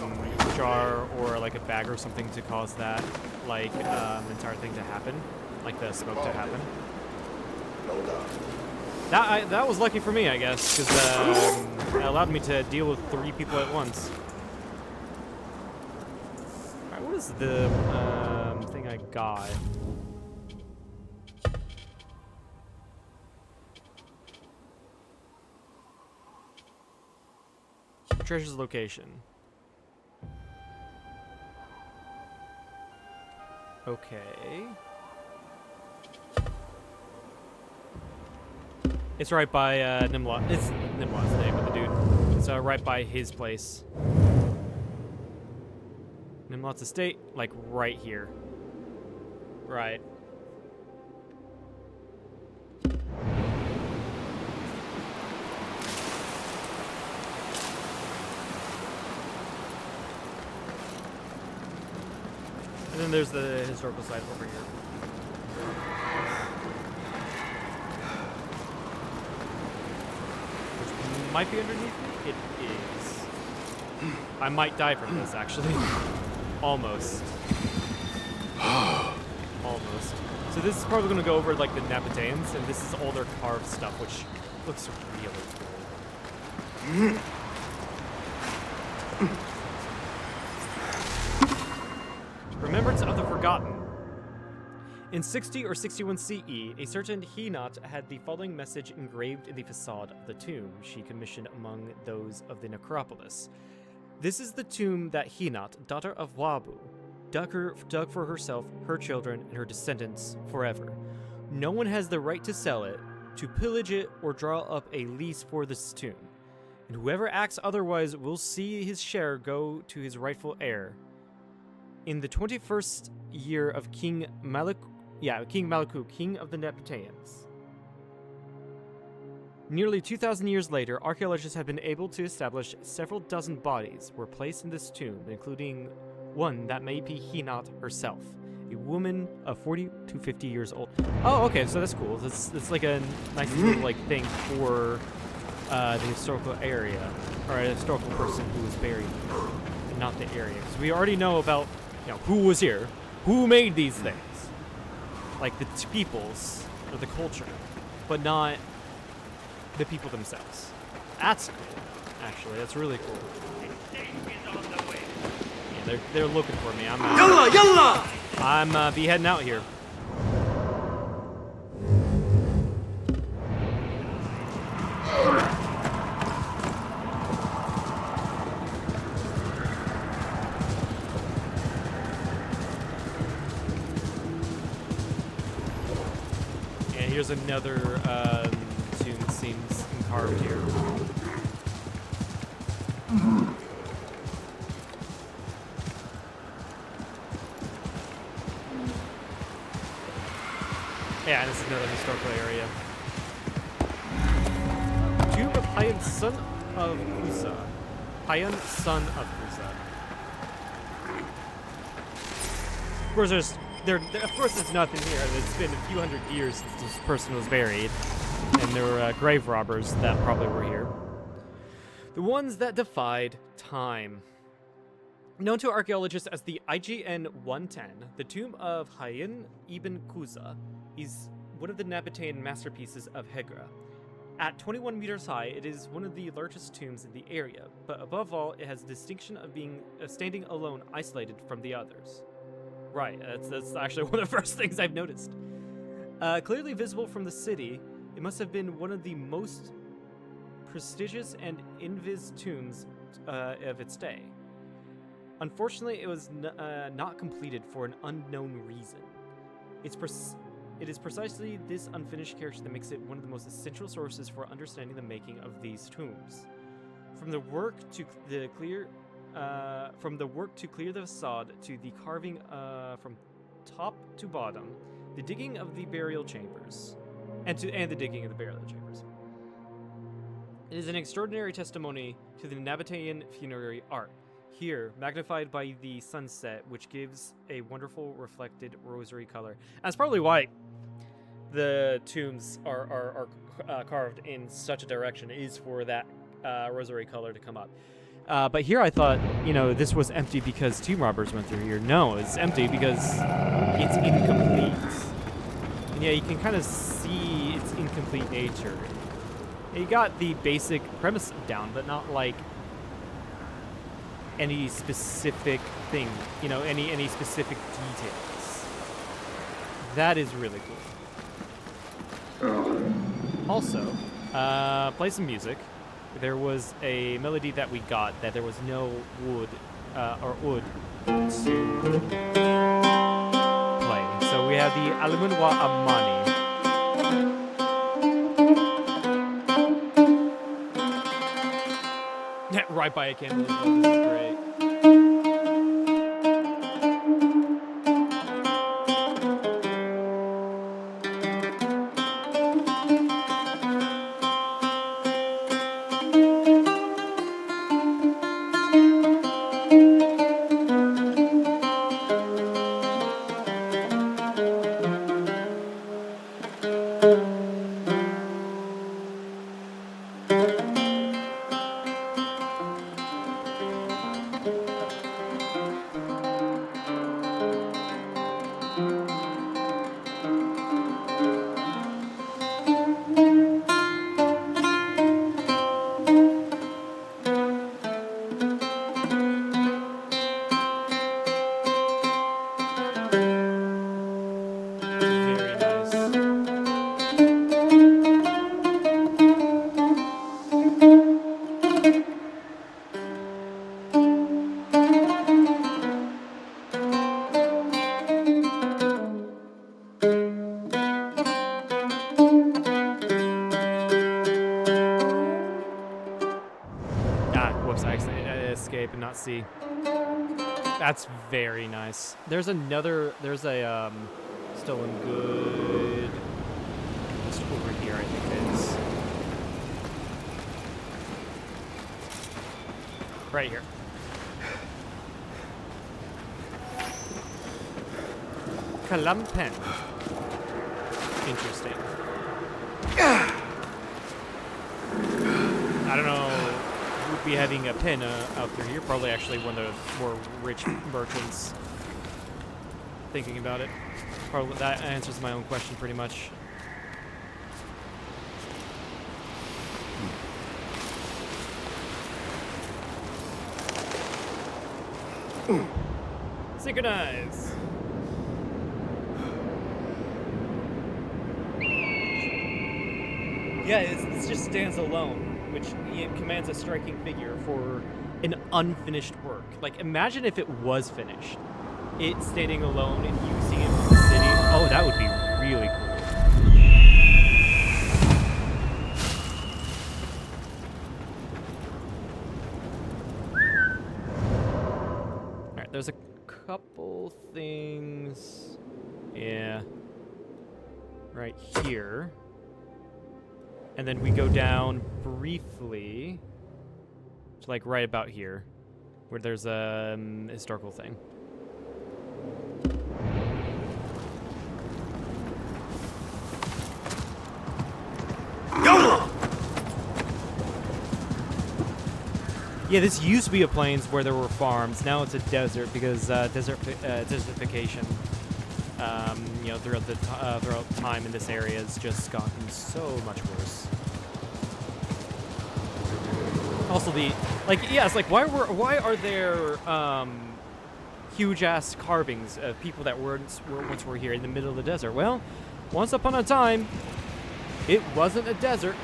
jar or like a bag or something to cause that like entire thing to happen, like the smoke to happen. That was lucky for me, I guess, because it allowed me to deal with 3 people at once. All right, what is the thing I got? Treasure's location. Okay. It's right by Nimlot. It's Nimlot's the name of the dude. It's right by his place. Nimlot's estate, like right here. Right. And then there's the historical site over here. Which might be underneath me? It is. I might die from this, actually. Almost. Almost. So this is probably going to go over, like, the Nabateans, and this is all their carved stuff, which looks really cool. Remembrance of the Forgotten. In 60 or 61 CE, a certain Hinot had the following message engraved in the facade of the tomb she commissioned among those of the necropolis. This is the tomb that Hinot, daughter of Wabu, dug for herself, her children, and her descendants forever. No one has the right to sell it, to pillage it, or draw up a lease for this tomb. And whoever acts otherwise will see his share go to his rightful heir. In the 21st year of King Malaku, king of the Nabateans. Nearly 2,000 years later, archaeologists have been able to establish several dozen bodies were placed in this tomb, including one that may be Hinot herself, a woman of 40 to 50 years old. Oh, okay, so that's cool. That's like a nice little like thing for the historical area, or a historical person who was buried, and not the area. Because we already know about, you know, who was here, who made these things, like the peoples or the culture, but not the people themselves. That's cool, actually. That's really cool. Yeah, they're looking for me. I'm be heading out here. And here's another tomb seems carved here. Yeah, this is another historical area. Tomb of Hayan, son of Kusa. Hayan, son of Kusa. Of course, there's nothing here. It's been a few hundred years since this person was buried, and there were grave robbers that probably were here. The ones that defied time. Known to archaeologists as the IGN 110, the tomb of Hayan ibn Kusa is one of the Nabatean masterpieces of Hegra. At 21 meters high, it is one of the largest tombs in the area, but above all, it has the distinction of being standing alone, isolated from the others. Right, that's actually one of the first things I've noticed. Clearly visible from the city, it must have been one of the most prestigious and envious tombs of its day. Unfortunately, it was not completed for an unknown reason. It is precisely this unfinished character that makes it one of the most essential sources for understanding the making of these tombs. From the work to clear the facade to the carving from top to bottom, the digging of the burial chambers, and the digging of the burial chambers. It is an extraordinary testimony to the Nabatean funerary art. Here, magnified by the sunset, which gives a wonderful reflected rosary color. And that's probably why the tombs are carved in such a direction, is for that rosary color to come up. But here I thought, this was empty because tomb robbers went through here. No, it's empty because it's incomplete. And yeah, you can kind of see its incomplete nature. You got the basic premise down, but not like any specific thing, any specific details. That is really cool. Also, play some music. There was a melody that we got that there was no wood or oud to play. So we have the Alimun wa Amani. Right by a candle as well. This is great. See, that's very nice. There's a stolen good just over here, I think it is. Right here. Kalampen. Interesting. I don't know. Would be having a pen out through here. Probably actually one of the more rich merchants. Thinking about it. Probably that answers my own question pretty much. Synchronize. Yeah, this just stands alone, which commands a striking figure for an unfinished work. Like, imagine if it was finished. It standing alone and you seeing it from the city. Oh, that would be really cool. Alright, there's a couple things. Yeah. Right here. And then we go down briefly to like right about here, where there's a historical thing. Yeah, this used to be a plains where there were farms. Now it's a desert because desertification. Throughout time in this area has just gotten so much worse. Also, why are there huge ass carvings of people that once were here in the middle of the desert? Well, once upon a time, it wasn't a desert.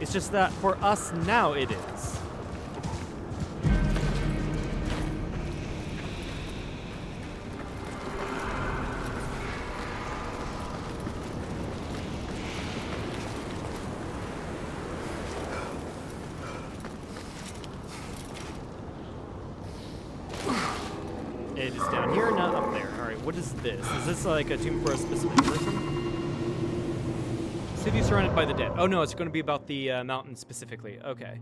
It's just that for us now it is. It is down here, not up there. Alright, what is this? Is this like a tomb for a specific person? City surrounded by the dead. Oh no, it's going to be about the mountain specifically. Okay.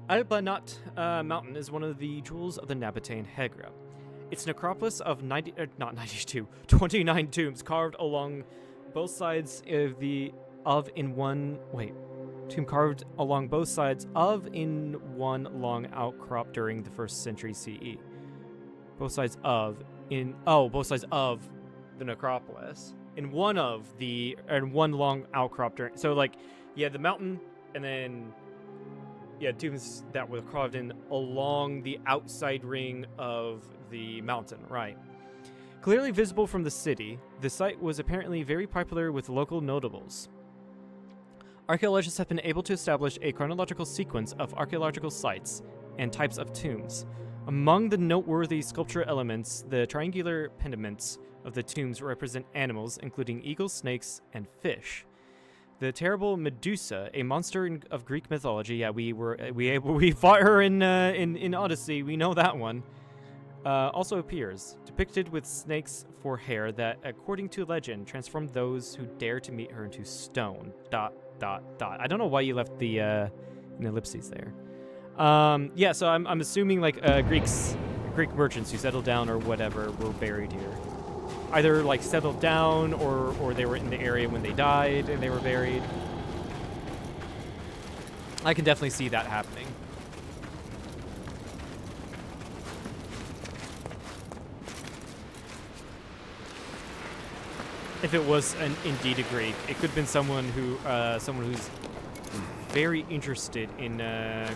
Al-Banat mountain is one of the jewels of the Nabatean Hegra. It's necropolis of 29 tombs carved along both sides of in one long outcrop during the 1st century CE. Both sides of the necropolis. In one long outcrop during, so like, yeah, the mountain, and then, yeah, tombs that were carved in along the outside ring of the mountain, right. Clearly visible from the city, the site was apparently very popular with local notables. Archaeologists have been able to establish a chronological sequence of archaeological sites and types of tombs. Among the noteworthy sculptural elements, the triangular pediments of the tombs represent animals, including eagles, snakes, and fish. The terrible Medusa, a monster of Greek mythology, yeah, we fought her in Odyssey, we know that one, also appears, depicted with snakes for hair that, according to legend, transform those who dare to meet her into stone. ... I don't know why you left the an ellipses there. Yeah, so I'm assuming like Greek merchants who settled down or whatever were buried here. Either like settled down or they were in the area when they died and they were buried. I can definitely see that happening. If it was indeed a Greek, it could have been someone who's very interested in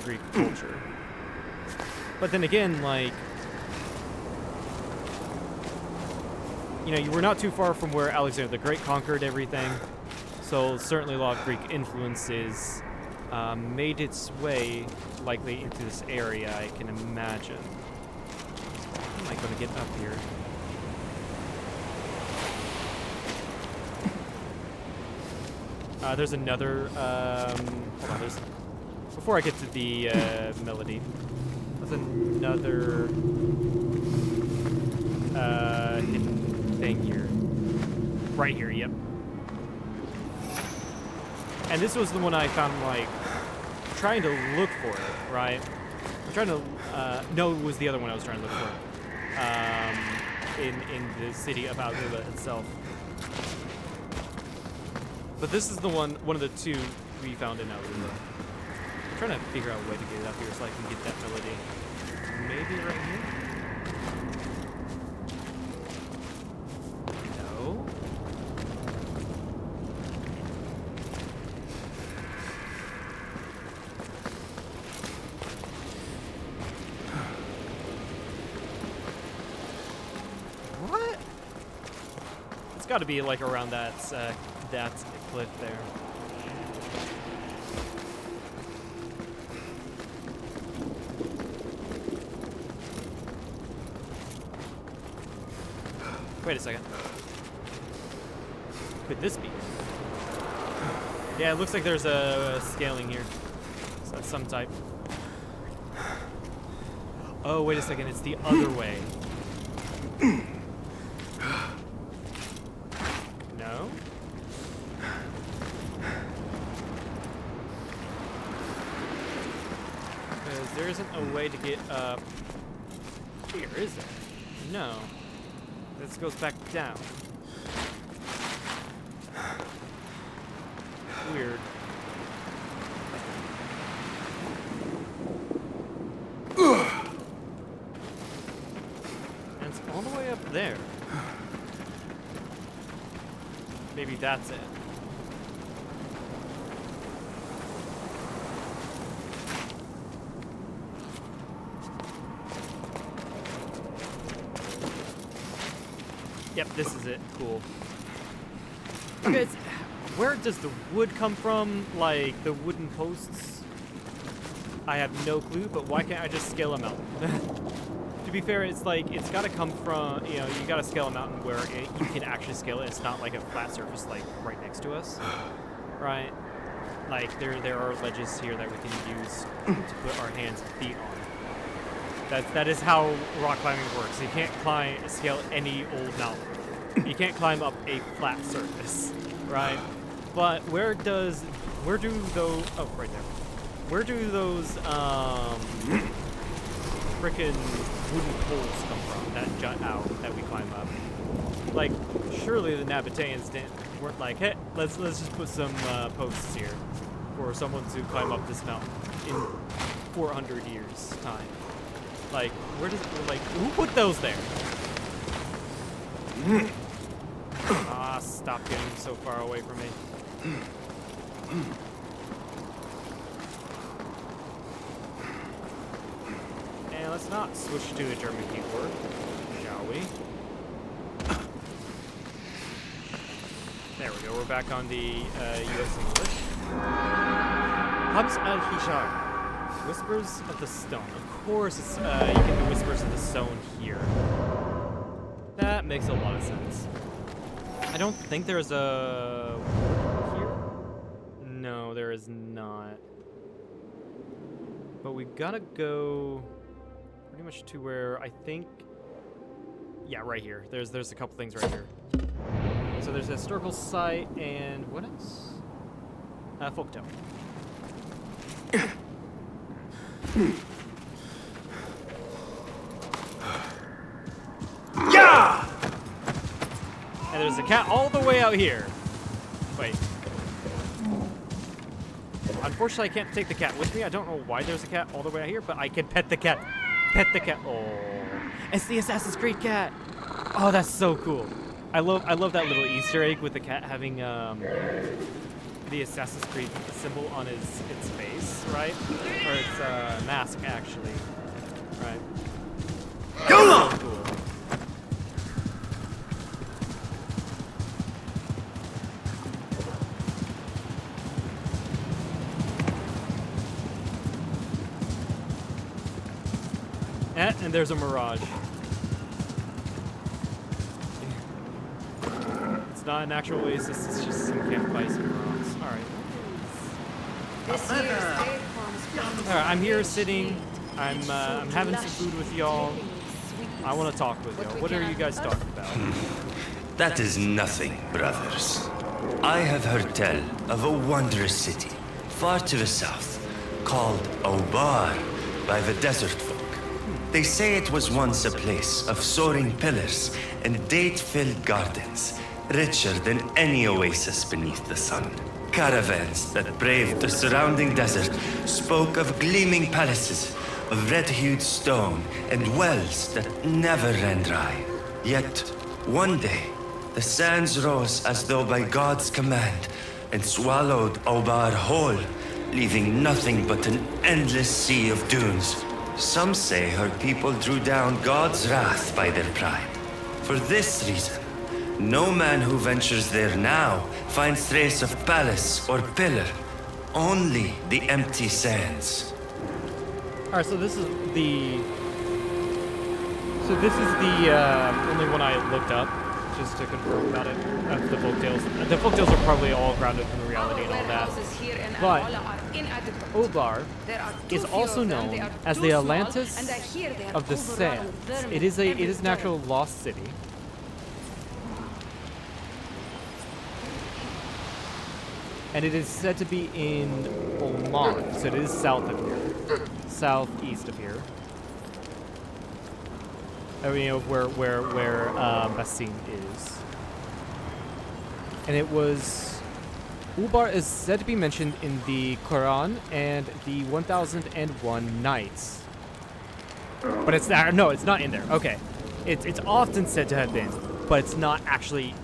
Greek culture. But then again, like, you know, you were not too far from where Alexander the Great conquered everything, so certainly a lot of Greek influences made its way likely into this area, I can imagine. How am I going to get up here? There's another, hold on, before I get to the melody, there's another hidden thing here. Right here, yep. And this was the one I found, like, trying to look for it, right? I'm trying to, no, it was the other one I was trying to look for. In the city of Al-Ghula itself. But this is the one of the two we found in Al-Ghula. I'm trying to figure out a way to get it up here so I can get that melody. Maybe right here? No? What? It's got to be like around that cliff there. Wait a second. Could this be? Yeah, it looks like there's a scaling here. So that's some type. Oh, wait a second. It's the other way. No? Because there isn't a way to get up here, is there? No. This goes back down. Weird. And it's all the way up there. Maybe that's it. Yep, this is it. Cool. Okay, Where does the wood come from? Like, the wooden posts? I have no clue, but why can't I just scale a mountain? To be fair, it's like, it's gotta come from, you know, you gotta scale a mountain where you can actually scale it. It's not like a flat surface, like, right next to us. Right? Like, there are ledges here that we can use to put our hands and feet on. That is how rock climbing works. You can't scale any old mountain. You can't climb up a flat surface, right? But where do those, oh, right there. Where do those, frickin' wooden poles come from that jut out that we climb up? Like, surely the Nabateans weren't like, hey, let's just put some posts here for someone to climb up this mountain in 400 years time. Like, who put those there? Ah, stop getting so far away from me. And let's not switch to a German keyboard, shall we? There we go, we're back on the US English. Hubs al-Hishar. Whispers of the Stone. Of course, it's you get the Whispers of the Stone here. That makes a lot of sense. I don't think there's a here. No, there is not. But we gotta go pretty much to where I think. Yeah, right here. There's a couple things right here. So there's a historical site and what else? Folktale. Yeah! And there's a cat all the way out here. Wait. Unfortunately, I can't take the cat with me. I don't know why there's a cat all the way out here, but I can pet the cat. Pet the cat. Oh, it's the Assassin's Creed cat. Oh, that's so cool. I love that little Easter egg with the cat having the Assassin's Creed symbol on its face, right? Or its mask, actually. Right. That's so cool. And there's a Mirage. It's not an actual oasis, it's just some campfires and rocks. Alright, I'm here sitting. I'm having some food with y'all. I want to talk with y'all. What are you guys talking about? That is nothing, brothers. I have heard tell of a wondrous city, far to the south, called Obar by the desert folk. They say it was once a place of soaring pillars and date-filled gardens, richer than any oasis beneath the sun. Caravans that braved the surrounding desert spoke of gleaming palaces, of red-hued stone, and wells that never ran dry. Yet, one day, the sands rose as though by God's command and swallowed Obar whole, leaving nothing but an endless sea of dunes. Some say her people drew down God's wrath by their pride. For this reason, no man who ventures there now finds trace of palace or pillar, only the empty sands. Alright, so this is the only one I looked up, just to confirm about it. The folktales. The folktales are probably all grounded in reality and all that. But Obar is also known as the Atlantis of the Sands. It is an actual lost city. And it is said to be in Oman, so it is south of here, southeast of here. I mean, where Basim is. And it was Ubar is said to be mentioned in the Quran and the 1001 Nights. But it's there. No, it's not in there. Okay, it's often said to have been, but it's not actually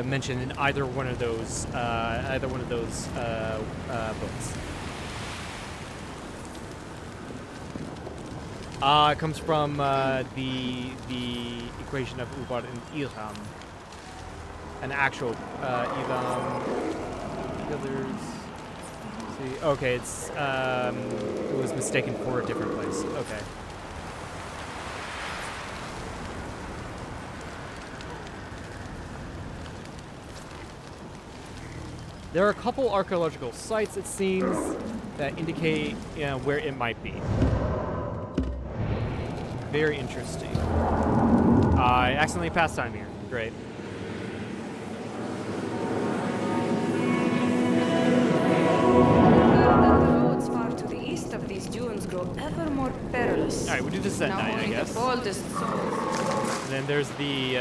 mentioned in either one of those books. It comes from the equation of Ubar and Ilham. An actual Ilham. pillars. See, okay, it's it was mistaken for a different place. Okay. There are a couple archaeological sites, it seems, that indicate, where it might be. Very interesting. I accidentally passed time here. Great. The roads far to the east of these dunes grow ever more perilous. All right, we'll do the set Now night, I only guess. the boldest souls. And then there's the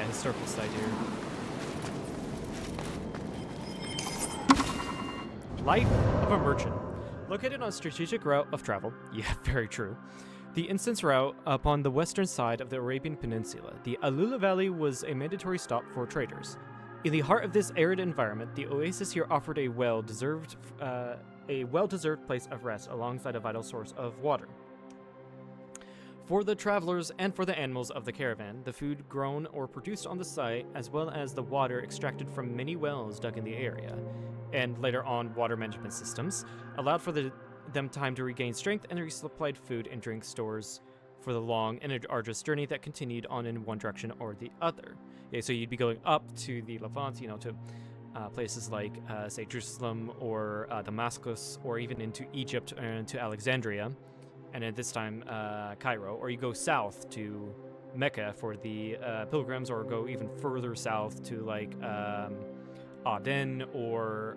historical site here. Life of a merchant. Located on a strategic route of travel, yeah, very true, the instance route upon the western side of the Arabian Peninsula, the Alula Valley was a mandatory stop for traders. In the heart of this arid environment, the oasis here offered a well-deserved place of rest alongside a vital source of water. For the travelers and for the animals of the caravan, the food grown or produced on the site, as well as the water extracted from many wells dug in the area, and later on water management systems, allowed for them time to regain strength and resupplied food and drink stores for the long and arduous journey that continued on in one direction or the other. Yeah, so you'd be going up to the Levant, to places like, say, Jerusalem or Damascus, or even into Egypt and to Alexandria, and at this time Cairo, or you go south to Mecca for the pilgrims, or go even further south to like Aden or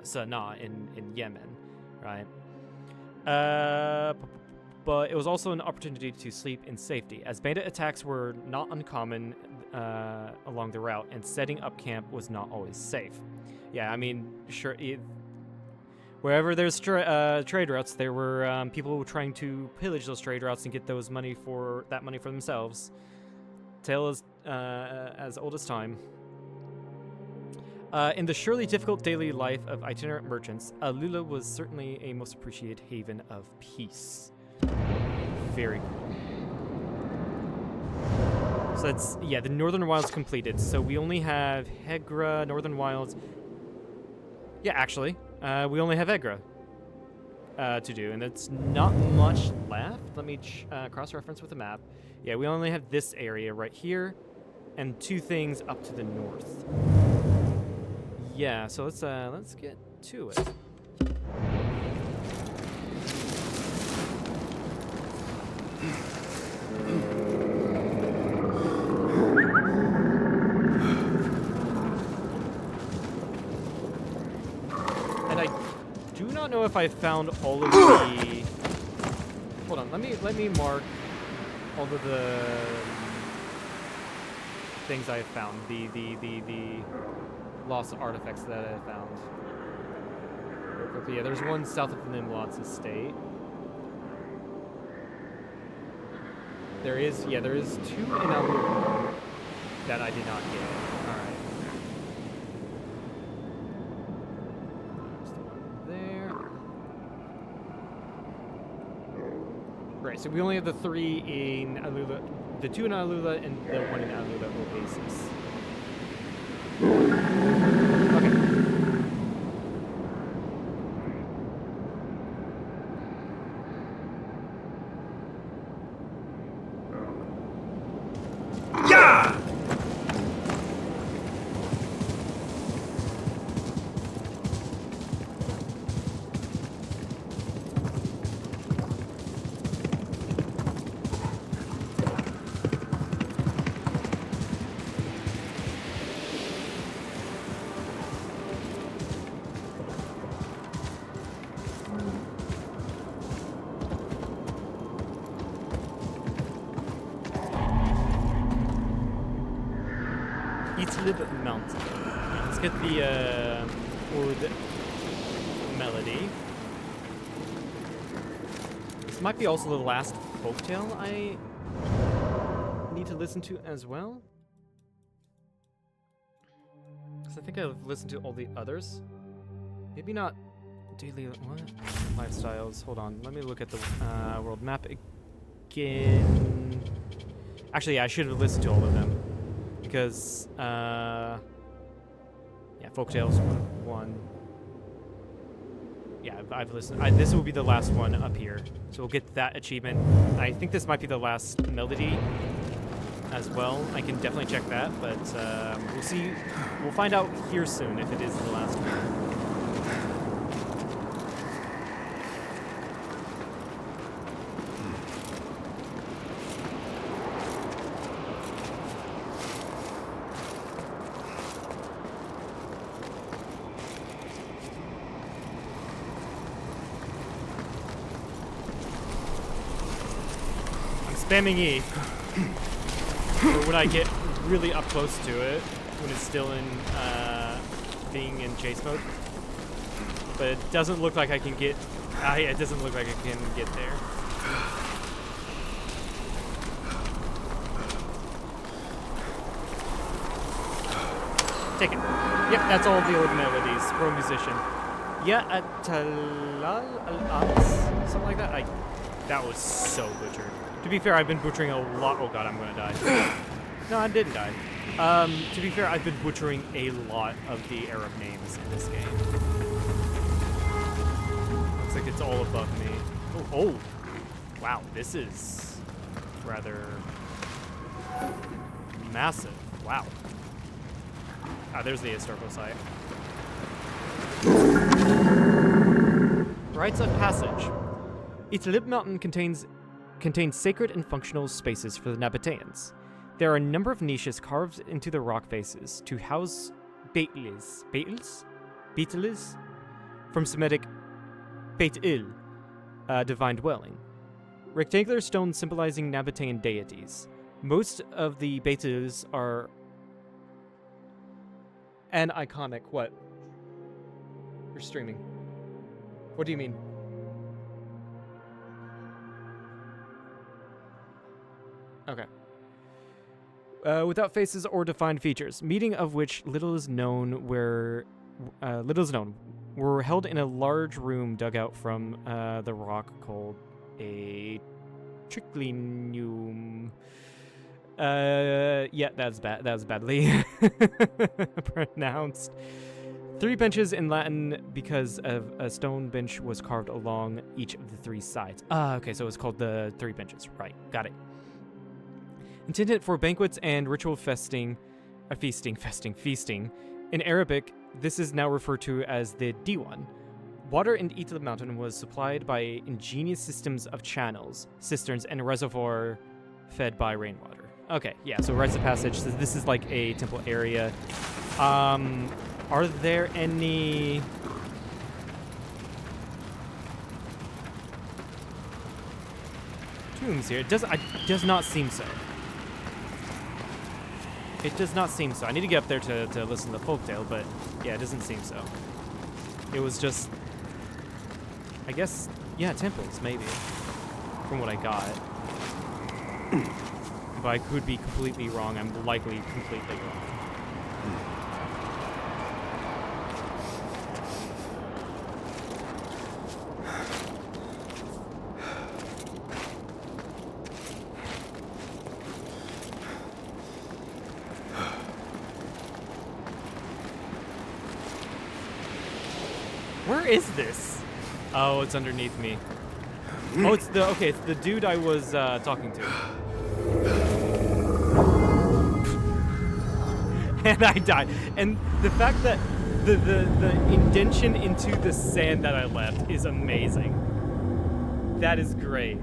Sana'a in Yemen, right? But it was also an opportunity to sleep in safety, as bandit attacks were not uncommon along the route, and setting up camp was not always safe. Yeah, I mean, sure, wherever there's trade routes, there were people trying to pillage those trade routes and get that money for themselves. Tale is as old as time. In the surely difficult daily life of itinerant merchants, Alula was certainly a most appreciated haven of peace. Very cool. So that's, yeah, the Northern Wilds completed. So we only have Hegra, Northern Wilds. Yeah, actually, we only have Hegra to do, and that's not much left. Let me cross-reference with the map. Yeah, we only have this area right here, and 2 things up to the north. Yeah, so let's get to it. And I do not know if I found all of the. Hold on, let me mark all of the things I found. The lost artifacts that I found. Real quickly, yeah, there's one south of the Nimlot's estate. There is 2 in Alula that I did not get. Alright. There's the one there. Right, so we only have the 3 in Alula, the 2 in Alula and the 1 in Alula Oasis. Mountain. Let's get the Oud melody. This might be also the last folktale I need to listen to as well. Because I think I've listened to all the others. Maybe not daily lifestyles. Hold on, let me look at the world map again. Actually, yeah, I should have listened to all of them. Because, yeah, folktales 1. yeah, I've listened. This will be the last one up here, so we'll get that achievement. I think this might be the last melody as well. I can definitely check that, but we'll see. We'll find out here soon if it is the last one. Spamming E for when I get really up close to it, when it's still in being in chase mode. But it doesn't look like I can get. It doesn't look like I can get there. Take it. Yep, that's all the old melodies. Pro musician. Yeah, Talal al-Ams, something like that. That was so butchered. To be fair, I've been butchering a lot. Oh god, I'm gonna die. No, I didn't die. To be fair, I've been butchering a lot of the Arab names in this game. Looks like it's all above me. Oh, wow, this is rather massive. Wow. There's the historical site. Rites of Passage. Italib Mountain contains sacred and functional spaces for the Nabateans. There are a number of niches carved into the rock faces to house Beitlis, from Semitic Beit-Il, divine dwelling. Rectangular stones symbolizing Nabatean deities. Most of the Beit-Ils are an iconic what? You're streaming. What do you mean? Okay. Without faces or defined features, meeting of which little is known, were held in a large room dug out from the rock called a triclinium. Yeah, that's bad. That was badly pronounced. 3 benches in Latin because of a stone bench was carved along each of the 3 sides. Okay, so it's called the 3 benches. Right, got it. Intended for banquets and ritual feasting. In Arabic, this is now referred to as the Diwan. Water in Italib Mountain was supplied by ingenious systems of channels, cisterns, and a reservoir fed by rainwater. Okay, yeah, so rites of passage. So this is like a temple area. Are there any... tombs here? It does not seem so. It does not seem so. I need to get up there to listen to the folktale, but yeah, it doesn't seem so. It was just, I guess, yeah, temples, maybe, from what I got. But I could be completely wrong. I'm likely completely wrong. Where is this? Oh, it's underneath me. Oh, it's the dude I was talking to. And I died. And the fact that the indention into the sand that I left is amazing. That is great.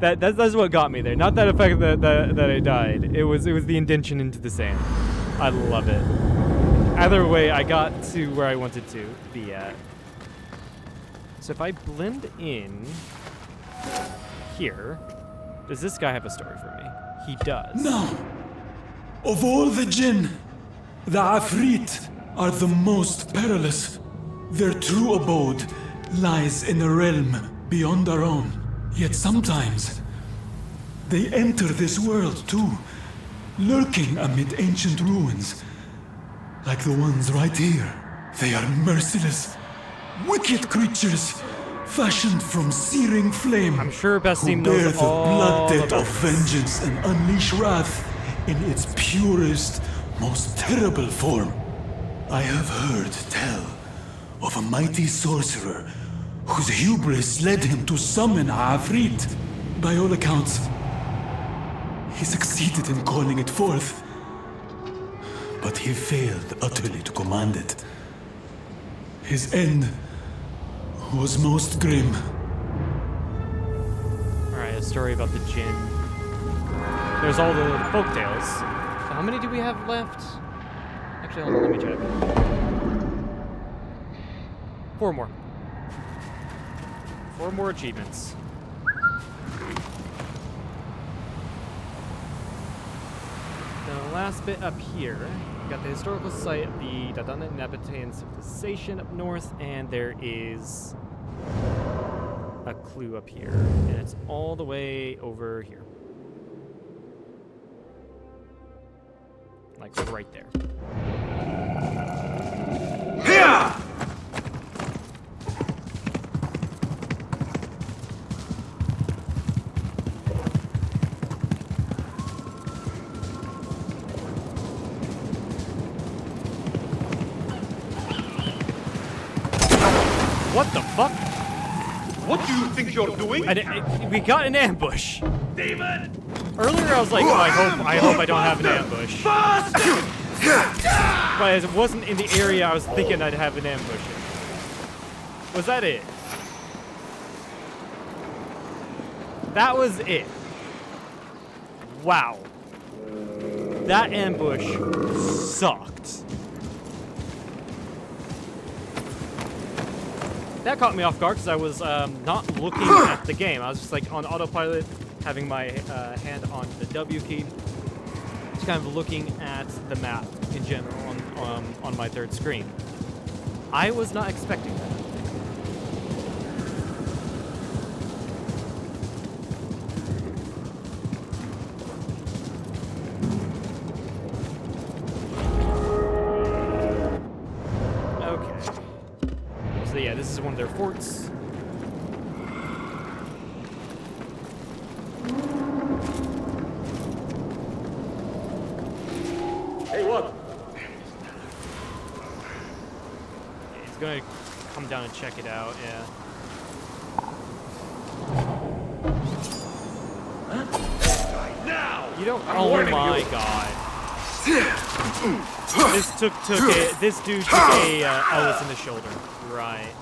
That's what got me there. Not that effect that I died. It was the indention into the sand. I love it. Either way, I got to where I wanted to be at. So if I blend in here, does this guy have a story for me? He does. Now, of all the jinn, the Afrit are the most perilous. Their true abode lies in a realm beyond our own. Yet sometimes, they enter this world too, lurking amid ancient ruins. Like the ones right here. They are merciless, wicked creatures, fashioned from searing flame. I'm sure Basim who bear knows the all blood debt about of this. vengeance and unleash wrath in its purest, most terrible form. I have heard tell of a mighty sorcerer whose hubris led him to summon a Afrit. By all accounts, he succeeded in calling it forth, but he failed utterly to command it. His end was most grim. Alright, a story about the Jinn. There's all the folk tales. So how many do we have left? Actually, hold on, let me check. 4 more. 4 more achievements. The last bit up here, we got the historical site of the Dadana Nabatean civilization up north, and there is a clue up here, and it's all the way over here. Like right there. Here! What the fuck? What do you think you're doing? We got an ambush. Demon! Earlier I was like, oh, I hope I don't have an ambush. But as it wasn't in the area I was thinking I'd have an ambush in. Was that it? That was it. Wow. That ambush sucked. That caught me off guard because I was not looking at the game. I was just like on autopilot, having my hand on the W key, just kind of looking at the map in general on my third screen. I was not expecting that. So yeah, this is one of their forts. Hey, what? Yeah, he's gonna come down and check it out, yeah. Now! You don't. I'm Oh warning my you. god. This dude took a Ellis in the shoulder. Right.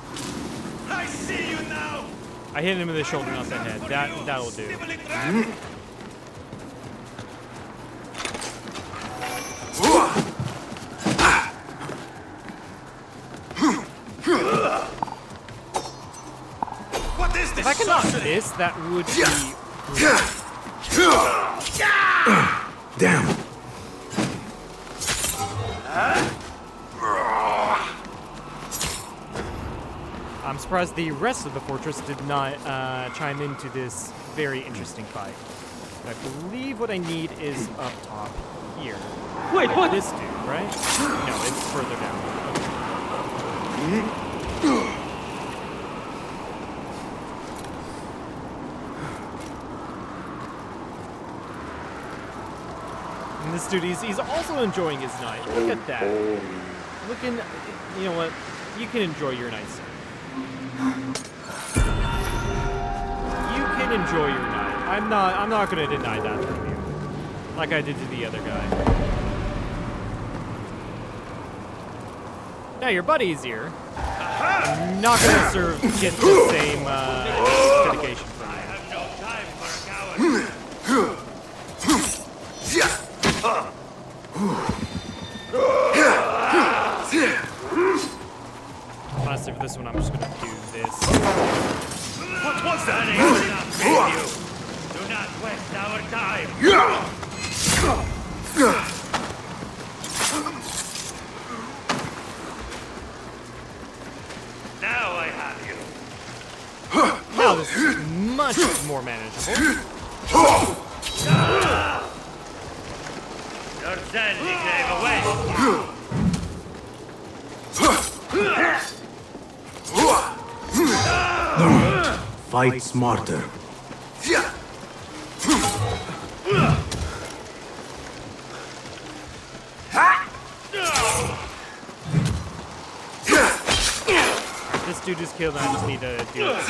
I see you now! I hit him in the shoulder, not the head. That'll do. What is this? If I can knock this, that would be. Damn. I'm surprised the rest of the fortress did not chime into this very interesting fight. I believe what I need is up top here. Wait, what? This dude, right? No, it's further down. And this dude, he's also enjoying his night. Look at that. Looking, you know what? You can enjoy your night, sir. You can enjoy your night. I'm not gonna deny that from you. Like I did to the other guy. Now your buddy's here. I'm not gonna get the same dedication from you. I have no time for a coward. Honestly, for this one, I'm just gonna do this. What was that? I will not fail you. Do not waste our time. Now I have you. Now this is much more manageable. Your sanity gave away. Fight smarter. this dude is killed, and I just need to do it.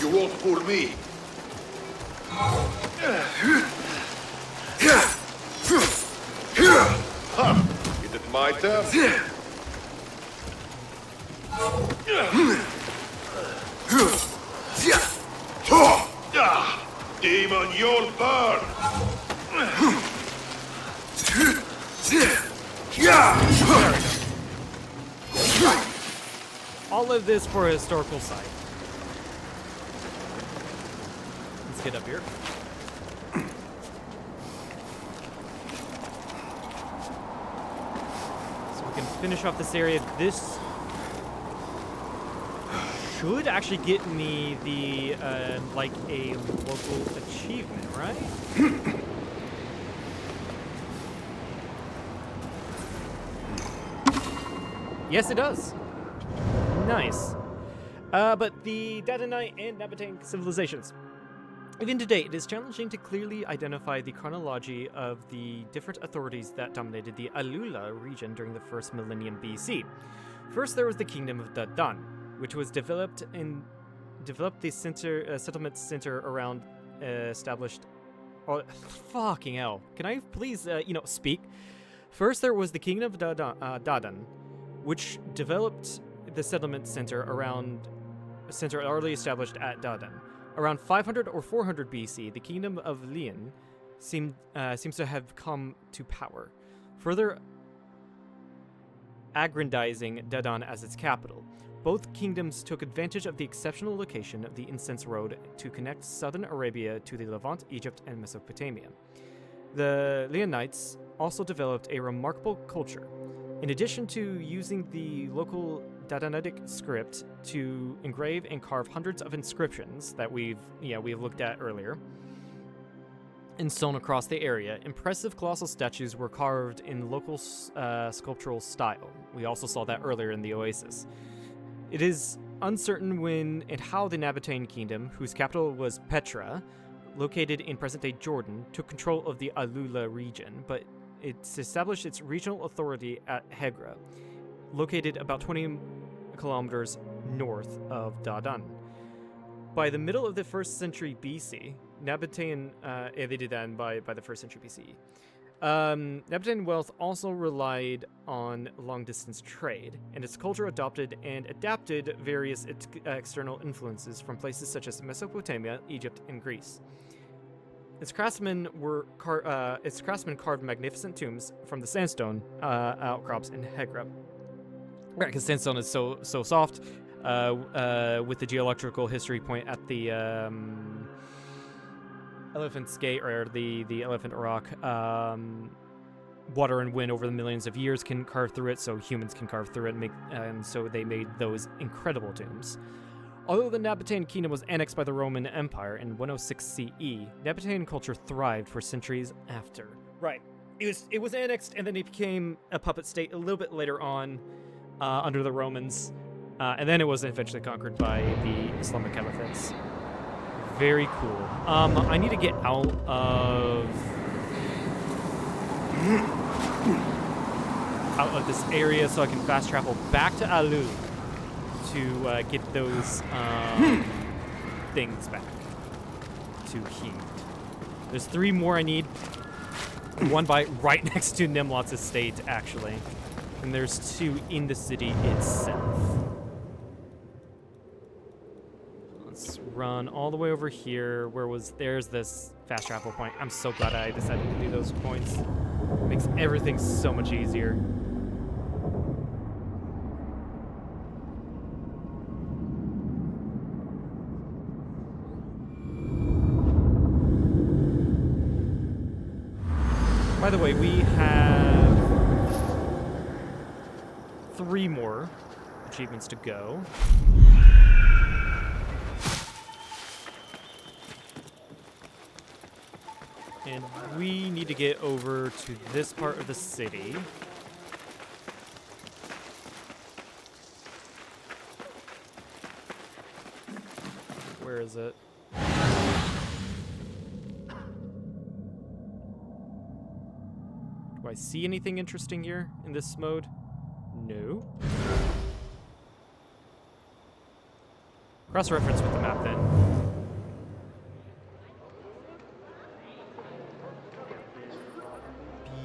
You won't fool me. Is it my turn? Demon, you'll burn! All of this for a historical site. Let's get up here. So we can finish off this area. This should actually get me the, like a local achievement, right? Yes, it does. Nice. But the Dadanite and Nabatean civilizations. Even today, it is challenging to clearly identify the chronology of the different authorities that dominated the Alula region during the first millennium BC. First, there was the Kingdom of Dadan, which was developed the settlement center around established. Oh, fucking hell! Can I please, speak? First, there was the Kingdom of Dadan, which developed the settlement center already established at Dadan. Around 500 or 400 BC, the Kingdom of Lian seems to have come to power, further aggrandizing Dadan as its capital. Both kingdoms took advantage of the exceptional location of the Incense Road to connect southern Arabia to the Levant, Egypt, and Mesopotamia. The Lianites also developed a remarkable culture. In addition to using the local Dadanitic script to engrave and carve hundreds of inscriptions that we've looked at earlier, and sewn across the area, impressive colossal statues were carved in local sculptural style. We also saw that earlier in the Oasis. It is uncertain when and how the Nabatean kingdom, whose capital was Petra, located in present-day Jordan, took control of the Alula region, but it's established its regional authority at Hegra, located about 20 kilometers north of Dadan. By the middle of the 1st century BC, Nabatean, they did that by the 1st century BCE. Nabatean wealth also relied on long-distance trade, and its culture adopted and adapted various external influences from places such as Mesopotamia, Egypt, and Greece. Its craftsmen carved magnificent tombs from the sandstone outcrops in Hegra. Right, because sandstone is so soft. With the geological history point at the Elephant's Gate, or the Elephant Rock, water and wind over the millions of years can carve through it, so humans can carve through it, and so they made those incredible tombs. Although the Nabatean kingdom was annexed by the Roman Empire in 106 CE, Nabatean culture thrived for centuries after. Right. It was annexed, and then it became a puppet state a little bit later on, under the Romans, and then it was eventually conquered by the Islamic Caliphates. Very cool. I need to get out of this area so I can fast travel back to Alul to get those things back to heat. There's 3 more I need. One right next to Nimlot's estate, actually. And there's 2 in the city itself. Let's run all the way over here. There's this fast travel point. I'm so glad I decided to do those points. It makes everything so much easier. By the way, we have 3 more achievements to go. And we need to get over to this part of the city. Where is it? Do I see anything interesting here in this mode? No. Cross-reference with the map then.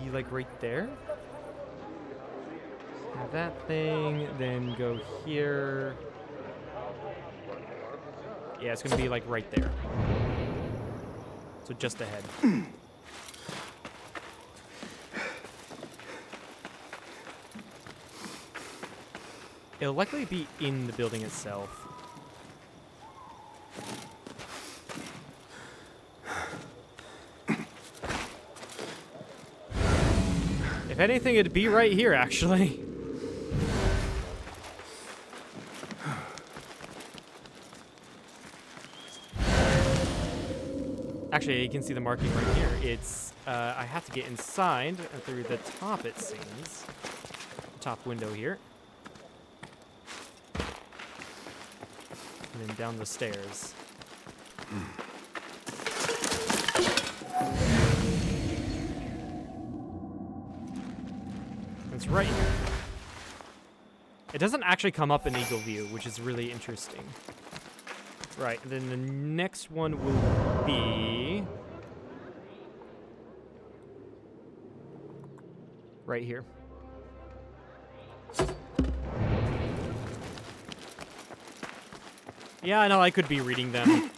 Be like right there. Have that thing, then go here. Yeah, it's gonna be like right there. So just ahead. It'll likely be in the building itself. If anything, it'd be right here, actually. Actually, you can see the marking right here. It's, I have to get inside and through the top, it seems. Top window here. And then down the stairs. It's right here. It doesn't actually come up in eagle view, which is really interesting. Right, and then the next one will be right here. Yeah, I know, I could be reading them.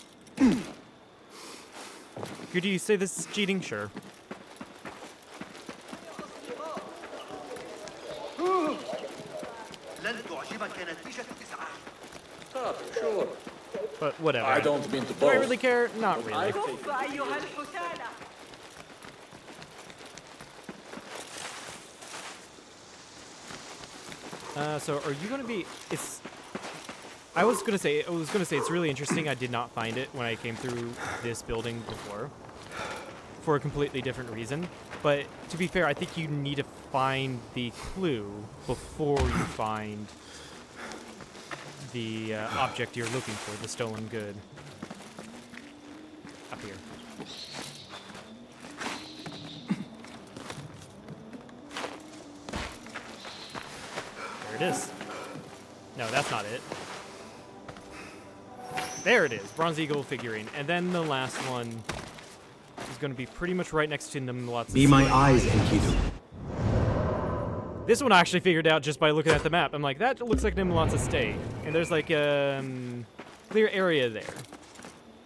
Could you say this is cheating? Sure. Sure. But whatever. I don't mean to Do I boast. really care? Not really. So are you gonna be? I was gonna say it's really interesting. I did not find it when I came through this building before, for a completely different reason. But to be fair, I think you need to find the clue before you find the object you're looking for, the stolen good. Up here. There it is. No, that's not it. There it is, Bronze Eagle figurine. And then the last one is going to be pretty much right next to Nimlot's. Be my eyes, Enkidu. This one I actually figured out just by looking at the map. I'm like, that looks like Nimlot's estate. And there's like a clear area there.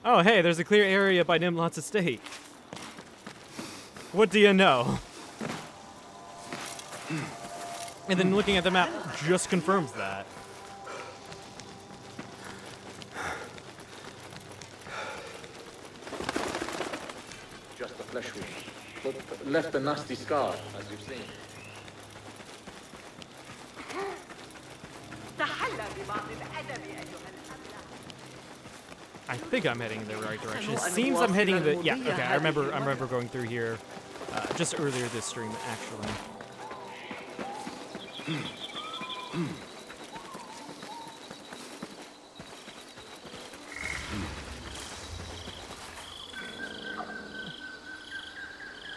Oh, hey, there's a clear area by Nimlot's estate. What do you know? And then looking at the map just confirms that. Just a flesh wound, but left a nasty scar, as you've seen. I think I'm heading in the right direction. It seems I'm heading in the... Yeah, okay, I remember going through here just earlier this stream, actually.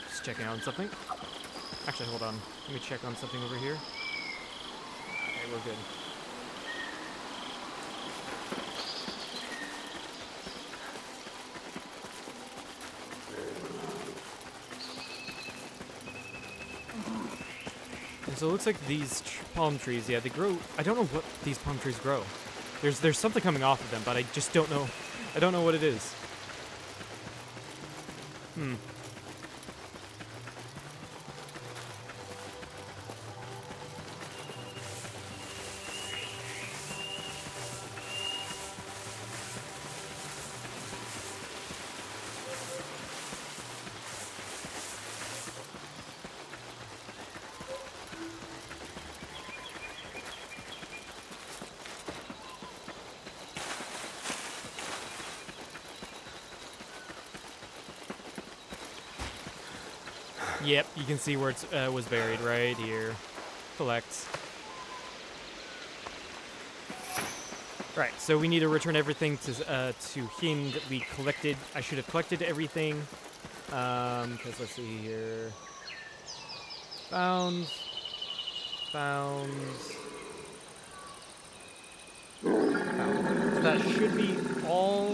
Just checking on something. Actually, hold on. Let me check on something over here. Okay, we're good. So it looks like these palm trees, yeah, they grow. I don't know what these palm trees grow. There's something coming off of them, but I just don't know. I don't know what it is. Yep, you can see where it was buried right here. Collect. Right, so we need to return everything to him that we collected. I should have collected everything. Because let's see here. Found. found. That should be all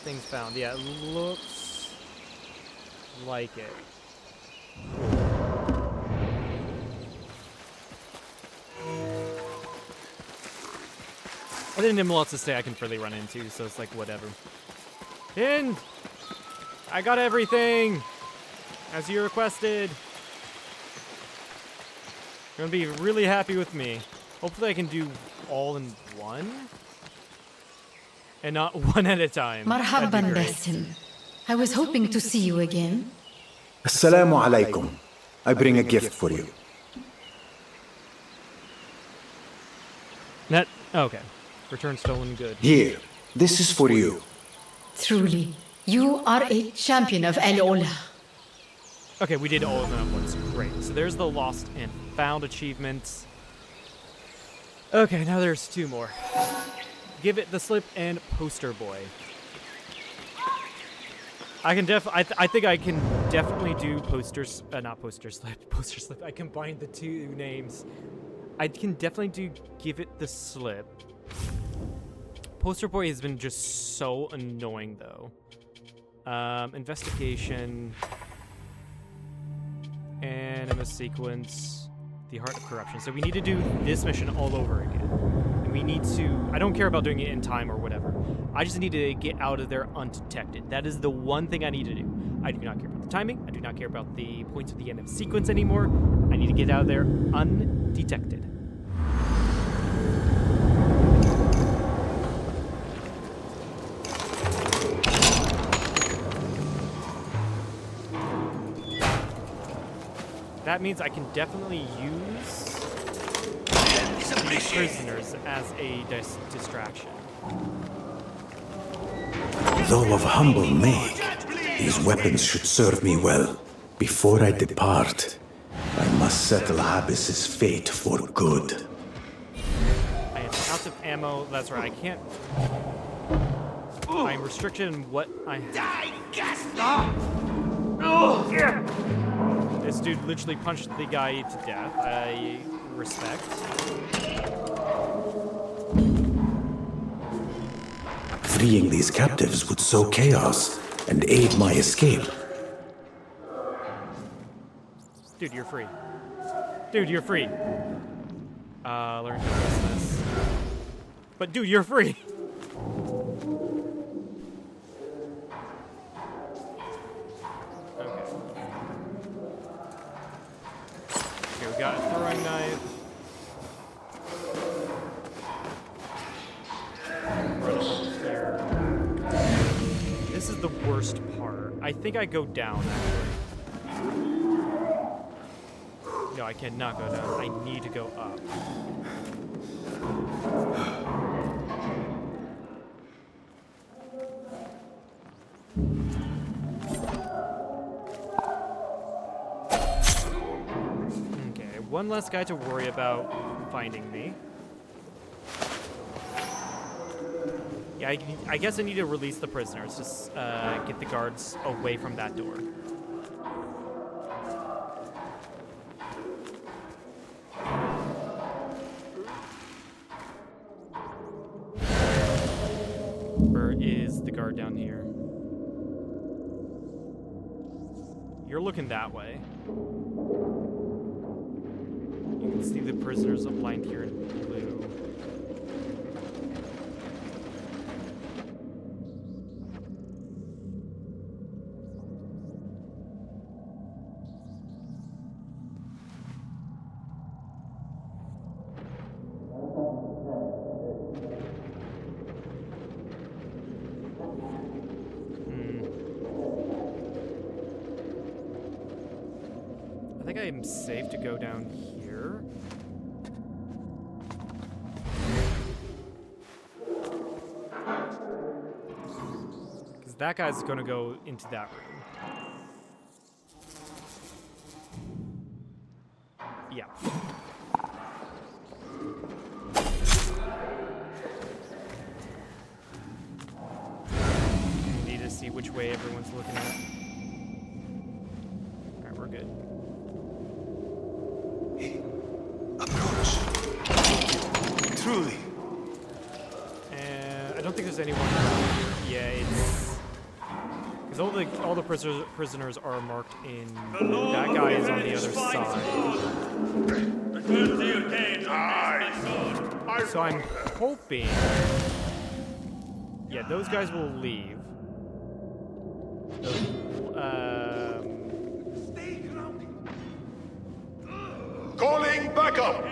things found. Yeah, it looks like it. I didn't have lots to say I can freely run into, so it's like whatever. And I got everything as you requested. You're gonna be really happy with me. Hopefully I can do all in one and not one at a time. Marhaban Basim. I was hoping to see you again. Assalamu alaikum. I bring a gift for you. Okay. Return stolen good. Here, this is for you. Truly, you are a champion of Al-Ula. Okay, we did all of them at once. Great. So there's the lost and found achievements. Okay, now there's two more. Give it the slip and poster boy. I can I think I can definitely do poster slip. I combined the two names. I can definitely do give it the slip. Poster boy has been just so annoying though. Investigation. Anima sequence. The Heart of Corruption. So we need to do this mission all over again. And we need to... I don't care about doing it in time or whatever. I just need to get out of there undetected. That is the one thing I need to do. I do not care about the timing. I do not care about the points at the end of sequence anymore. I need to get out of there undetected. That means I can definitely use these prisoners as a distraction. Though of humble make, these weapons should serve me well. Before I depart, I must settle Habis's fate for good. I am out of ammo. That's right. I can't. I'm restricted in what I have. This dude literally punched the guy to death. I respect. Freeing these captives would sow chaos and aid my escape. Dude, you're free. Dude, you're free. Learn to use this. But dude, you're free. Okay, we got a throwing knife. Run up here. This is the worst part. I think I go down, actually. No, I cannot go down. I need to go up. Okay, one less guy to worry about finding me. Yeah, I guess I need to release the prisoners. Just get the guards away from that door. Where is the guard down here? You're looking that way. You can see the prisoners outlined here in blue. I think I am safe to go down here. Because that guy's going to go into that room. Yeah. Need to see which way everyone's looking at. Alright, we're good. truly. And I don't think there's anyone around here. Yeah, it's because all the prisoners are marked in. That guy is on the other side. So I'm hoping. Yeah, those guys will leave. Calling backup!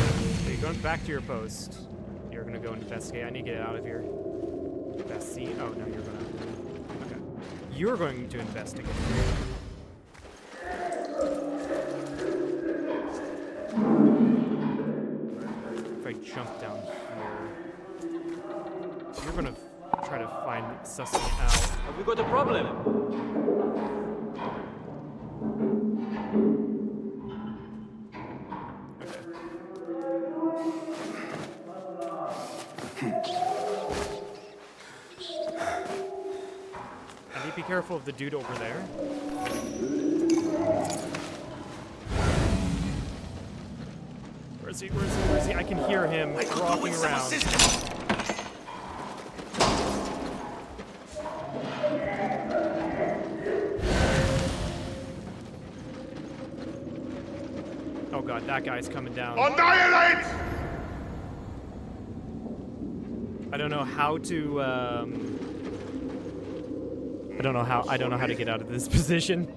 So you're going back to your post. You're gonna go investigate. I need to get out of here. Best scene. Oh, no, you're gonna. Okay. You're going to investigate. If I jump down here, you're gonna try to find sussing it out. Have we got a problem? I need to be careful of the dude over there. Where is he? Where is he? Where is he? I can hear him walking around. Oh god, that guy's coming down. Annihilate! I don't know how to. I don't know how to get out of this position.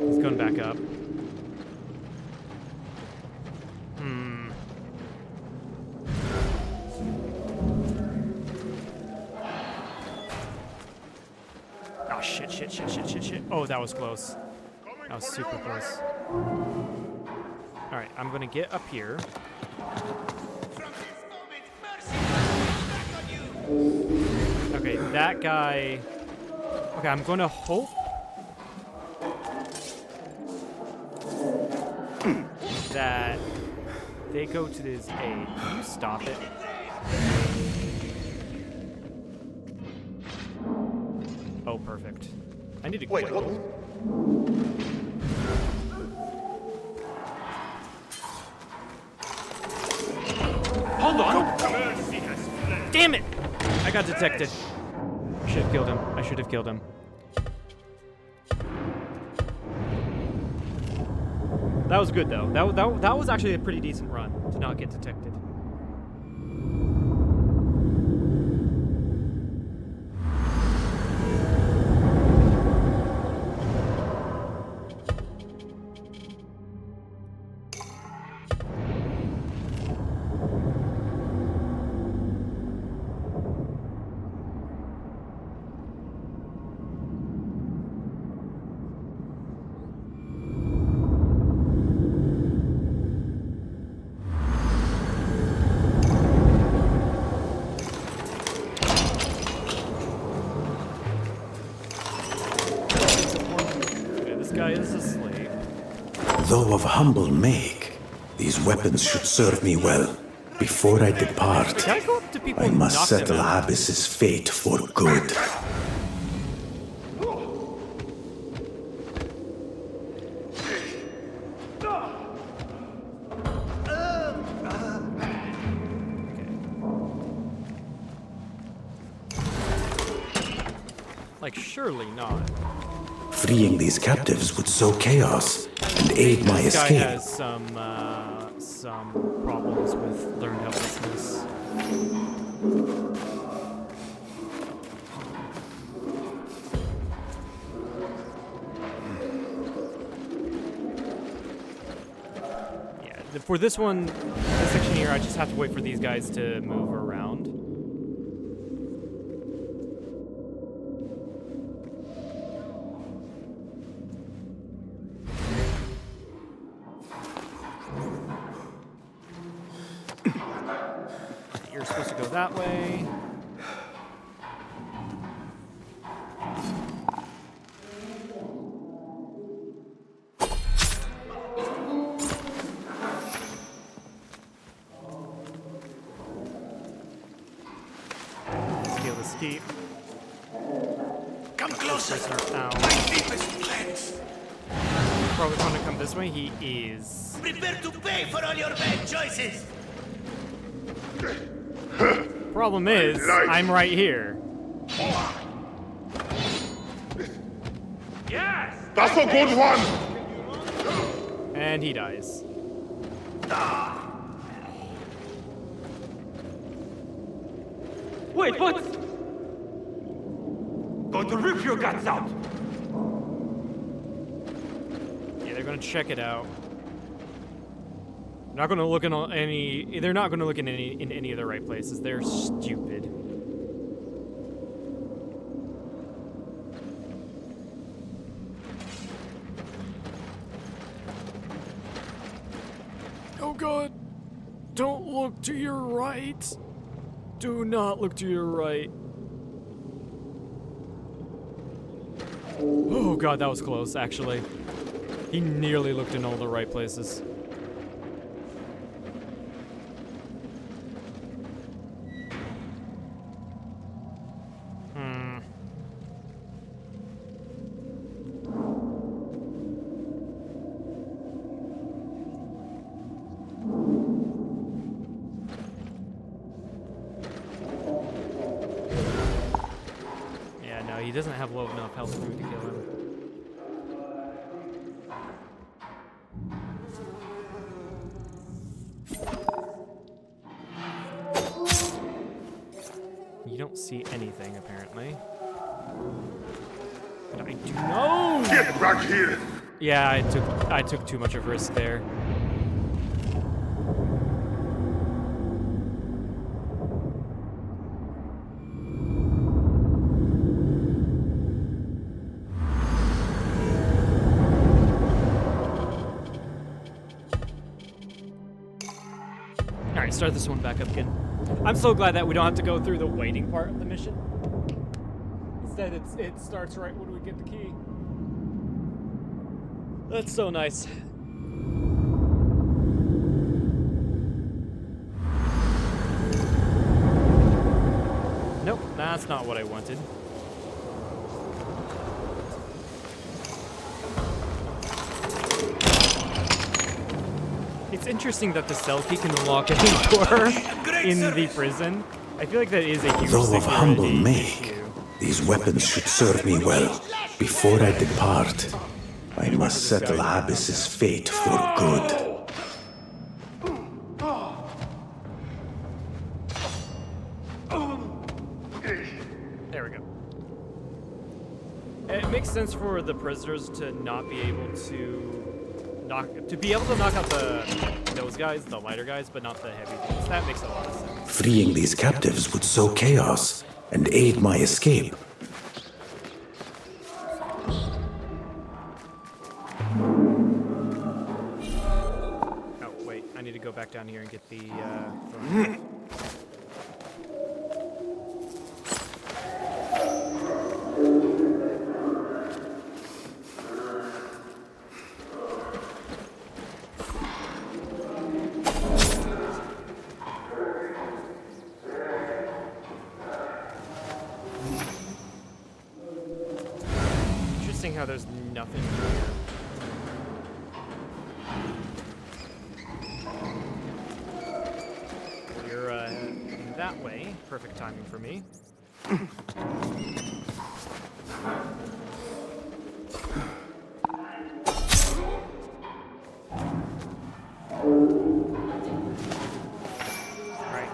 He's going back up. Oh shit. Oh, that was close. That was super close. Alright, I'm gonna get up here. Okay, that guy... Okay, I'm gonna hope... that they go to his aid. Can you stop it? Oh, perfect. I need to... Wait, what? Hold on! Damn it! I got detected. I should have killed him. I should have killed him. That was good, though. That was actually a pretty decent run to not get detected. Though of humble make, these weapons should serve me well. Before I depart, I must settle Abyss's fate for good. Like, surely not. Freeing these captives would sow chaos and aid my this escape. Guy has some problems with learned helplessness. Yeah, for this one, this section here, I just have to wait for these guys to move around. You're supposed to go that way. key. Come closer. Ow. My deepest plans. Probably trying to come this way. He is. Prepare to pay for all your bad choices. Problem is, I'm right here. Yes! That's a good one! And he dies. Wait, what? Going to rip your guts out! Yeah, they're gonna check it out. Not gonna look in any. They're not gonna look in any of the right places. They're stupid. Oh God! Don't look to your right. Do not look to your right. Oh God, that was close. Actually, he nearly looked in all the right places. He doesn't have low enough health for me to kill him. You don't see anything, apparently. But I do know. Get back here! Yeah, I took too much of a risk there. Alright, start this one back up again. I'm so glad that we don't have to go through the waiting part of the mission. Instead, it starts right when we get the key. That's so nice. Nope, that's not what I wanted. It's interesting that the cell key can unlock any door in the prison. I feel like that is a huge Though of humble security make, issue. these weapons should serve me well. Before I depart, I must settle Abyss's fate for good. There we go. It makes sense for the prisoners to not be able to knock out those guys, the lighter guys, but not the heavy things. That makes a lot of sense. Freeing these captives would sow chaos and aid my escape. Oh wait, I need to go back down here and get the throne. How there's nothing here. You're that way. Perfect timing for me. Alright,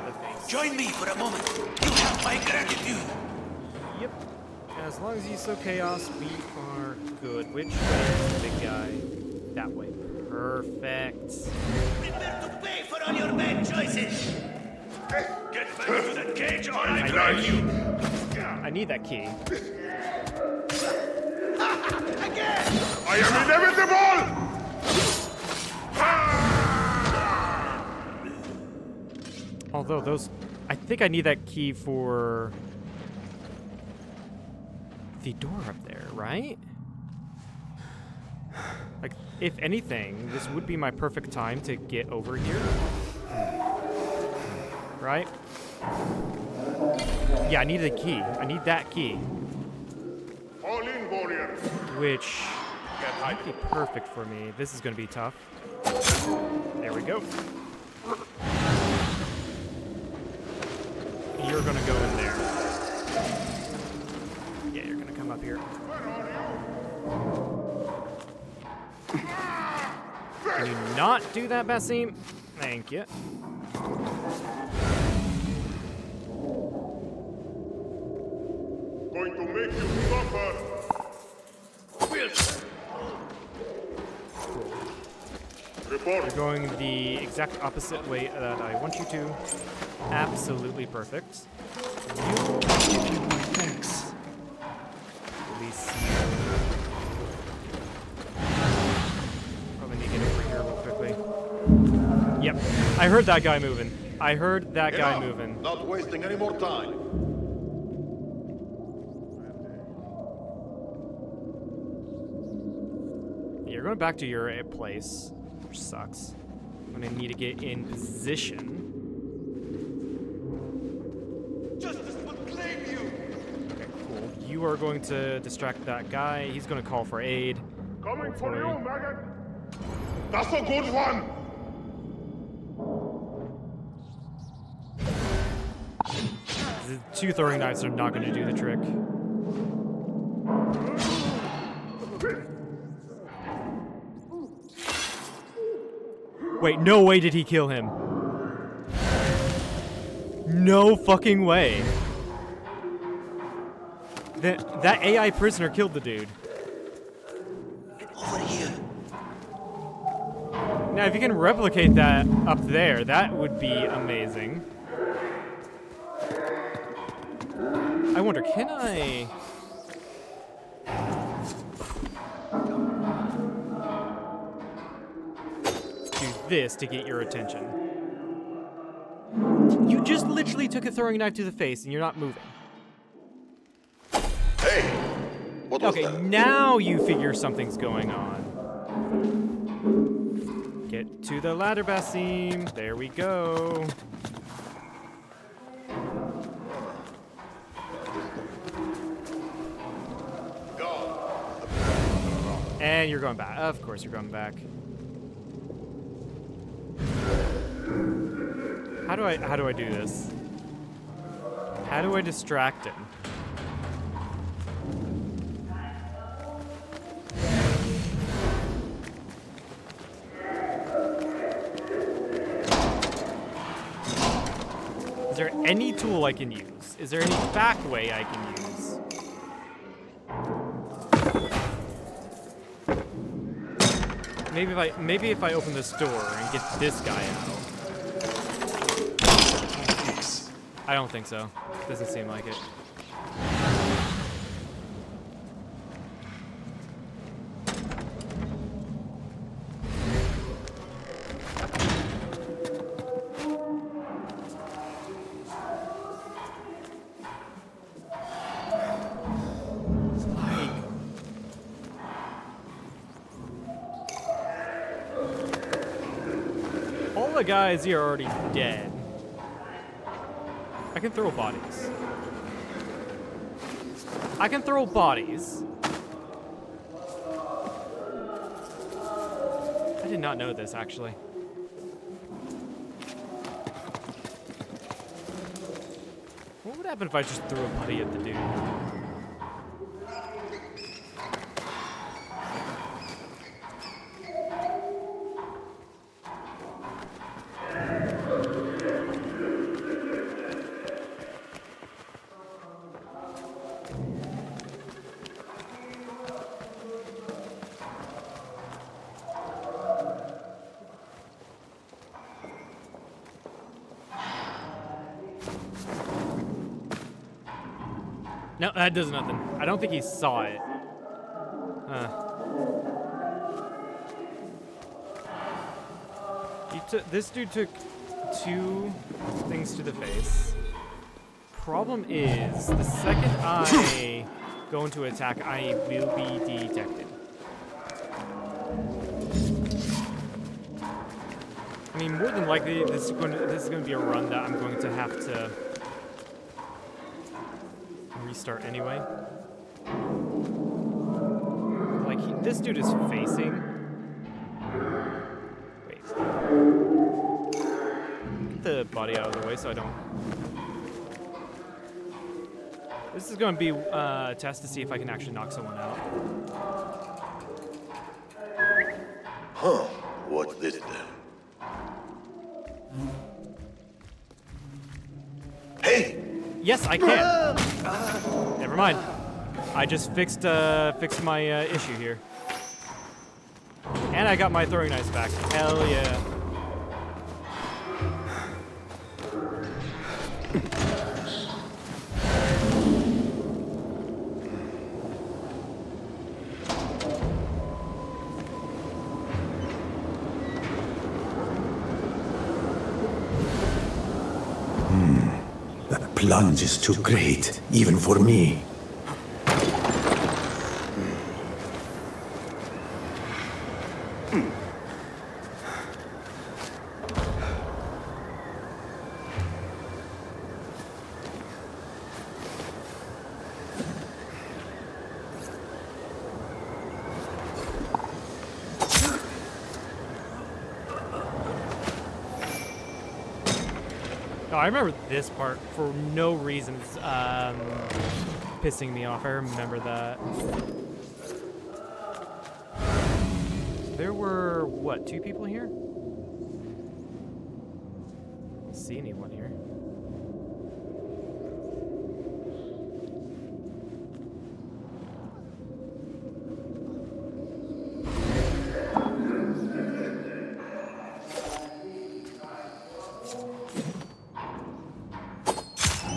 the face. Join me for a moment. You have my gratitude. Yep. As long as you sow chaos, we are good. Which way is the big guy? That way. Perfect. Prepare to pay for all your bad choices. Get back into that cage or I drag you! I need that key. Again! I am inevitable! Although those... I think I need that key for... the door up there, right? Like, if anything, this would be my perfect time to get over here. Right? Yeah, I need a key. I need that key. Fall in, warrior. Which might be perfect for me. This is going to be tough. There we go. You're going to go in there. Yeah, you're going to come up here. Can you not do that, Basim? Thank you. Going to make you suffer. Report. You're going the exact opposite way that I want you to. Absolutely perfect. Thanks. Release. Probably need to get over here real quickly. Yep. I heard that guy moving. I heard that guy moving. Not wasting any more time. You're going back to your place, which sucks. I'm going to need to get in position. Justice will claim you. Okay, cool. You are going to distract that guy. He's going to call for aid. Coming for you, maggot. That's a good one. The 2 throwing knives are not going to do the trick. Wait, no way did he kill him. No fucking way. That AI prisoner killed the dude. Get over here. Now, if you can replicate that up there, that would be amazing. I wonder, can I... do this to get your attention? You just literally took a throwing knife to the face and you're not moving. Hey! What was Okay, that? now you figure something's going on. Get to the ladder, Basim. There we go. And you're going back. Of course you're going back. How do I do this? How do I distract him? Is there any tool I can use? Is there any back way I can use? Maybe if I open this door and get this guy out. I don't think so. Doesn't seem like it. All the guys here are already dead. I can throw bodies. I can throw bodies. I did not know this, actually. What would happen if I just threw a body at the dude? No, that does nothing. I don't think he saw it. This dude took 2 things to the face. Problem is, the second I go into attack, I will be detected. I mean, more than likely, this is going to be a run that I'm going to have to restart anyway. Like, this dude is facing. Wait. Get the body out of the way so I don't. This is going to be a test to see if I can actually knock someone out. Huh. What's this then? Hey! Yes, I can. Never mind. I just fixed my issue here. And I got my throwing knives back. Hell yeah. That plunge is too great, even for me. Oh, I remember this part for no reason. It's, pissing me off. I remember that. There were, what, 2 people here? I don't see anyone here.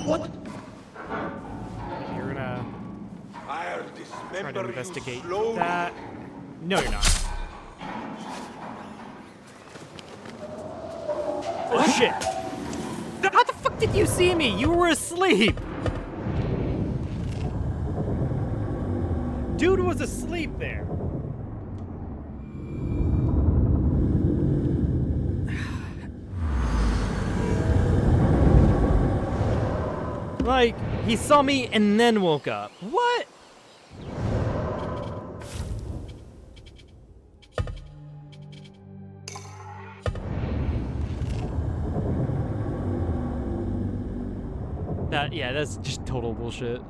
What? You're gonna I'll try to dismember you investigate slowly. that. No, you're not. Oh shit! How the fuck did you see me? You were asleep! Dude was asleep there. Like, he saw me and then woke up. What? Yeah, that's just total bullshit.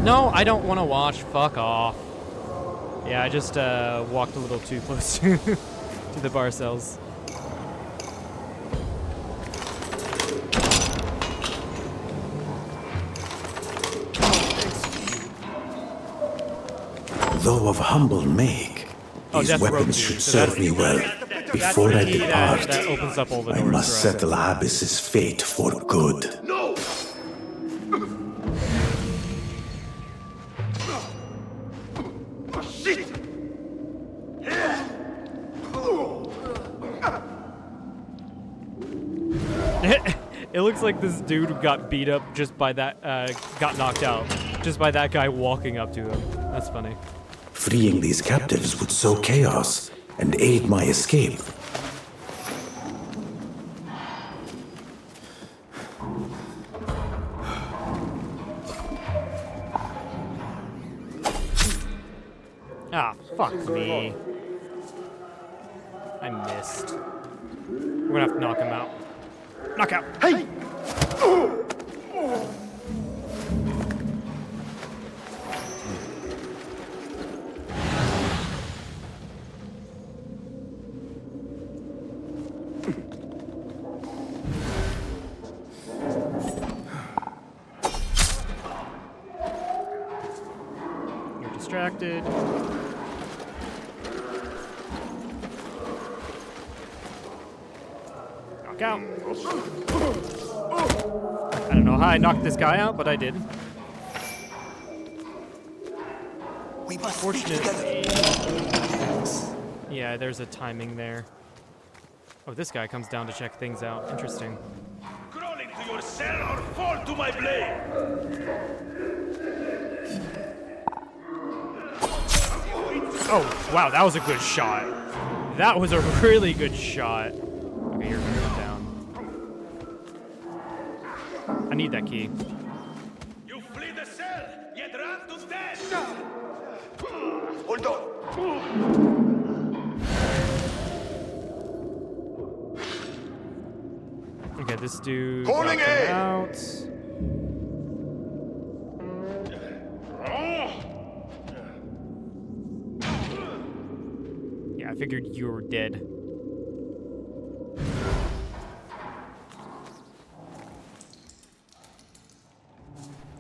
No, I don't want to watch. Fuck off. Yeah, I just walked a little too close to the bar cells. Though of humble make, these that's weapons rope should key, so serve that's- me well. that's Before the I key depart, that opens up all the I doors must for us. settle Abyss's fate for good. No! Oh, shit! It looks like this dude got beat up just by that, got knocked out, just by that guy walking up to him. That's funny. Freeing these captives would sow chaos and aid my escape. Ah, fuck me. I missed. We're gonna have to knock him out. Knockout! Hey! You're distracted. Knock out. I don't know how I knocked this guy out, but I did. We must Fortunately, yeah, there's a timing there. Oh, this guy comes down to check things out. Interesting. Crawl into your cell or fall to my blade! Oh, wow, that was a good shot. That was a really good shot. Okay, you're gonna come down. I need that key. You flee the cell, yet run to death! Hold on. Okay, this dude Calling knocked him aid! out. Yeah, I figured you were dead.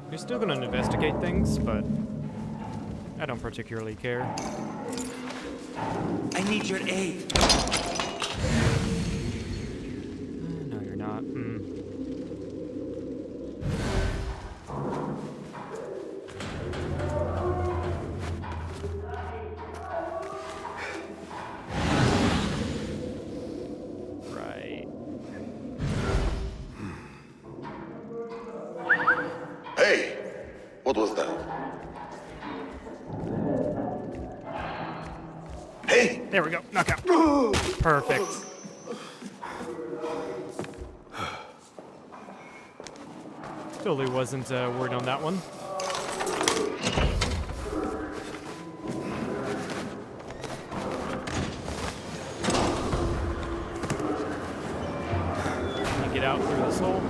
We're still gonna investigate things, but I don't particularly care. I need your aid. No, you're not. Right. Hey! What was that? Hey! There we go. Knockout. Perfect. Totally wasn't worried on that one. Can you get out through this hole?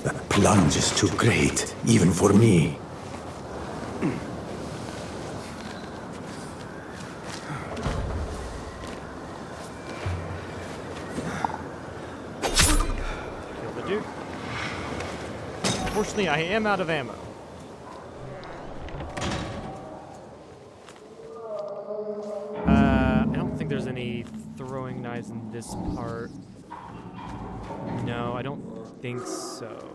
That plunge is too great, even for me. Kill the dude. Unfortunately, I am out of ammo. I don't think there's any throwing knives in this part. No, I don't think so.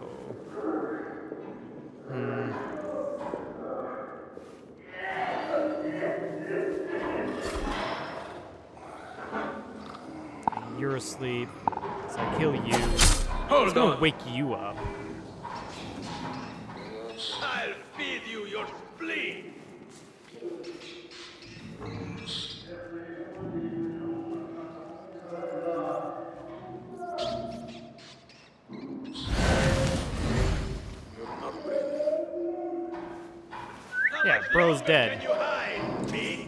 You're asleep, so I kill you. Hold It's gonna on. wake you up. I'll feed you your spleen. Yeah, bro's dead. You hide, me?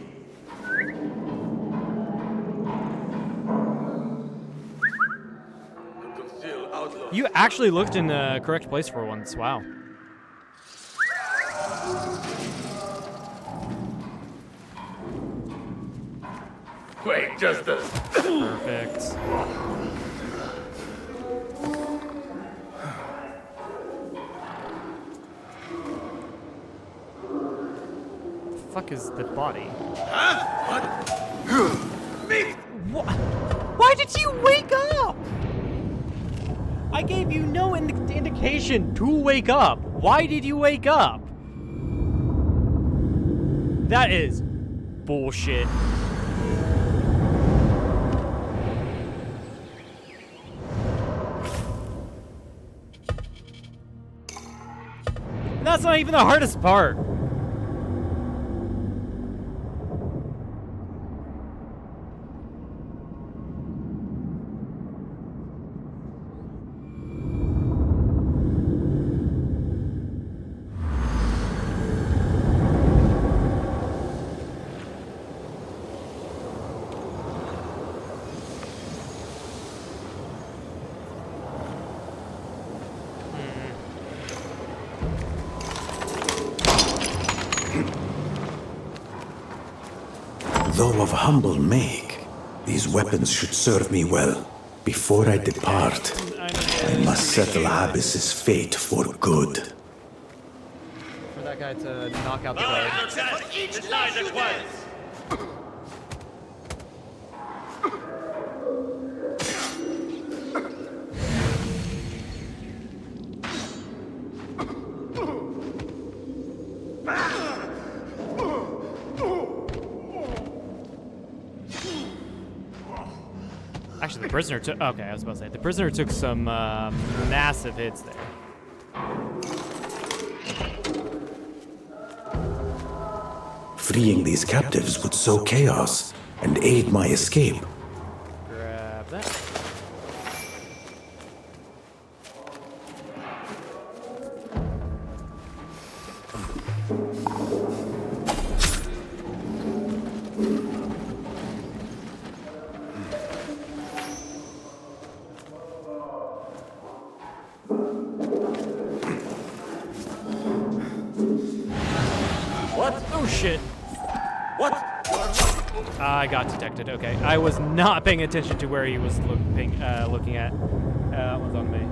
Conceal outlaw. You actually looked in the correct place for once. Wow. Wait, just a... Perfect. Fuck is the body? Huh? What? Me? Why did you wake up? I gave you no indication to wake up. Why did you wake up? That is bullshit. That's not even the hardest part. Though of humble make, these weapons should serve me well. Before I depart, I must settle Abyss's fate for good. For that guy to knock out the guard. Decide at once. Actually, the prisoner took. Okay, I was about to say the prisoner took some massive hits there. Freeing these captives would sow chaos and aid my escape. Grab that. What? Oh shit. What? I got detected. Okay, I was not paying attention to where he was looking at. That one's on me.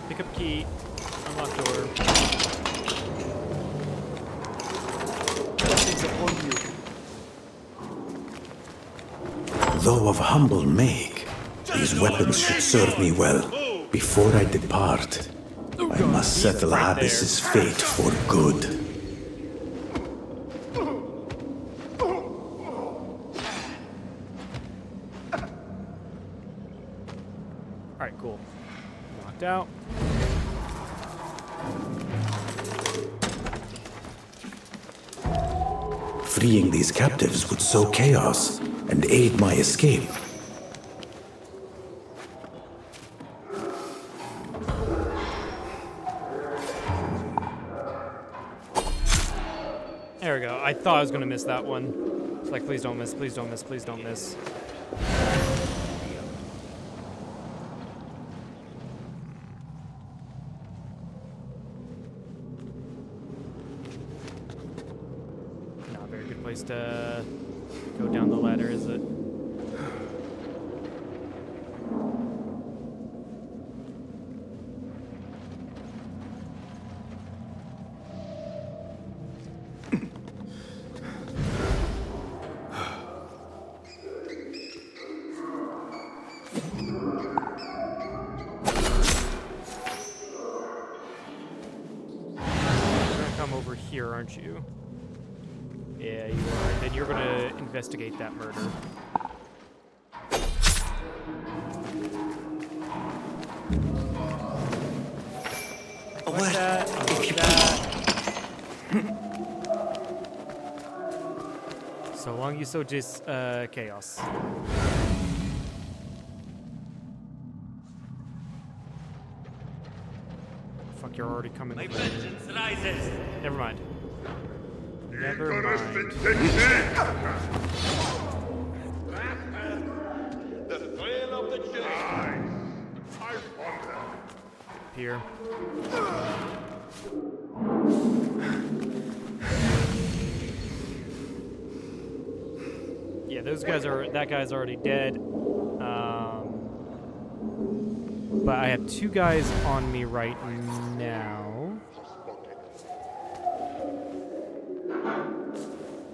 Pick up key. Unlock door. Blessings upon you. Though of humble make, these weapons should serve me well. Before I depart, I must settle Abyss's fate for good. Alright, cool. Knocked out. Freeing these captives would sow chaos and aid my escape. There we go. I thought I was gonna miss that one. It's like, please don't miss, please don't miss, please don't miss. Not a very good place to go down the ladder, is it? Over here, aren't you? Yeah, you are. And then you're gonna investigate that murder. Like that. Like that. So long you sow just chaos. Fuck, you're already coming. My vengeance rises. Never mind. Never mind. The thrill of the chase. Here. Yeah, those guys are. That guy's already dead. But I have two guys on me right now.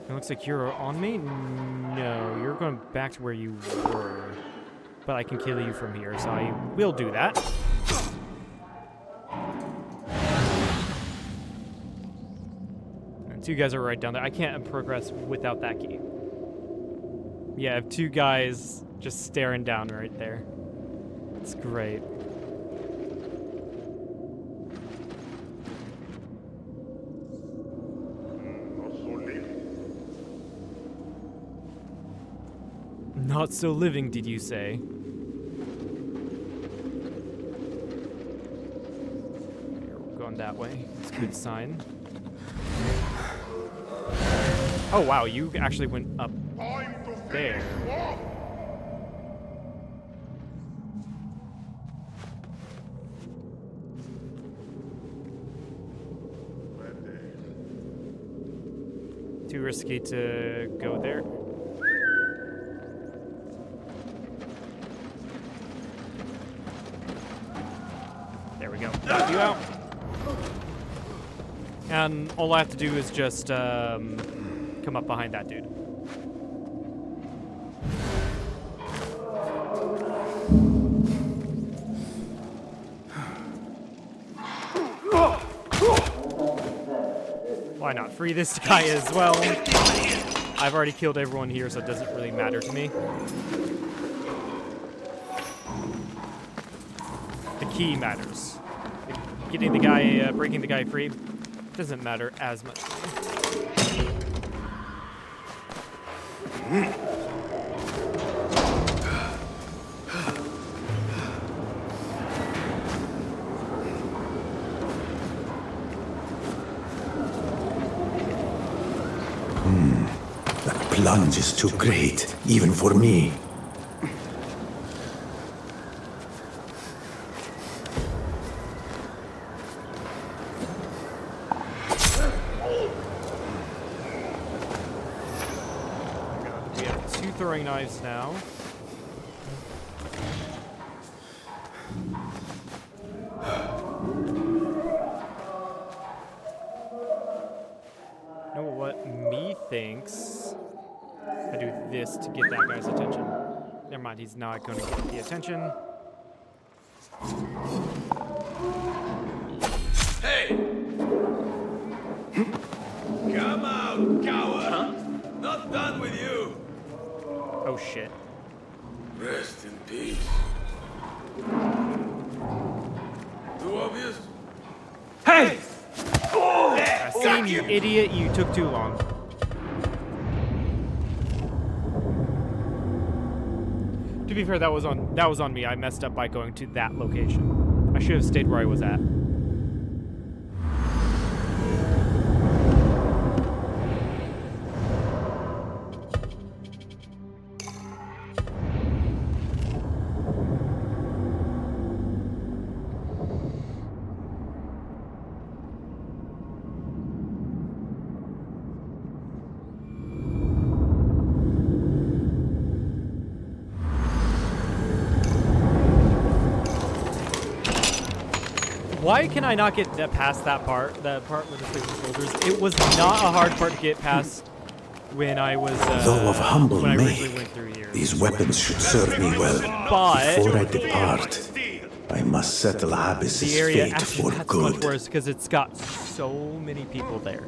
It looks like you're on me? No, you're going back to where you were. But I can kill you from here, so I will do that. And two guys are right down there. I can't progress without that key. Yeah, I have two guys just staring down right there. It's great. Not so living, did you say? We're going that way. It's a good sign. Oh wow, you actually went up there. Too risky to go there. There we go. Got you out. And all I have to do is just come up behind that dude. Why not free this guy as well? I've already killed everyone here, so it doesn't really matter to me. The key matters. Getting the guy, breaking the guy free, doesn't matter as much. That plunge is too great, even for me. We have 2 throwing knives now. You know what me thinks? I do this to get that guy's attention. Never mind, he's not going to get the attention. Hey! Come out, coward! Not done with you! Oh shit. Rest in peace. Too obvious? Hey! I seen you, idiot. You took too long. To be fair, that was on me. I messed up by going to that location. I should have stayed where I was at. Why can I not get past that part? That part with the sleeping soldiers. It was not a hard part to get past when I was. Though of humble when I make, originally went through here. these weapons should serve me well. But Before I depart, I must settle the Abyss's area fate actually for that's good. much worse because it's got so many people there.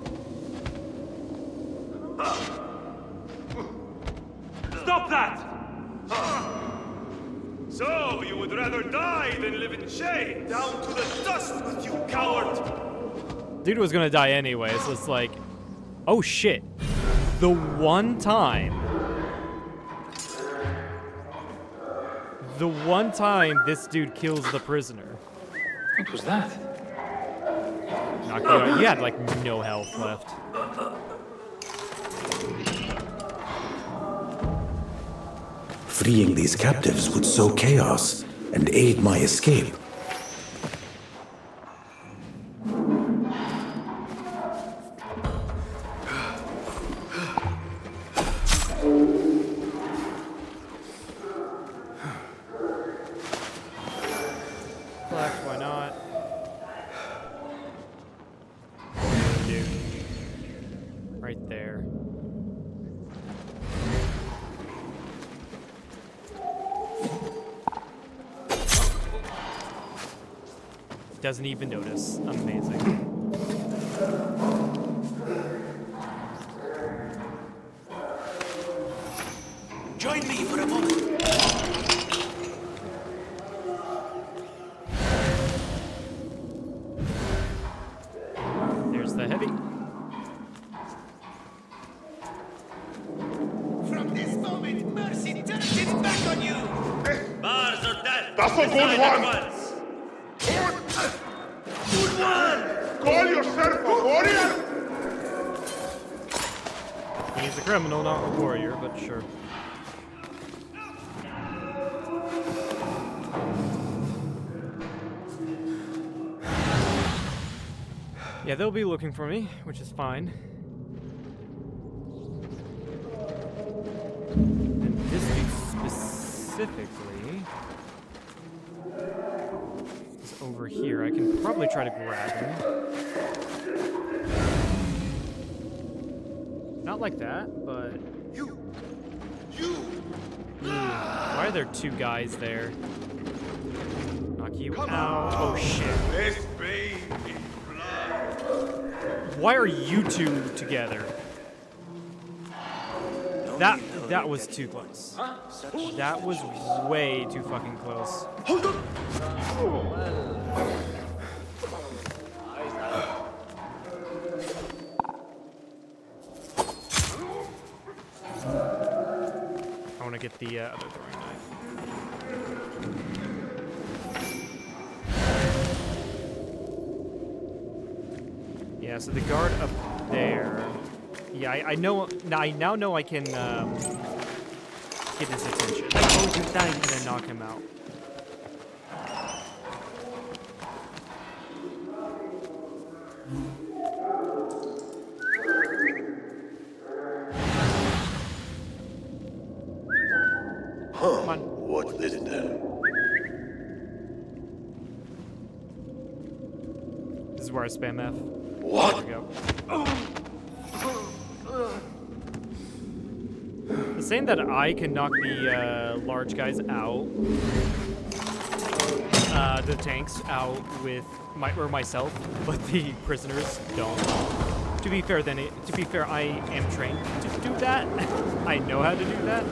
Stop that! So, you would rather die than live in shame? Down to the dust with you, coward! Dude was gonna die anyway, so it's like, oh shit. The one time this dude kills the prisoner. What was that? Knock you out. You had like no health left. Freeing these captives would sow chaos and aid my escape. Collect, why not? Dude. Right there. Doesn't even notice. Amazing. Join me for a moment. There's the heavy. From this moment, mercy turns its back on you. Bars are dead! That's a good one! Good one! Call yourself a warrior? He's a criminal, not a warrior, but sure. Yeah, they'll be looking for me, which is fine. And this dude specifically is over here. I can probably try to grab him. Not like that, but... Why are there two guys there? Knock you out. Oh, shit. This baby blood. Why are you two together? That was too close. That was way too fucking close. Hold on. I want to get the other throwing knife. Yeah, so the guard up there. Yeah, I know. I now know I can get his attention. Oh, you died, and then knock him out. Huh. What's this then? This is where I spam F. What? There we go. It's saying that I can knock the large guys out, the tanks out with myself, but the prisoners don't. To be fair, I am trained to do that. I know how to do that.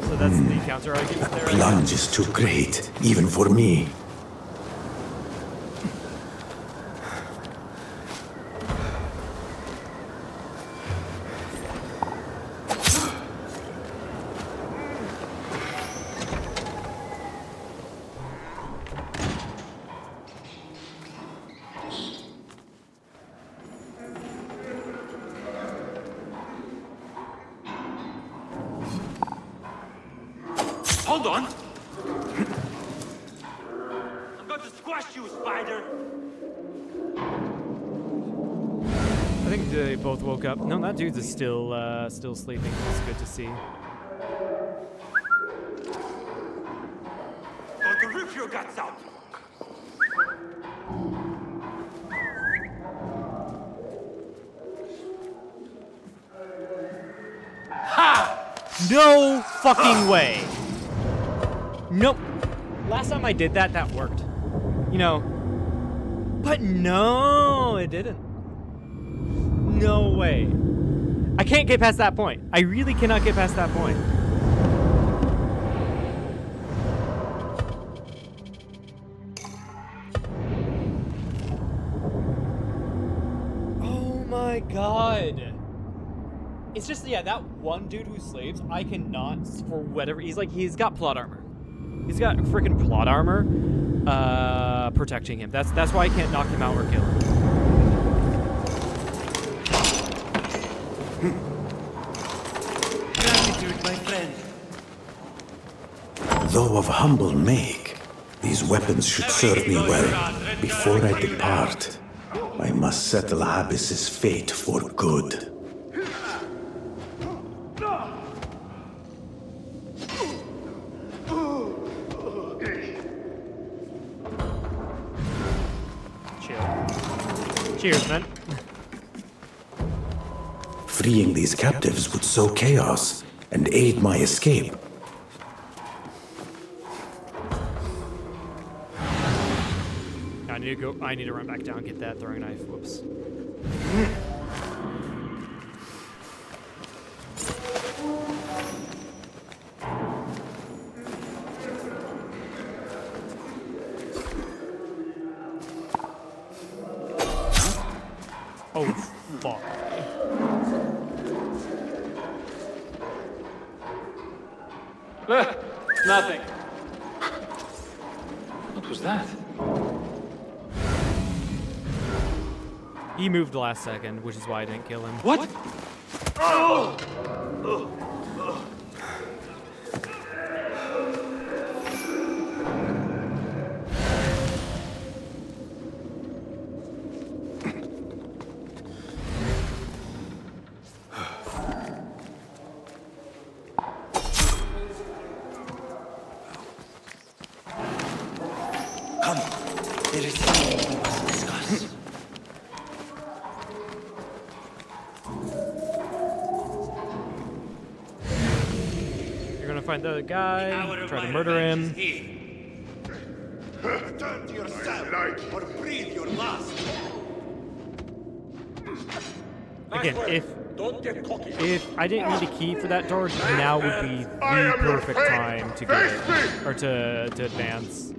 So that's the counter argument there. The plunge is too great, even for me. Hold on! I'm going to squash you, spider! I think they both woke up. No, that dude's is still sleeping. That's good to see. Going to rip your guts out! Ha! No fucking way. Nope. Last time I did that, that worked. You know. But no, it didn't. No way. I can't get past that point. I really cannot get past that point. Oh my god. It's just, yeah, that one dude who sleeps, I cannot, for whatever, he's got plot armor. He's got freaking plot armor protecting him. That's why I can't knock him out or kill him. Gratitude, my friend. Though of humble make, these weapons should serve me well. Before I depart, I must settle Habis's fate for good. Cheers, man. Freeing these captives would sow chaos and aid my escape. I need to run back down and get that throwing knife. Whoops. Oh, fuck. Nothing. What was that? He moved last second, which is why I didn't kill him. What? Oh! There is something we must discuss. You're gonna find the guy, try to murder him. Turn to yourself or breathe your last. Again, Don't get cocky. if I didn't need a key for that door, now would be the perfect time to get it, or to advance.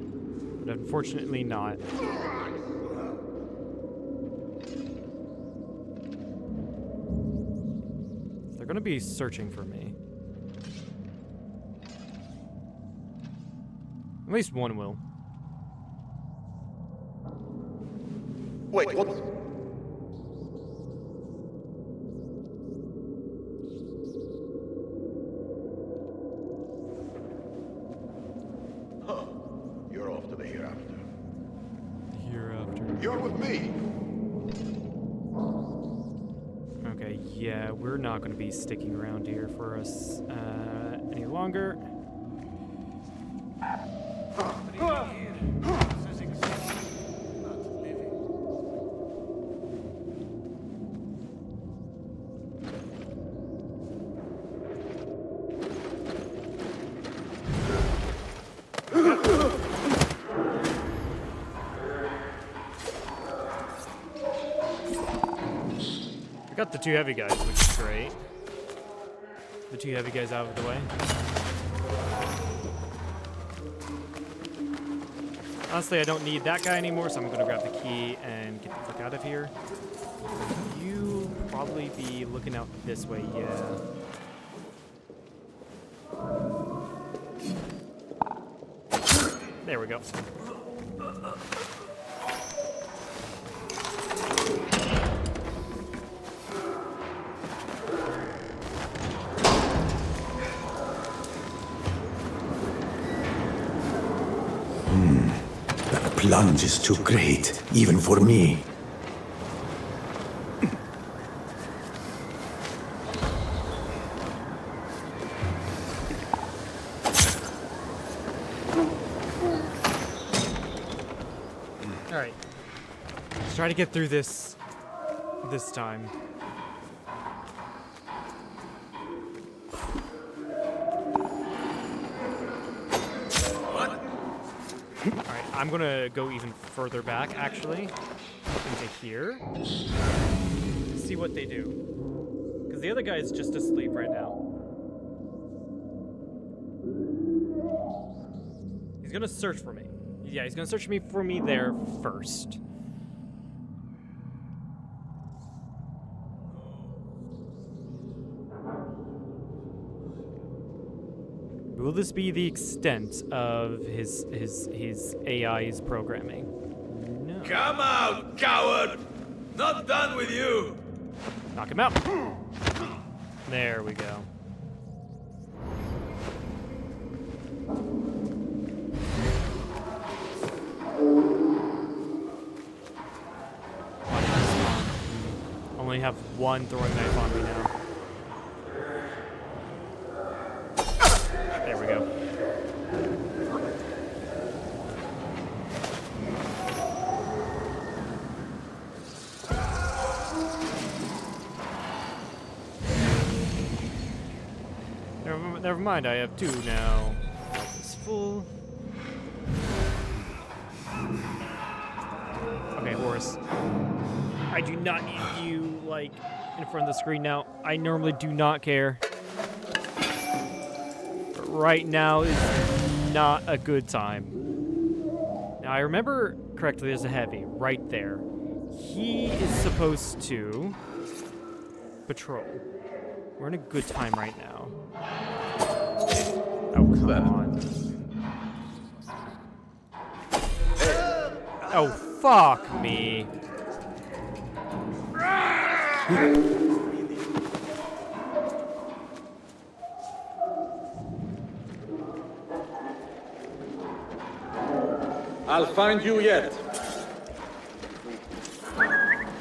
But unfortunately not. They're gonna be searching for me. At least one will. Wait, what? Huh. You're off to the hereafter. Hereafter. You're with me. Okay, yeah, we're not going to be sticking around here for us any longer. Got the two heavy guys, which is great. The two heavy guys out of the way. Honestly, I don't need that guy anymore, so I'm gonna grab the key and get the fuck out of here. You probably be looking out this way, yeah. There we go. That plunge is too great, even for me. Alright. Let's try to get through this time. Alright, I'm gonna go even further back, actually, into here. See what they do. Because the other guy is just asleep right now. He's gonna search for me. Yeah, he's gonna search for me there first. Will this be the extent of his AI's programming? No. Come out, coward! Not done with you! Knock him out. There we go. Only have one throwing knife on me now. There we go. Never mind, I have two now. Health is full. Okay, Horus. I do not need you, like, in front of the screen now. I normally do not care. But right now is not a good time. Now, I remember correctly, there's a heavy right there. He is supposed to patrol. We're in a good time right now. Oh, come on. Oh, fuck me. I'll find you yet.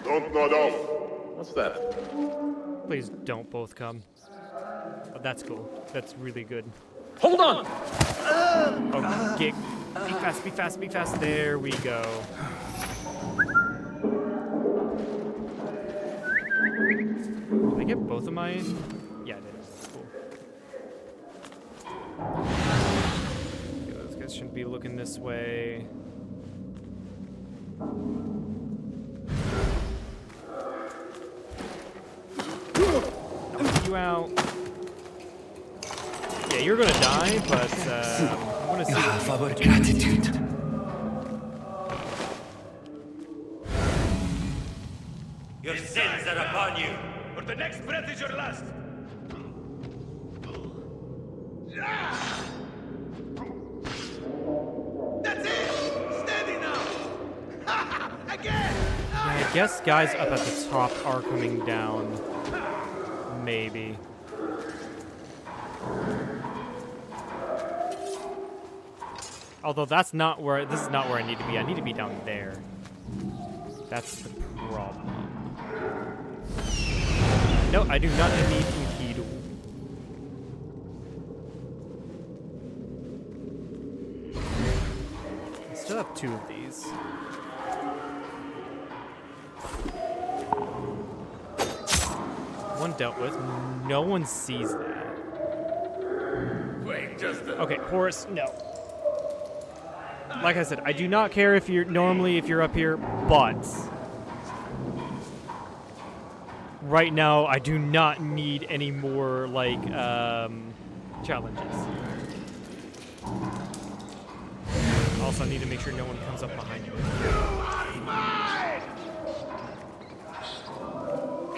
Don't nod off. What's that? Please don't both come. Oh, that's cool. That's really good. Hold on! Oh, fast, be fast, be fast. There we go. Did I get both of my... Yeah, I did. Cool. Okay, those guys shouldn't be looking this way. Knock you out. Yeah, you're gonna die, but I'm gonna see. You have our gratitude. Your sins are upon you, but the next breath is your last. That's it! Steady now! Again! Yeah, I guess guys up at the top are coming down. Maybe. Although that's not where, this is not where I need to be. I need to be down there. That's the problem. No, I do not need Enkidu. I still have 2 of these. One dealt with. No one sees that. Wait, just a... Okay, Horus, no. Like I said, I do not care if you're if you're up here, but right now I do not need any more like challenges. Also, I need to make sure no one comes up behind me.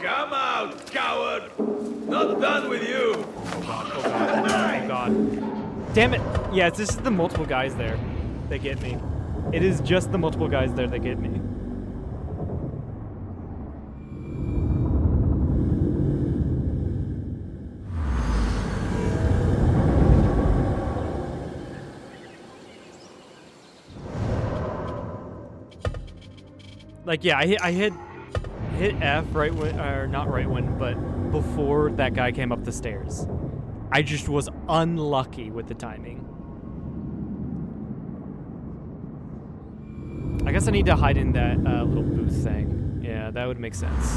Come out, coward! Not done with you! Oh god, oh god, oh god. Damn it! Yeah, it's just the multiple guys there that get me. It is just the multiple guys there that get me. Like, yeah, I hit F right when, or not right when, but before that guy came up the stairs. I just was unlucky with the timing. I guess I need to hide in that little booth thing. Yeah, that would make sense.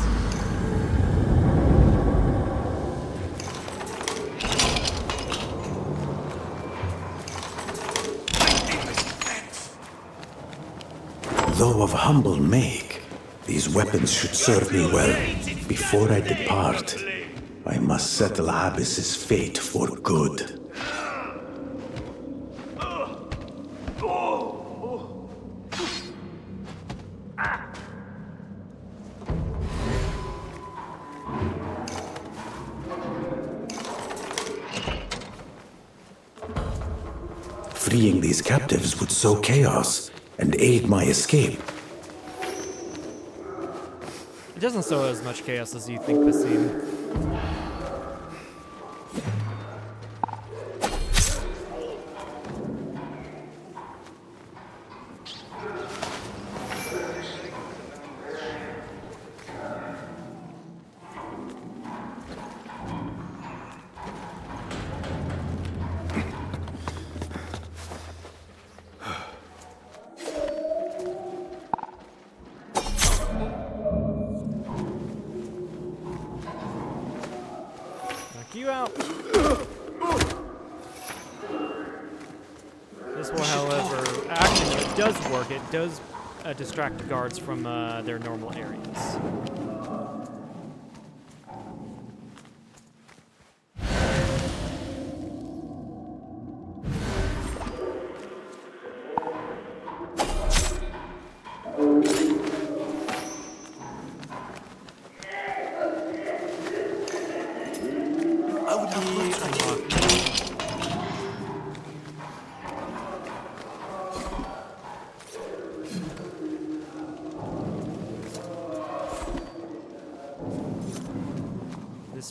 Though of humble make, these weapons should serve me well. Before I depart, I must settle Abyss's fate for good. Freeing these captives would sow chaos and aid my escape. It doesn't sow as much chaos as you think, Basim. You out. This will, however, actually, it does work. It does distract the guards from their normal areas.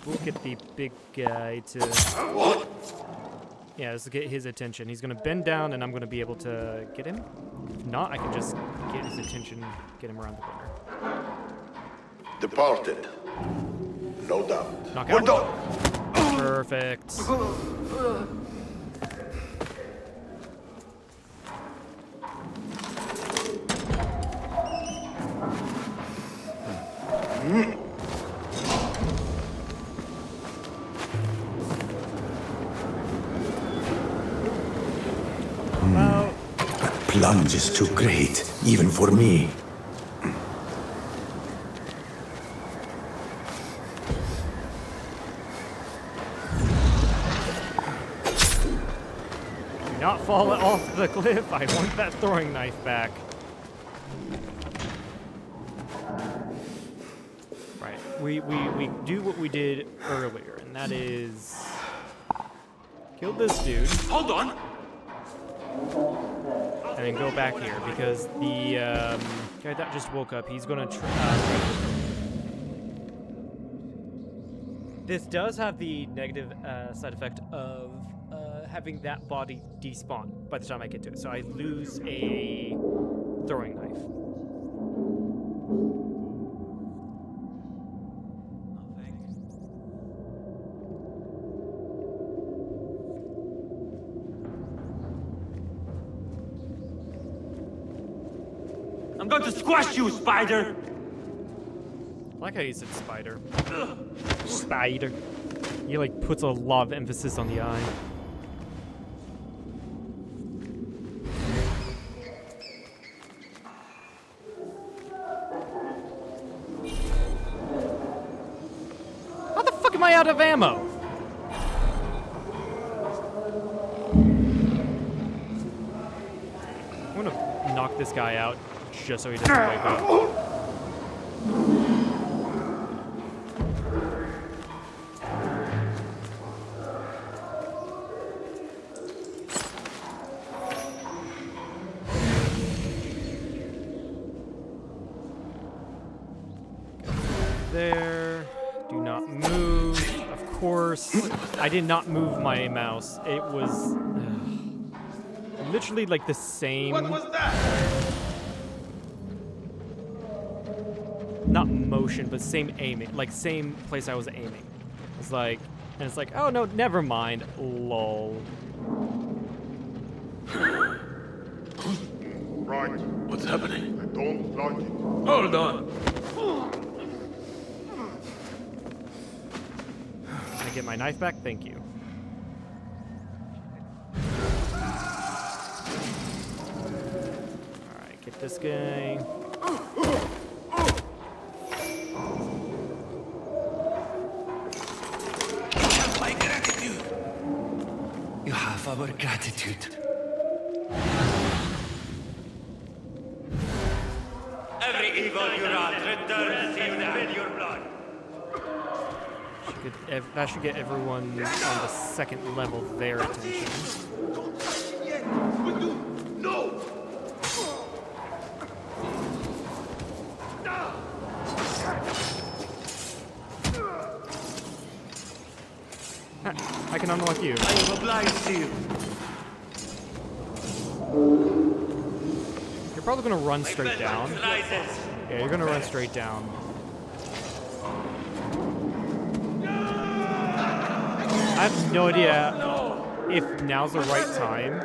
We'll get the big guy to... Yeah, let's get his attention. He's going to bend down, and I'm going to be able to get him. If not, I can just get his attention, get him around the corner. Departed. No doubt. Knock We're out. done. Perfect. plunge is too great, even for me. Do not fall off the cliff. I want that throwing knife back. Right. We do what we did earlier, and that is kill this dude. Hold on. And then go back here because the guy that just woke up, he's gonna try. This does have the negative side effect of having that body despawn by the time I get to it, so I lose a throwing knife. I'm going to squash you, spider! I like how you said spider. Spider. He like puts a lot of emphasis on the I. How the fuck am I out of ammo? I'm gonna knock this guy out just so he doesn't wake up. There. Do not move. Of course. I did not move my mouse. It was literally like the same. What was that? Not motion, but same aiming. Like same place I was aiming. It's like, and it's like, oh no, never mind. Lol. Right. What's happening? I don't like it. Hold on. Can I get my knife back? Thank you. Alright, get this guy. My gratitude. You have our gratitude. Every evil you wrought returns to you with your blood. That should get everyone on the second level their attention. No! I can unlock you. I am obliged to you. You're probably gonna run straight down. Yeah, you're gonna run straight down. I have no idea if now's the right time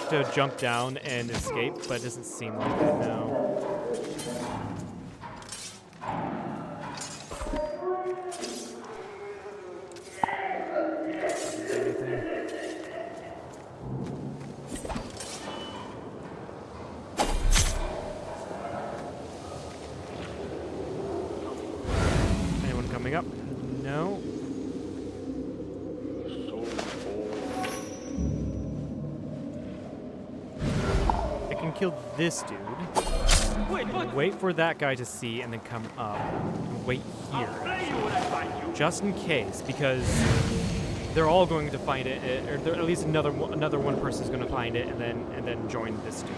to jump down and escape, but it doesn't seem like it, no. Anyone coming up? No. I can kill this dude. Wait for that guy to see and then come up. And wait here. Just in case, because they're all going to find it, or at least another one person is going to find it and then join this dude.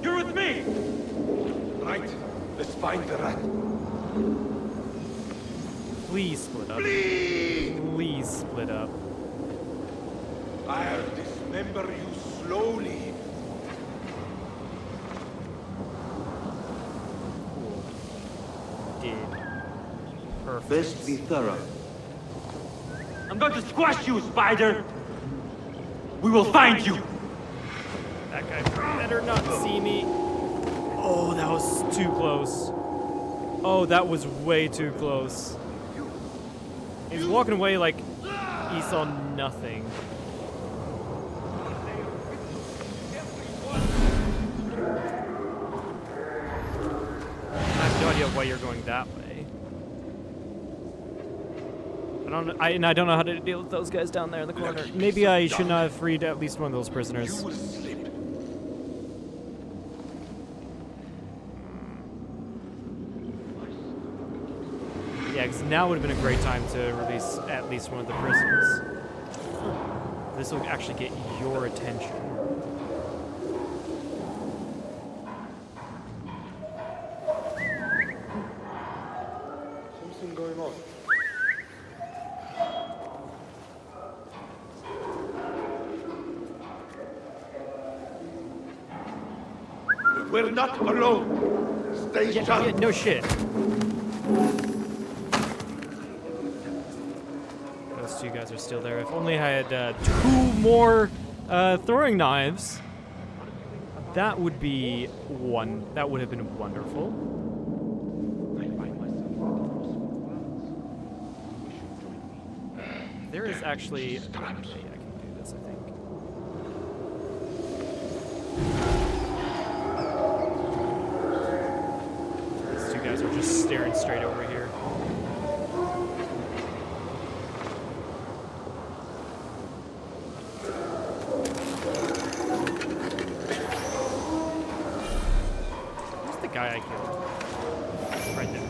You're with me! Right. Let's find the rat. Please split up. Please split up. I'll dismember you slowly. Did. Perfect. Best be thorough. I'm going to squash you, spider! We will find you! That guy better not see me. Oh, that was too close. Oh, that was way too close. He's walking away like he saw nothing. I have no idea why you're going that way. I don't know how to deal with those guys down there in the corner. Maybe I should not have freed at least one of those prisoners. Yeah, because now would have been a great time to release at least one of the prisoners. This will actually get your attention. Something going on. We're not alone. Stay sharp. Yeah, no shit. Those two guys are still there. If only I had 2 more throwing knives, that would be that would have been wonderful. There is actually. Okay, I can do this, I think. These two guys are just staring straight over here. Where's the guy I killed? Right there.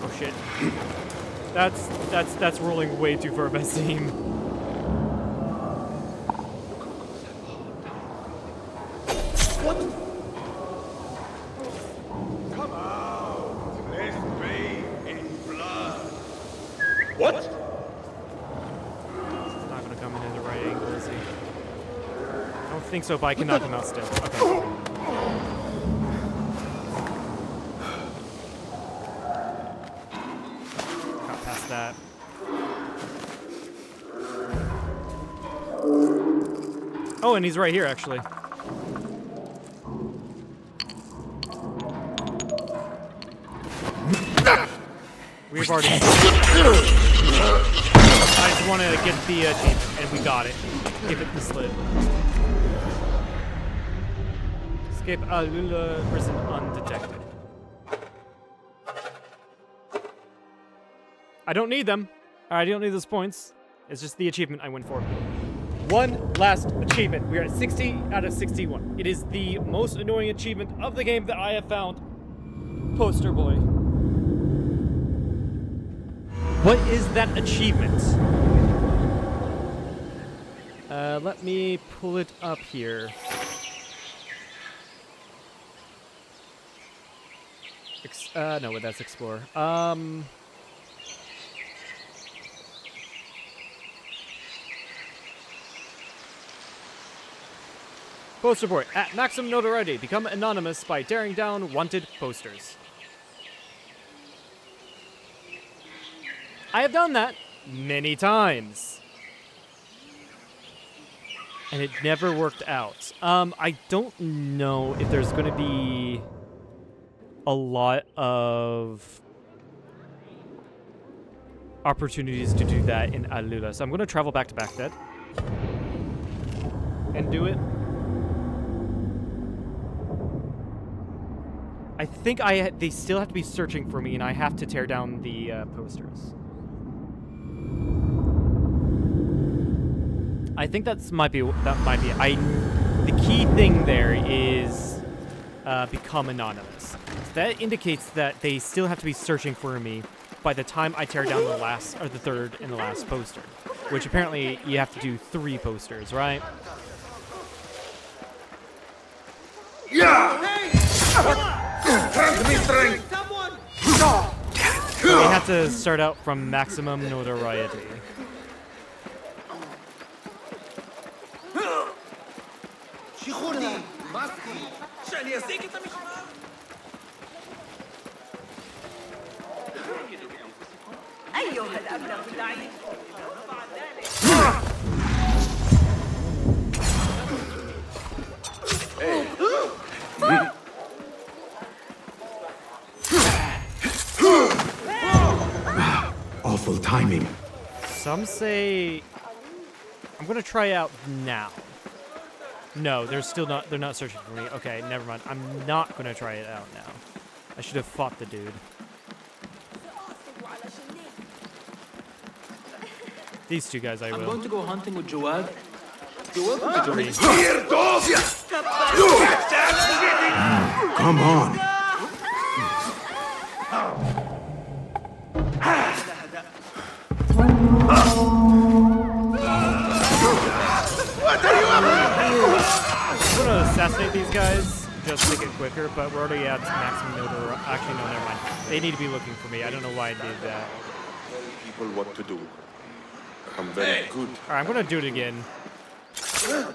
Oh shit. That's rolling way too far, best team. What? Come out. Let's bathe in blood. What? He's not gonna come in at the right angle, is he? I don't think so, but I can knock him out still. Okay. That. Oh, and he's right here, actually. We've already. I just want to get the achievement, and we got it. Give it the slip. Escape Alula prison undetected. I don't need them. I don't need those points. It's just the achievement I went for. One last achievement. We are at 60 out of 61. It is the most annoying achievement of the game that I have found. Poster boy. What is that achievement? Let me pull it up here. No, that's Explorer. Poster boy, at maximum notoriety, become anonymous by tearing down wanted posters. I have done that many times. And it never worked out. I don't know if there's going to be a lot of opportunities to do that in Alula. So I'm going to travel back to Baghdad and do it. I think they still have to be searching for me, and I have to tear down the posters. I think that might be it. The key thing there is become anonymous. So that indicates that they still have to be searching for me by the time I tear down the last or the third and the last poster, which apparently you have to do 3 posters, right? Yeah. Grant me strength. They have to start out from maximum notoriety. أيها الأبلغ اللعين بعد ذلك awful timing. Some say I'm gonna try out now. No, they're not searching for me. Okay, never mind. I'm not gonna try it out now. I should have fought the dude. These two guys I will. I'm going to go hunting with Jawad. You're welcome to join me. Come on. I'm gonna assassinate these guys, just make it quicker, but we're already at maximum notoriety. Actually, no, never mind. They need to be looking for me. I don't know why I did that. People what to do. I'm very good. Alright, I'm gonna do it again. That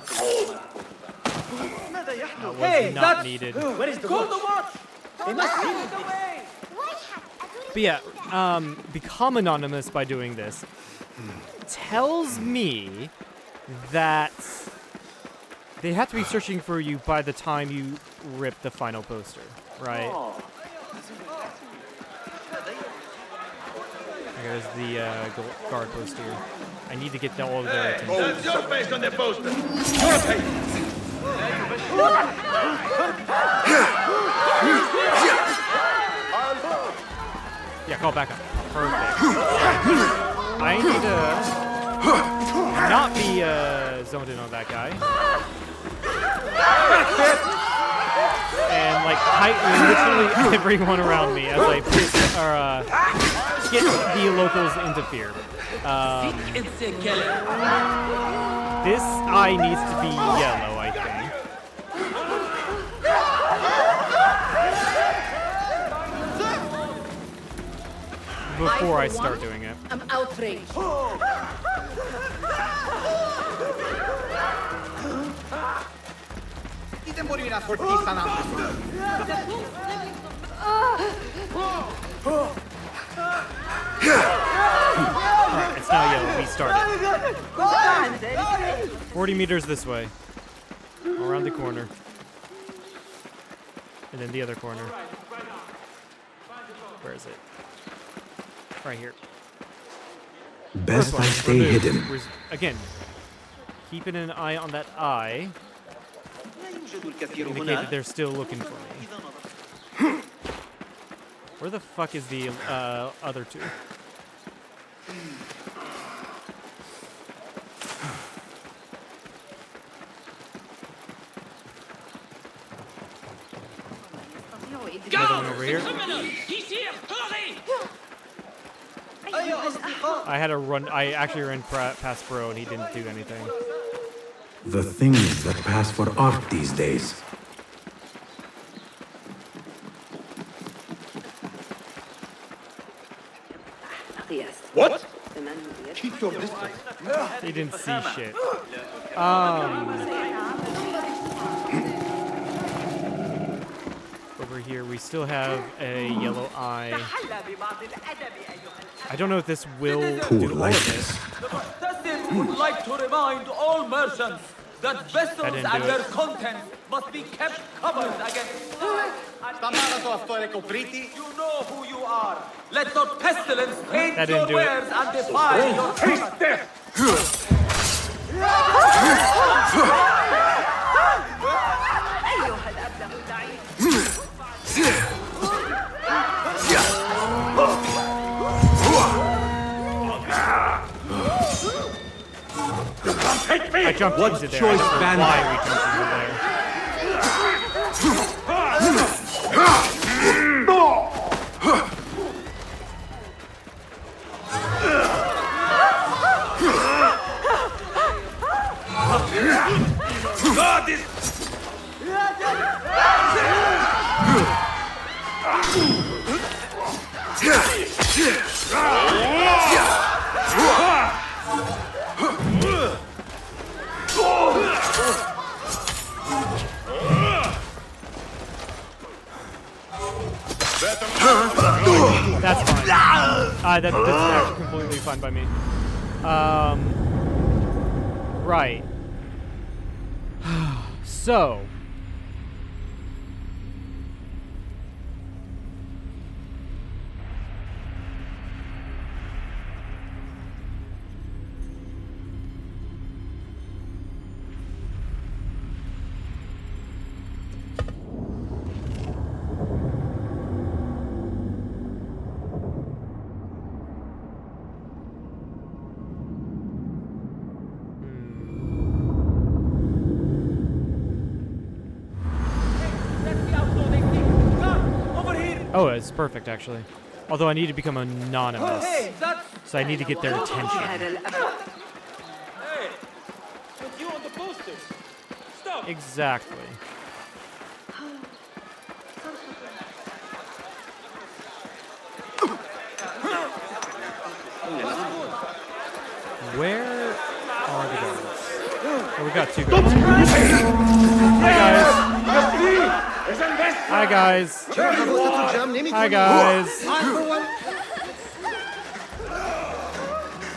was not needed. Where is the watch? They must be. But yeah, become anonymous by doing this tells me that they have to be searching for you by the time you rip the final poster, right? There's the guard post here. I need to get all of their attention. That's your face on the poster. Your face. Yeah, call back up. Perfect. I need to not be zoned in on that guy. And like kite literally everyone around me as I get the locals into fear. This eye needs to be yellow, I think. Before I start doing it. I'm outraged. Alright, it's now yellow. We started. 40 meters this way. Around the corner. And then the other corner. Where is it? Right here. Best I stay hidden. Again, keeping an eye on that eye. Indicate that they're still looking for me. Where the fuck is the other two? Another one over here. I had a run. I actually ran past Bro and he didn't do anything. The things that pass for art these days. What? Keep your distance. They didn't see shit. Over here, we still have a yellow eye. I don't know if this will do all of this. Would like to remind all merchants that vessels and their contents must be kept covered against. You know who you are. Let not pestilence taint your wares and defile your taste death. Take me! I jumped into there. Choice I don't know why we jumped into there. God is... That's fine. That's actually completely fine by me. Right. So. Oh, it's perfect, actually. Although I need to become anonymous. So I need to get their attention. Hey, it's you on the posters. Stop. Exactly. Where are the guards? Oh, we got 2 guards. Hi, guys. Hi, guys. I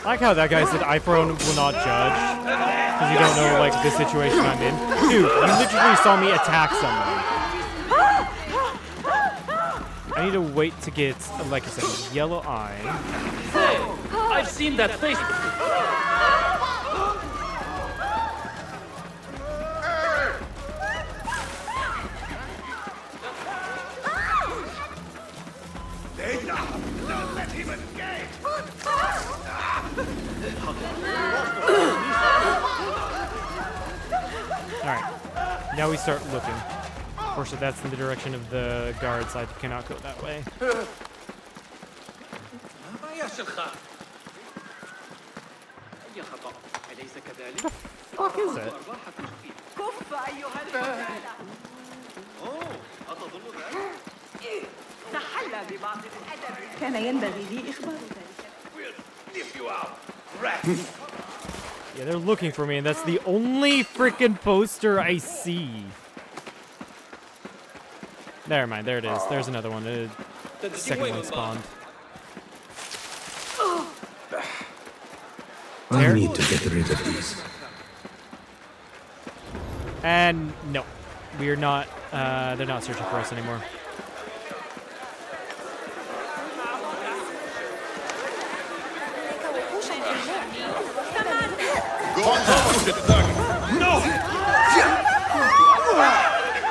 like how that guy said iPhone will not judge. Because you don't know, like, the situation I'm in. Dude, you literally saw me attack someone. I need to wait to get, like I said, yellow eye. Hey, I've seen that face. Don't let him escape! Alright, now we start looking. Fortunately, that's in the direction of the guards. I cannot go that way. What is it? كان ينبغي لي إخبارك. Yeah, they're looking for me, and that's the only freaking poster I see. Never mind, there it is. There's another one. The second one spawned. I need to get rid of these. And no, we are not. They're not searching for us anymore.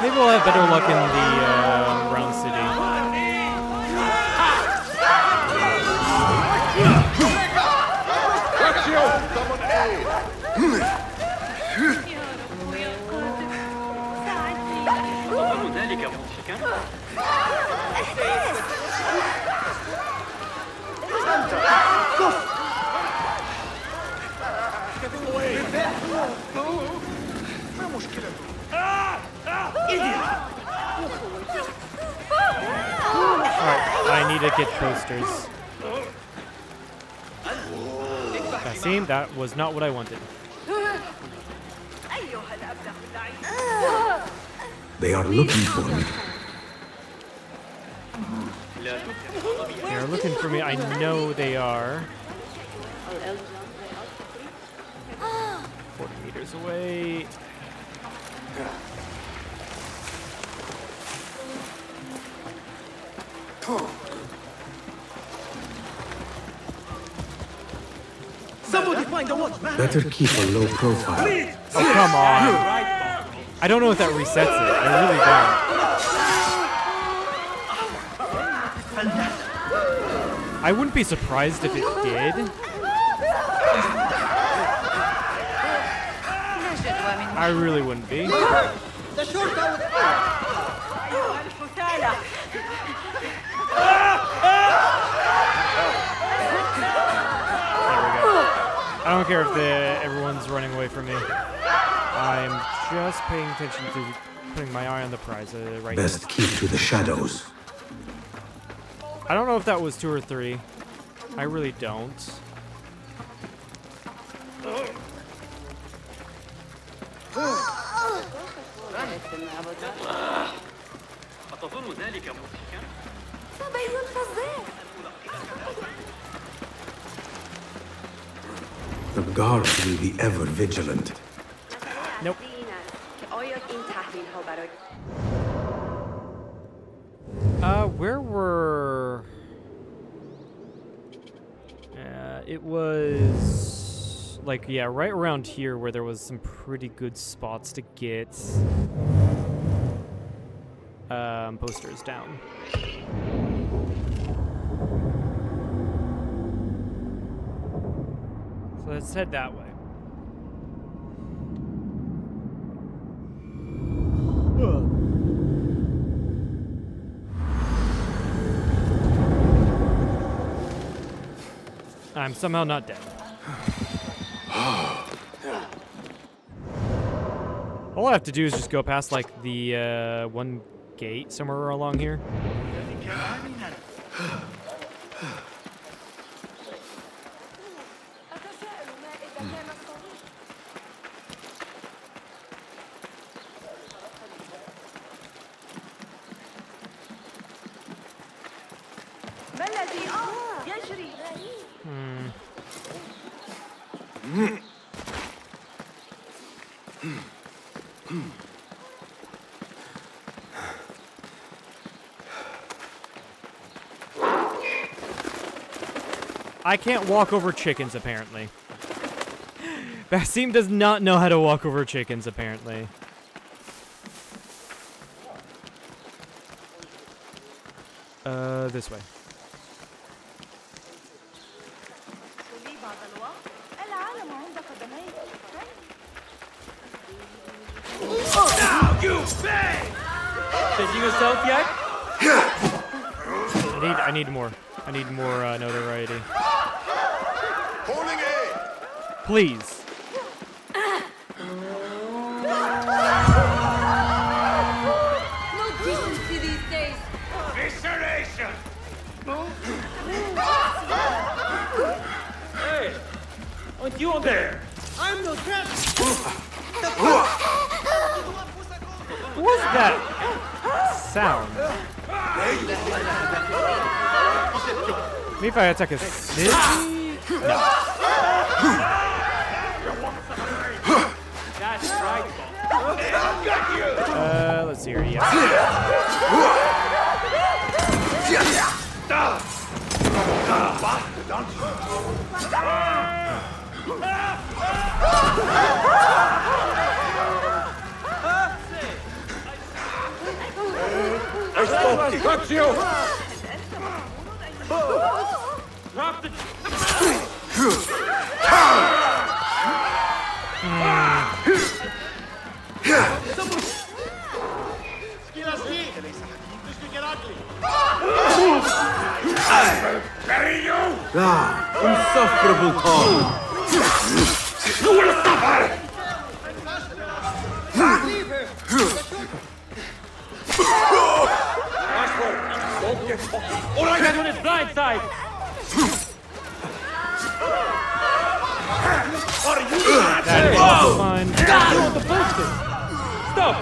Maybe we'll have better luck in the Brown City. I need to get posters. See, that was not what I wanted. They are looking for me. They are looking for me. I know they are. 40 meters away. Somebody find the watchman. Better keep a low profile. Oh, come on. I don't know if that resets it. I really don't. I wouldn't be surprised if it did. I really wouldn't be. I don't care if everyone's running away from me. I'm just paying attention to putting my eye on the prize right now. Best keep to the shadows. I don't know if that was 2 or 3. I really don't. أتظن ذلك مضحكا؟ صبي فظيع. The guards will be ever vigilant. Nope. Where were... it was... like, yeah, right around here where there was some pretty good spots to get... posters down. So let's head that way. I'm somehow not dead. All I have to do is just go past, like, the, one gate somewhere along here. I can't walk over chickens, apparently. Basim does not know how to walk over chickens, apparently. This way. Now you bang! Did you yourself yet? I need more. I need more notoriety. Holding A! Please. No decency these days. Visceration! Hey! Aren't you on there? I'm no trap! What's that sound? Maybe if I attack a city? No. That's right. Let's see here. Yeah. I got you! Drop the... Bury you! Insufferable tongue. You will suffer! Nice work. Don't get caught. All I got on his blind side. Are you not That is fine. You on the poster. Stop.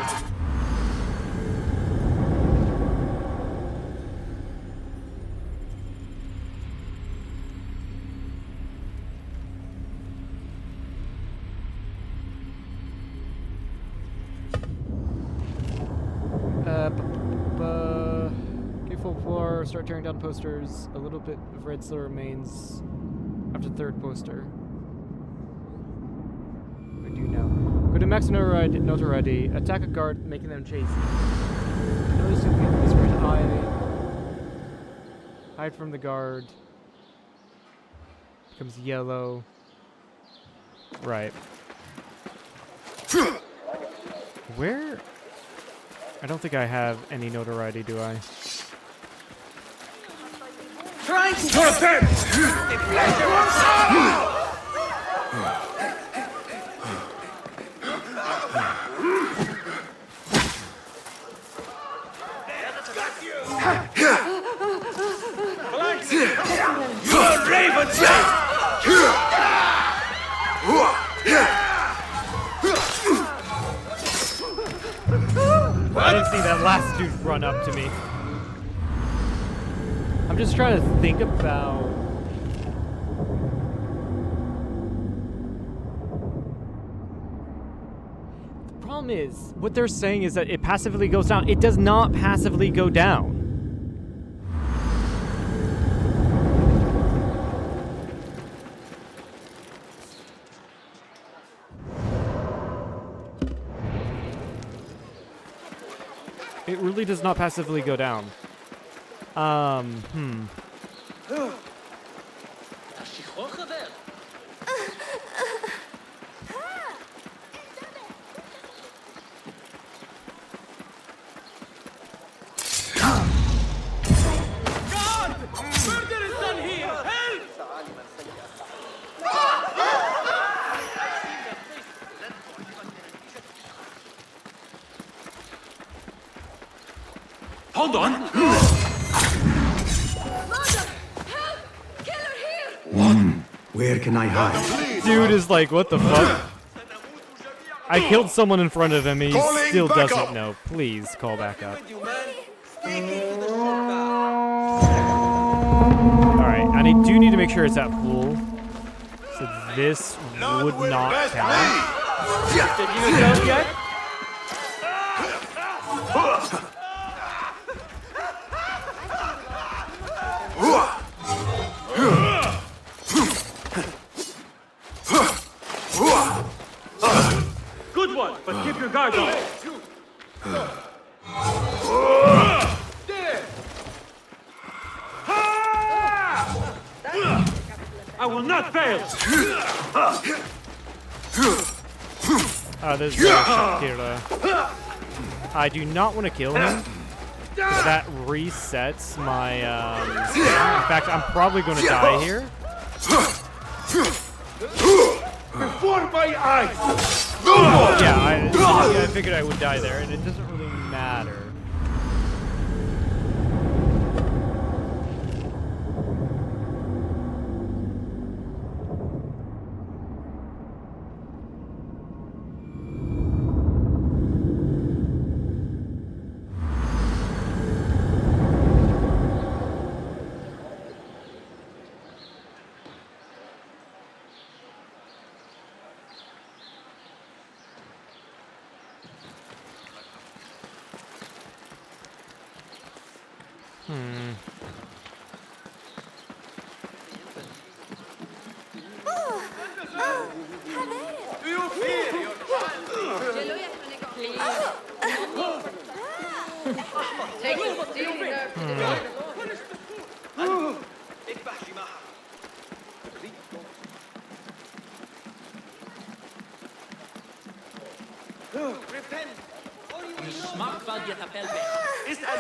Full floor, start tearing down posters. A little bit of red still remains after the third poster. What do I do now? Go to max notoriety. Attack a guard, making them chase you. Notice you get this red eye. Hide from the guard. Becomes yellow. Right. Where? I don't think I have any notoriety, do I? Trying to go dead! You're Raven! I didn't see that last dude run up to me. I'm just trying to think about... The problem is, what they're saying is that it passively goes down. It does not passively go down. It really does not passively go down. Hold on. Where can I hide? Dude is like, what the fuck? I killed someone in front of him and he still doesn't know. Please call back up. Alright, and I do need to make sure it's at full. So this would not count. Did you go yet? Good one, but keep your guard up. I will not fail. This is Shakira. I do not want to kill him. 'Cause that resets my. In fact, I'm probably going to die here. Before my eyes! Yeah, I figured I would die there, and it doesn't really matter.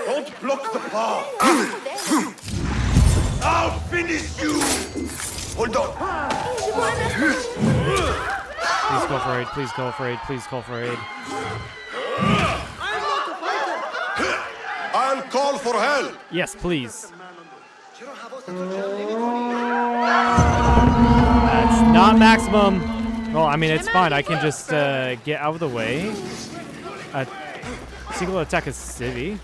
Don't block the path! I'll finish you! Hold on! Please call for aid, please call for aid, please call for aid. I'll call for help! Yes, please. That's not maximum. Well, I mean, it's fine. I can just get out of the way. Single attack is civvy.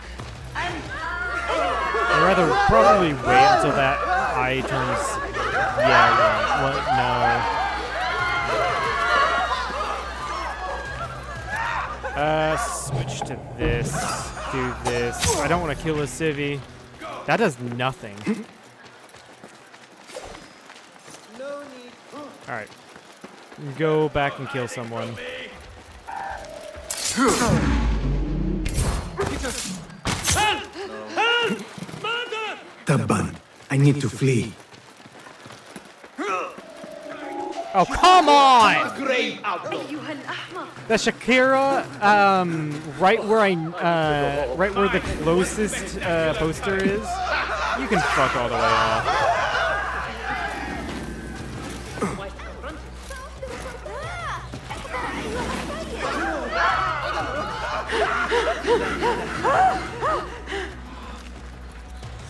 I'd rather probably wait until that eye turns yellow. What? No. Switch to this. Do this. I don't want to kill a civvy. That does nothing. Alright. Go back and kill someone. Taban, I need to flee. Oh, come on! The Shakira, right where the closest poster is. You can fuck all the way off.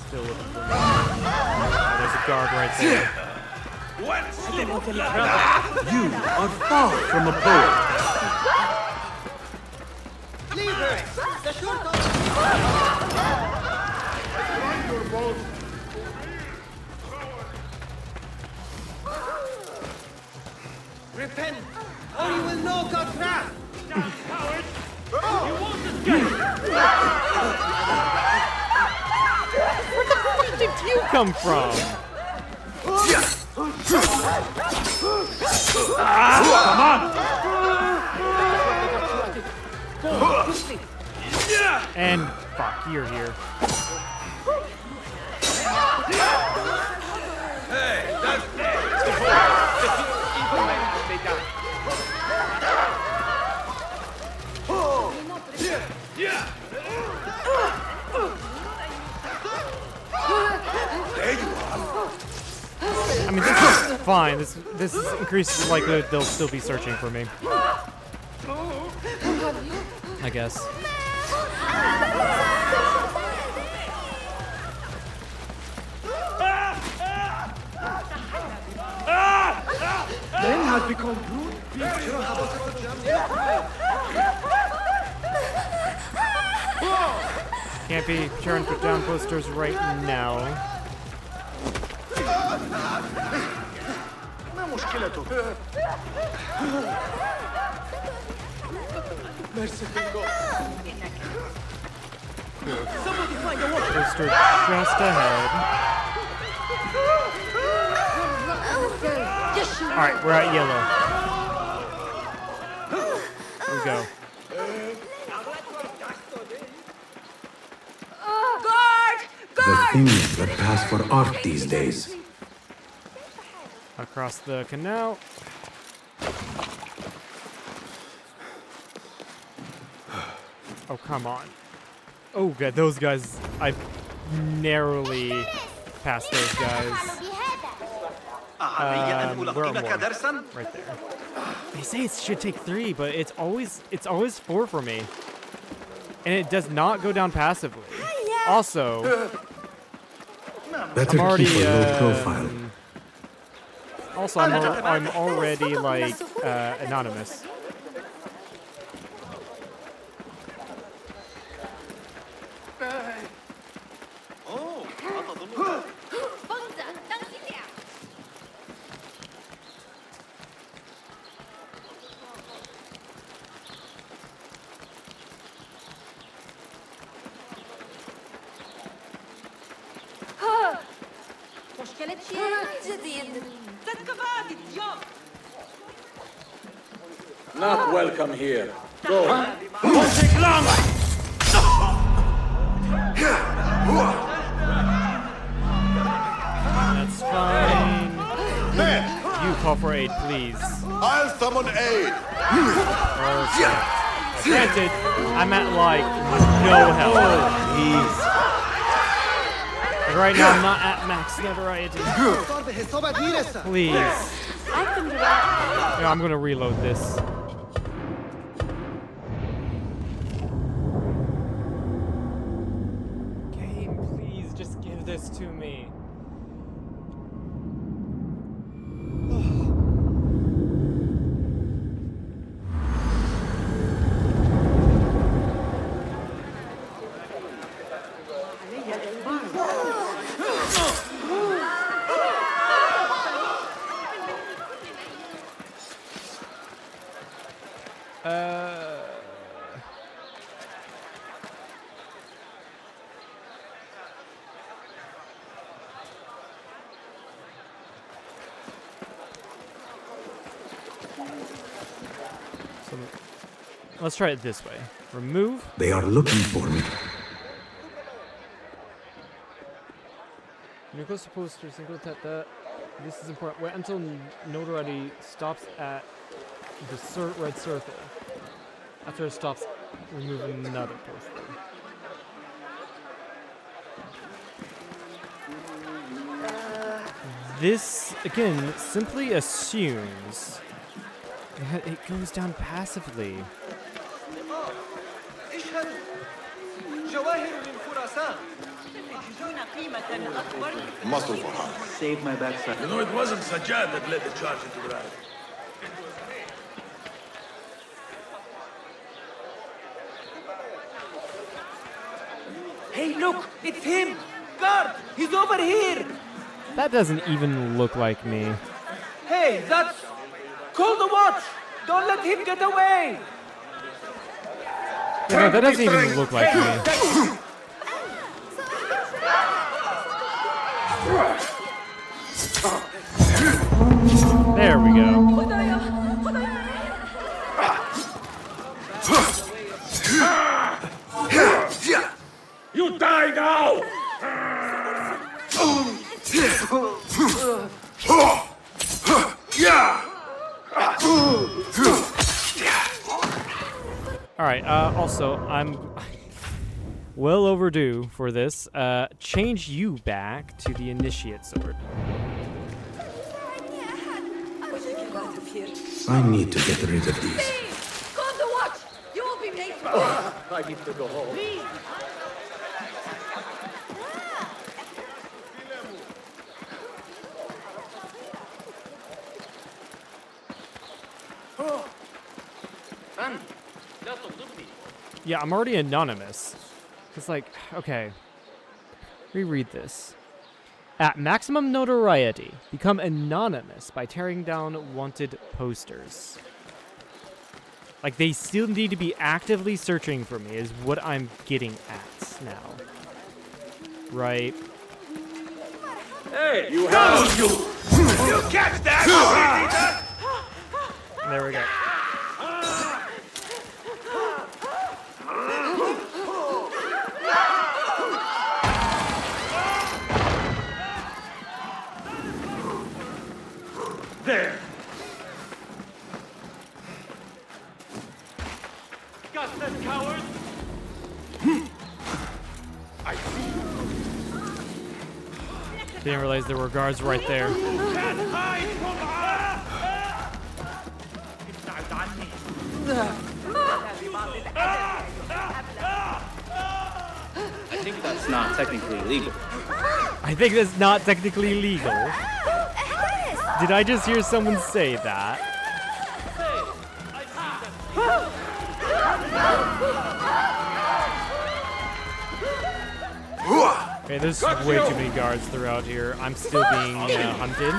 Still looking for me. There's a guard right there. You are far from a poet. Repent, or you will know God's wrath. Where the fuck did you come from? Come on! And fuck, you're here. Hey, that's I mean, this is fine. This is increases the likelihood they'll still be searching for me. I guess. has become brute. Can't be trying to put down posters right now. ما مشكلته؟ Poster just ahead. Alright, we're at yellow. Here we go. The things that pass for art these days. Across the canal. Oh, come on. Oh, God, those guys. I narrowly passed those guys. Where are more? Right there. They say it should take 3, but it's always 4 for me. And it does not go down passively. Also, Better I'm already, keep a low profile. Also, I'm already, like, anonymous. Not welcome here. Go. Won't take long. That's fine. You call for aid, please. I'll summon aid. Perfect. Granted, I'm at like no health. Right now, I'm not at max notoriety. Please. No, I'm gonna reload this. Game, please, just give this to me. Let's try it this way. Remove. They are looking for me. When you close the poster, single tap that. This is important. Wait until notoriety stops at the red circle. After it stops, remove another poster. This, again, simply assumes that it goes down passively. Muscle for her. Save my backside. You know, it wasn't Sajjad that led the charge into the ride. Hey, look! It's him! Guard! He's over here! That doesn't even look like me. Hey, that's... Call the watch! Don't let him get away! Yeah, no, that doesn't even look like me. There we go. You die now! Alright, also, I'm well overdue for this. Change you back to the initiate sword. I need to get rid of these. Call the watch! You will be late. I need to go home. Yeah, I'm already anonymous. It's like, okay. Reread this. At maximum notoriety, become anonymous by tearing down wanted posters. Like, they still need to be actively searching for me, is what I'm getting at now. Right? Hey, you have you catch that? There we go. There. Got them, cowards! I see. Didn't realize there were guards right there. Can't hide from I think that's not technically legal. I think that's not technically legal. Did I just hear someone say that? Okay, there's way too many guards throughout here. I'm still being hunted.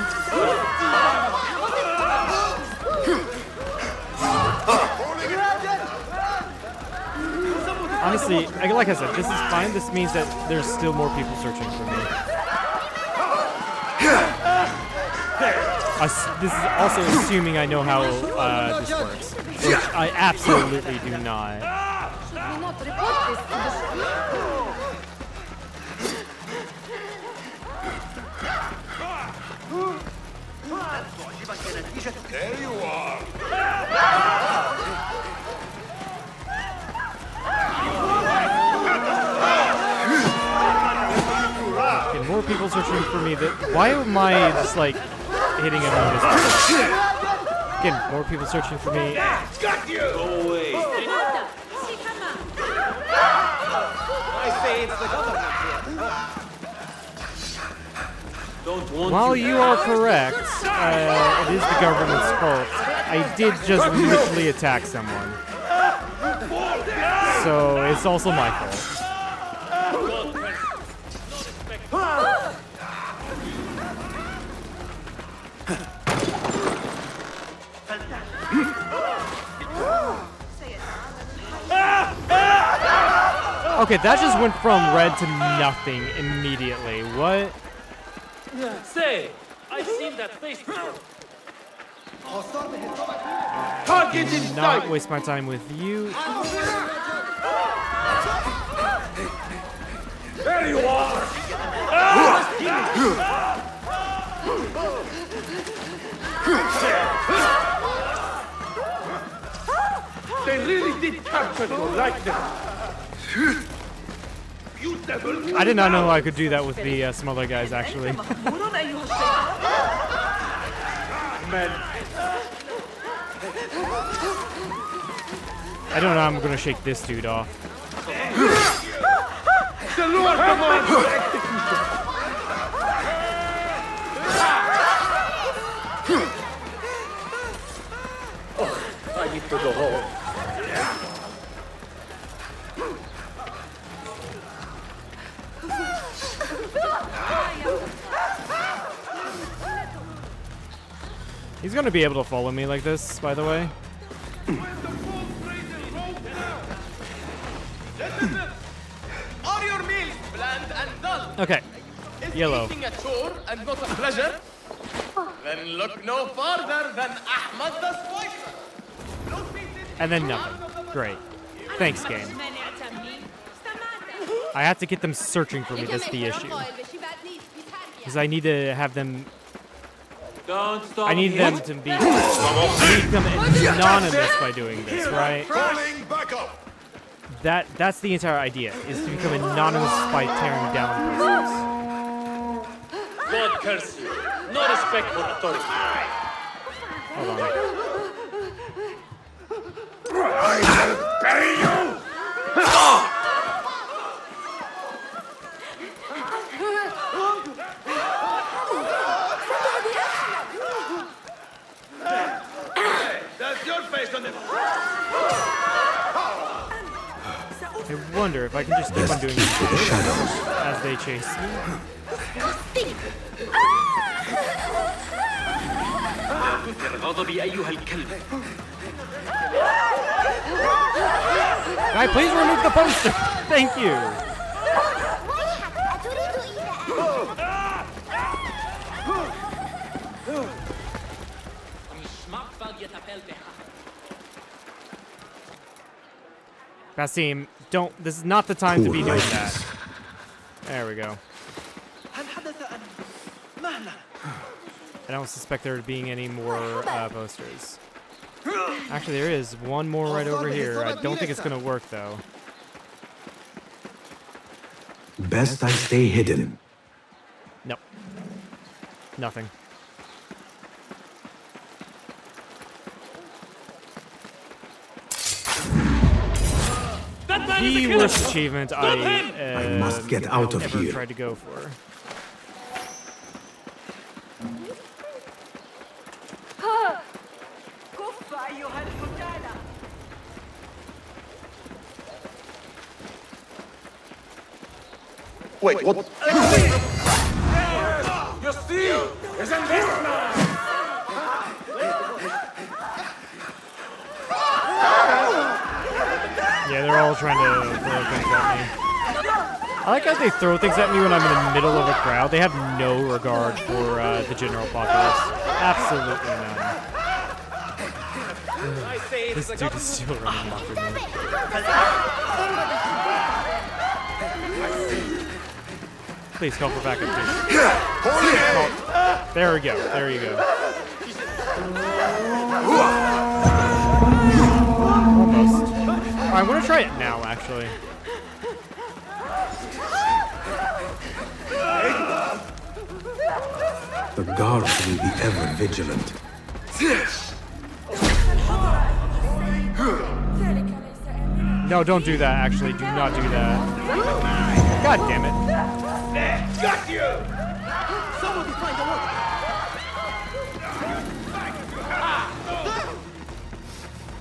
Honestly, like I said, this is fine. This means that there's still more people searching for me. This is also assuming I know how this works, which I absolutely do not. Should we not report this to the There you are. Okay, more people searching for me. Why am I just like hitting him on his Again, more people searching for me. Got you! Go away. I say it's the government here. Don't want While you are correct, it is the government's fault. I did just literally attack someone. So it's also my fault. Okay, that just went from red to nothing immediately. What? Say, I've seen that face before. Target in Not sight! waste my time with you. There you are! They really did capture you like that. You devil! I did not know I could do that with the smaller guys, actually. Man. I don't know how I'm gonna shake this dude off. The Lord commands your execution. Oh, I need to go home. He's gonna be able to follow me like this, by the way. Are your meals bland and dull? Okay. Is Yellow. eating a chore and not a pleasure? Then look no farther than Ahmad the Spicer. And then nothing. Great. Thanks, game. I have to get them searching for me, that's the issue. Because I need to have them... Don't stop. I need them to be... I need them anonymous by doing this, right? That's the entire idea, is to become anonymous by tearing down posters. God curse you. No respect for authority. Hold on. I will bury you! That's your I wonder if I can just keep on doing this as they chase me. Guy, please remove the poster. Thank you. Basim, don't. This is not the time to be doing that. There we go. I don't suspect there being any more posters. Actually, there is one more right over here. I don't think it's gonna work though. Best I stay hidden. Nope. Nothing. The worst achievement I must get out of ever here. tried to go for. Wait, what? Your steel is in this man! Yeah, they're all trying to throw things at me. I like how they throw things at me when I'm in the middle of a crowd. They have no regard for the general populace. Absolutely none. This dude is still running after me. Please call for backup, dude. There we go. There you go. Almost. I'm gonna try it now, actually. The guards will be ever vigilant. No, don't do that, actually. Do not do that. God damn it. Got you! Somebody find a look!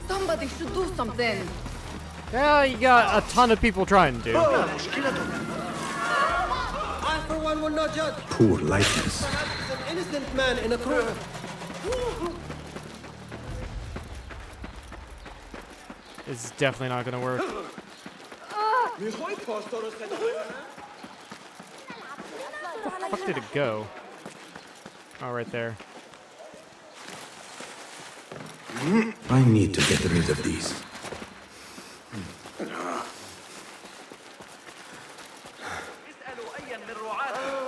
Somebody should do something. Yeah, you got a ton of people trying to. I, for one, will not judge. Poor likeness. Perhaps an innocent man in a crowd. It's definitely not gonna work. Where the fuck did it go? Oh, right there. I need to get rid of these.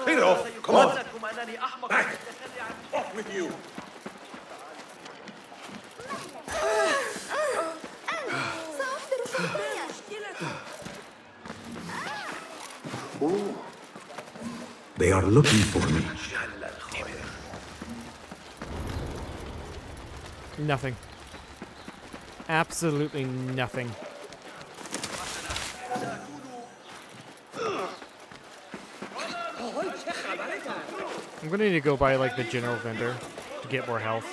Clear off! Come on! Back! Off with you! They are looking for me. Nothing. Absolutely nothing. I'm gonna need to go buy like the general vendor to get more health.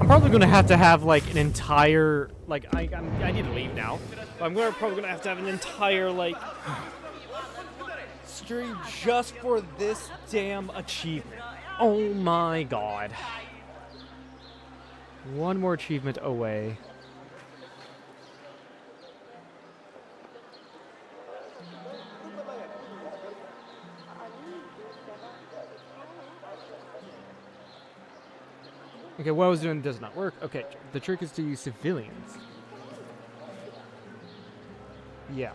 I'm probably gonna have to have like an entire I need to leave now. But I'm probably gonna have to have an entire stream just for this damn achievement. Oh my god. One more achievement away. Okay, what I was doing does not work. Okay, the trick is to use civilians. Yeah.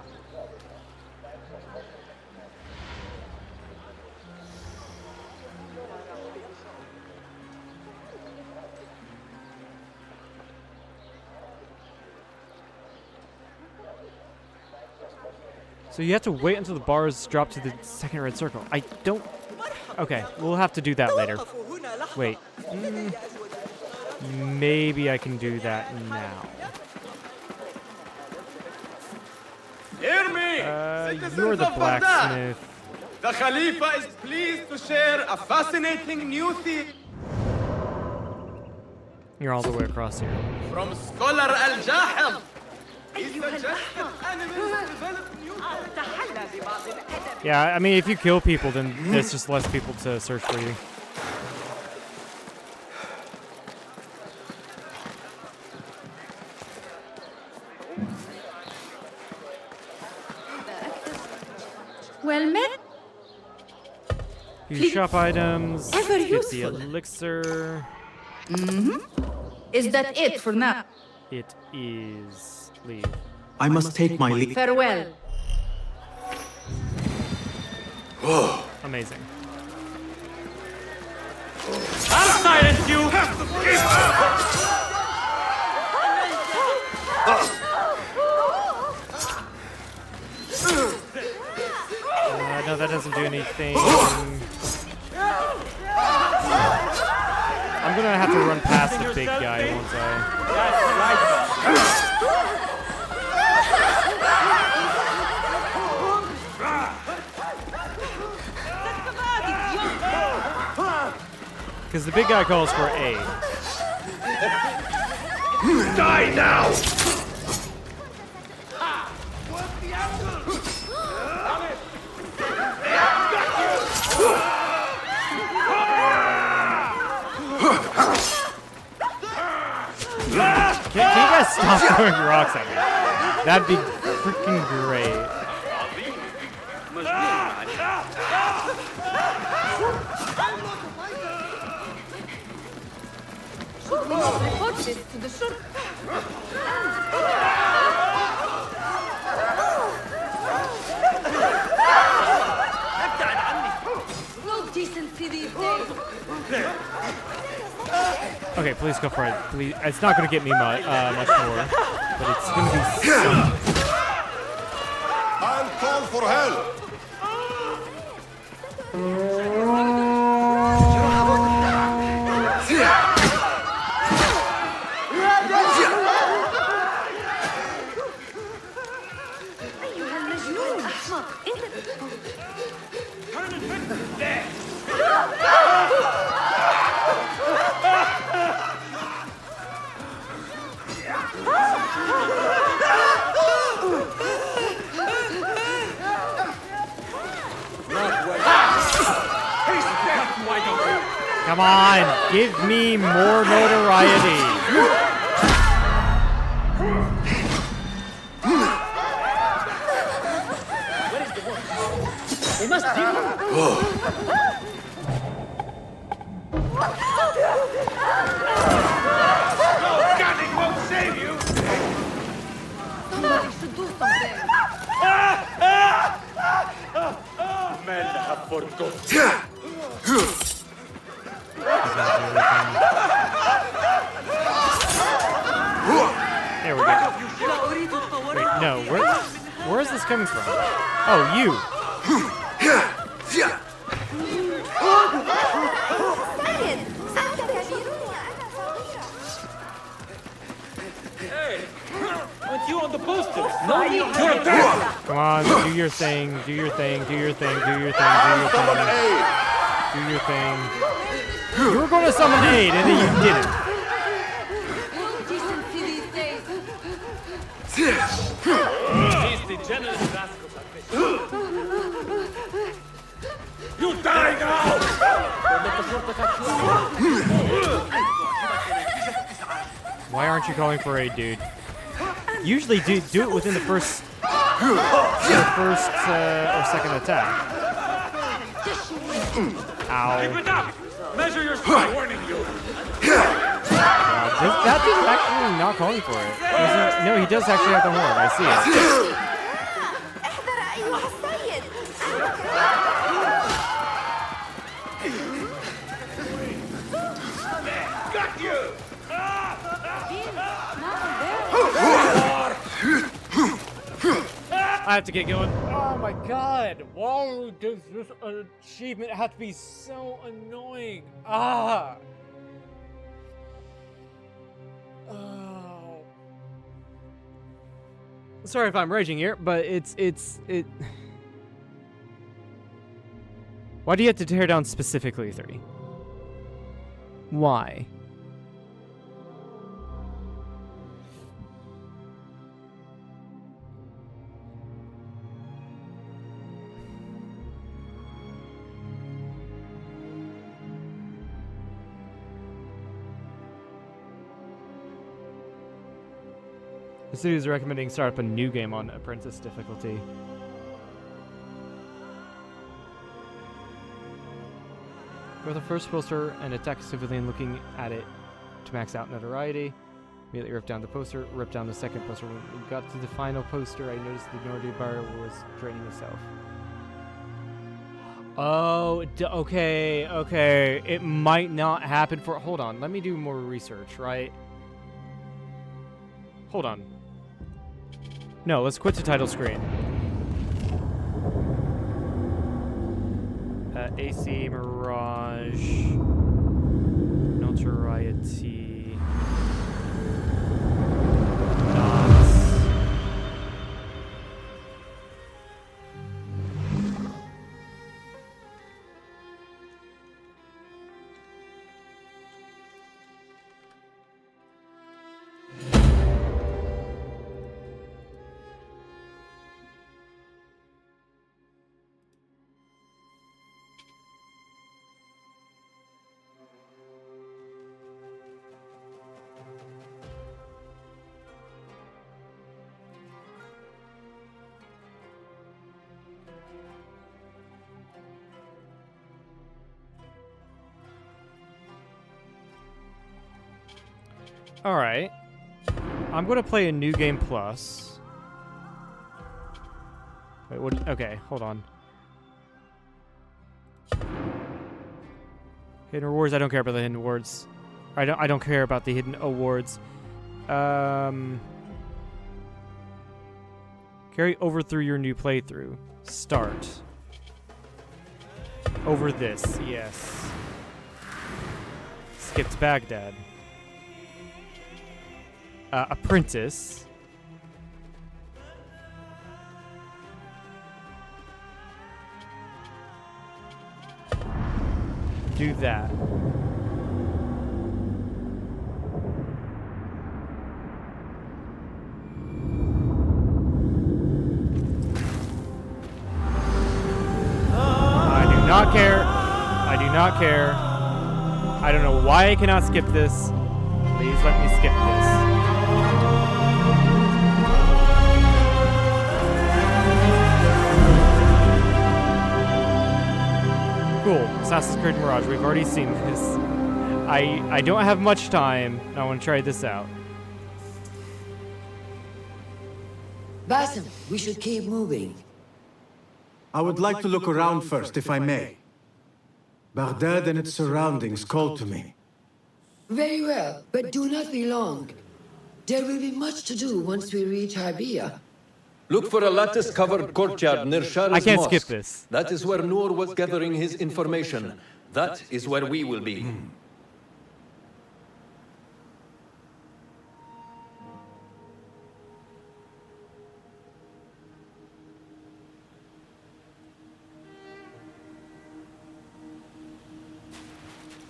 So you have to wait until the bars drop to the second red circle. I don't... Okay, we'll have to do that later. Wait. Maybe I can do that now. Hear me! You're the blacksmith. The Khalifa is pleased to share a fascinating new theory. You're all the way across here. From Scholar Al-Jahil. He suggested animals develop new Yeah, I mean, if you kill people, then there's just less people to search for you. Well met. You shop items, Ever get the useful. elixir. Is that it for now? It is. Leave. I must take my leave. Farewell. Amazing. I'll silence you! No, that doesn't do anything. I'm gonna have to run past the big guy once because the big guy calls for A. Die now! Can you guys stop throwing rocks at me? That'd be freaking great. Should we not report this to the shore? No decency these days. Okay, please go for it. Please, it's not gonna get me much more, but it's gonna be so. I'll call for help. أيها المجنون أحمق. Come on, give me more notoriety. They must Gunning won't save you! Somebody should do something. Men have forgotten. There we go. Wait, no, where is this coming from? Oh, you. Aren't you on the posters? No need to. Come on, do your thing, do your thing, do your thing, do your thing, do your thing. Do your thing. You were going to summon aid, and then you didn't. No decency these days. These degenerate rascals are fish. You die now! Why aren't you calling for aid, dude? Usually do it within the first or second attack. Ow. Keep it up! Measure your strength! Warning you! That is actually not calling for it. No, he does actually have the horn. I see it. Got you! I have to get going. Oh my god. Why does this achievement have to be so annoying? Ah. Oh. Sorry if I'm raging here, but it. Why do you have to tear down specifically 3? Why? The studio is recommending start up a new game on Apprentice difficulty. Go with the first poster and attack a civilian looking at it to max out notoriety. Immediately rip down the poster, rip down the second poster. When we got to the final poster, I noticed the Nordic bar was draining itself. Oh, okay. It might not happen for... Hold on, let me do more research, right? Hold on. No, let's quit the title screen. AC, Mirage, Notoriety, Dots. Alright. I'm going to play a new game plus. Wait, what? Okay, hold on. Hidden rewards. I don't care about the hidden rewards. I don't care about the hidden awards. Carry over through your new playthrough. Start. Over this, yes. Skip to Baghdad. Apprentice. Do that. I do not care. I do not care. I don't know why I cannot skip this. Please let me skip this. Cool. Assassin's Creed Mirage. We've already seen this. I don't have much time. I want to try this out. Basim, we should keep moving. I would like to look around first, if I may. Baghdad and its surroundings call to me. Very well, but do not be long. There will be much to do once we reach Harbia. Look for a lattice-covered courtyard near Shah's I can't mosque. skip this. That is where Noor was gathering his information. That is where we will be.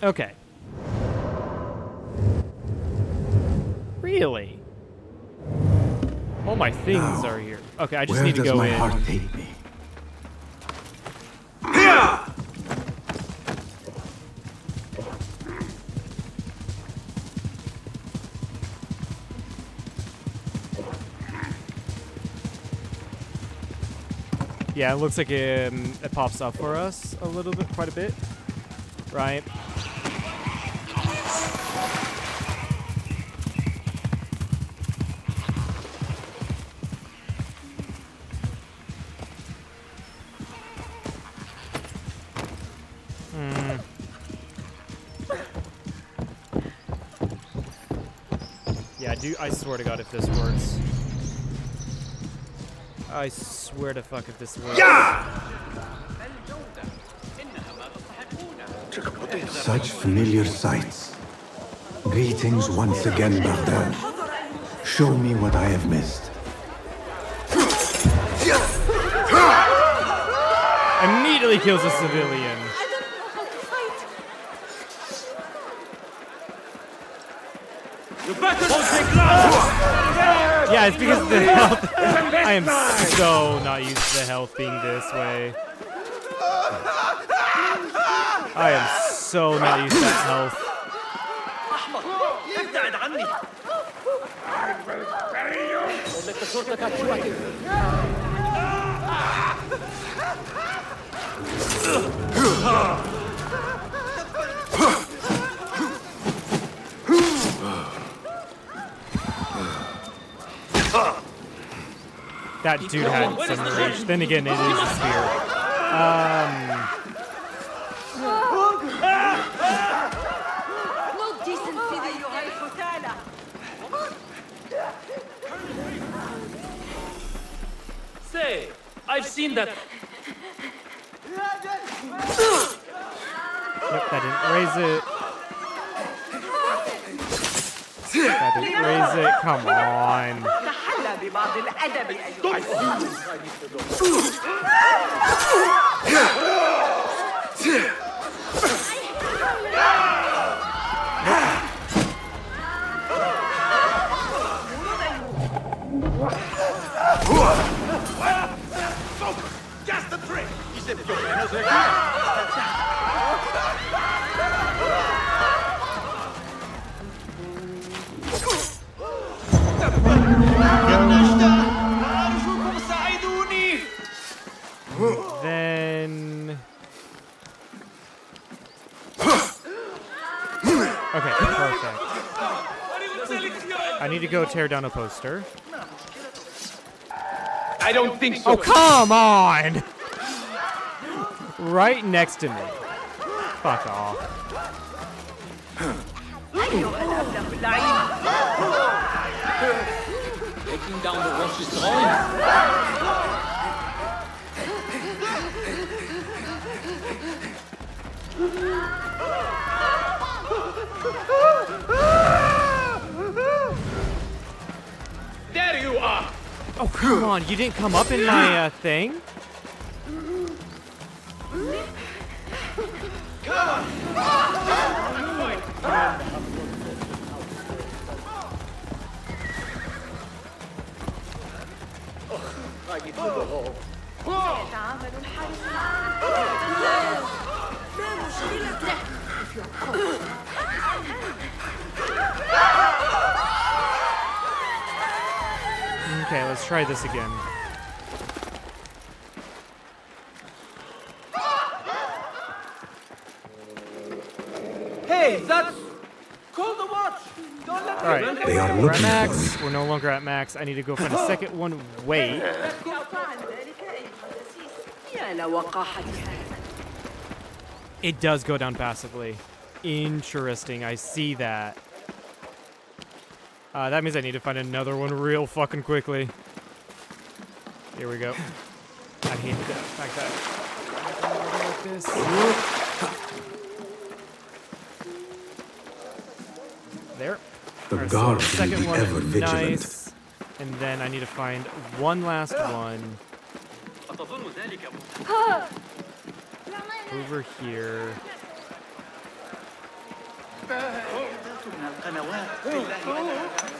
Okay. Really? All my things are here. Okay, I just need to go in. Where does my heart take me? Yeah, it looks like it pops up for us a little bit, quite a bit. Right. Yeah, I swear to God if this works. I swear to fuck if this works. Such familiar sights. Greetings once again, Baghdad. Show me what I have missed. Immediately kills a civilian. Yeah, it's because of the health. I am so not used to the health being this way. I am so not used to that health. I will bury you. That dude had some rage. Then again, it is a spear. No decency, أيها القتالة. Say, I've seen that. Nope, that didn't raise it. That didn't raise it. Come on. تحلى ببعض الأدب أيها Just the trick! Diese Pioneros regieren! أرجوكم ساعدوني! Then... Okay, perfect. I need to go tear down a poster. I don't think so. Oh, come on! Right next to me. Fuck off. أيها الأبله اللعين. Taking down the Rosh's throne. There you are! Oh, come on. You didn't come up in my thing? I need to go home. يتعامل الحارس لا مشكلة. Okay, let's try this again. Hey, that's... Call the watch! Don't let Alright, They are we're at looking max. We're no longer at max. I need to go find a second one. Wait. يا لوقاحة. It does go down passively. Interesting. I see that. That means I need to find another one real fucking quickly. Here we go. I hate the fact that like this. There. The Alright, guards so will second be one, ever vigilant. nice. And then I need to find one last one over here.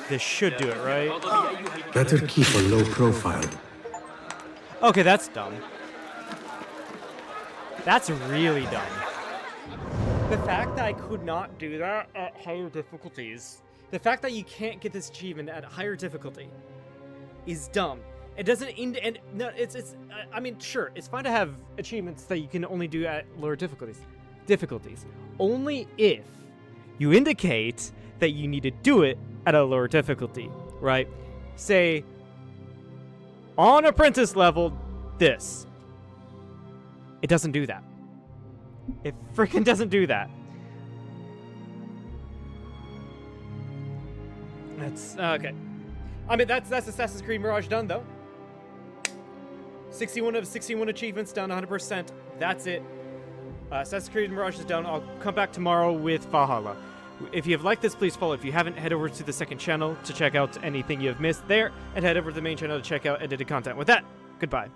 This should do it, right? Better keep a low profile. Okay, that's dumb. That's really dumb. The fact that I could not do that at higher difficulties, the fact that you can't get this achievement at higher difficulty is dumb. It doesn't and no, I mean, sure, it's fine to have achievements that you can only do at lower difficulties. Only if you indicate that you need to do it at a lower difficulty, right? Say, on apprentice level, this. It doesn't do that. It freaking doesn't do that. That's okay. I mean, that's Assassin's Creed Mirage done, though. 61 of 61 achievements done, 100%. That's it. Assassin's Creed Mirage is done. I'll come back tomorrow with Valhalla. If you have liked this, please follow. If you haven't, head over to the second channel to check out anything you have missed there, and head over to the main channel to check out edited content. With that, goodbye.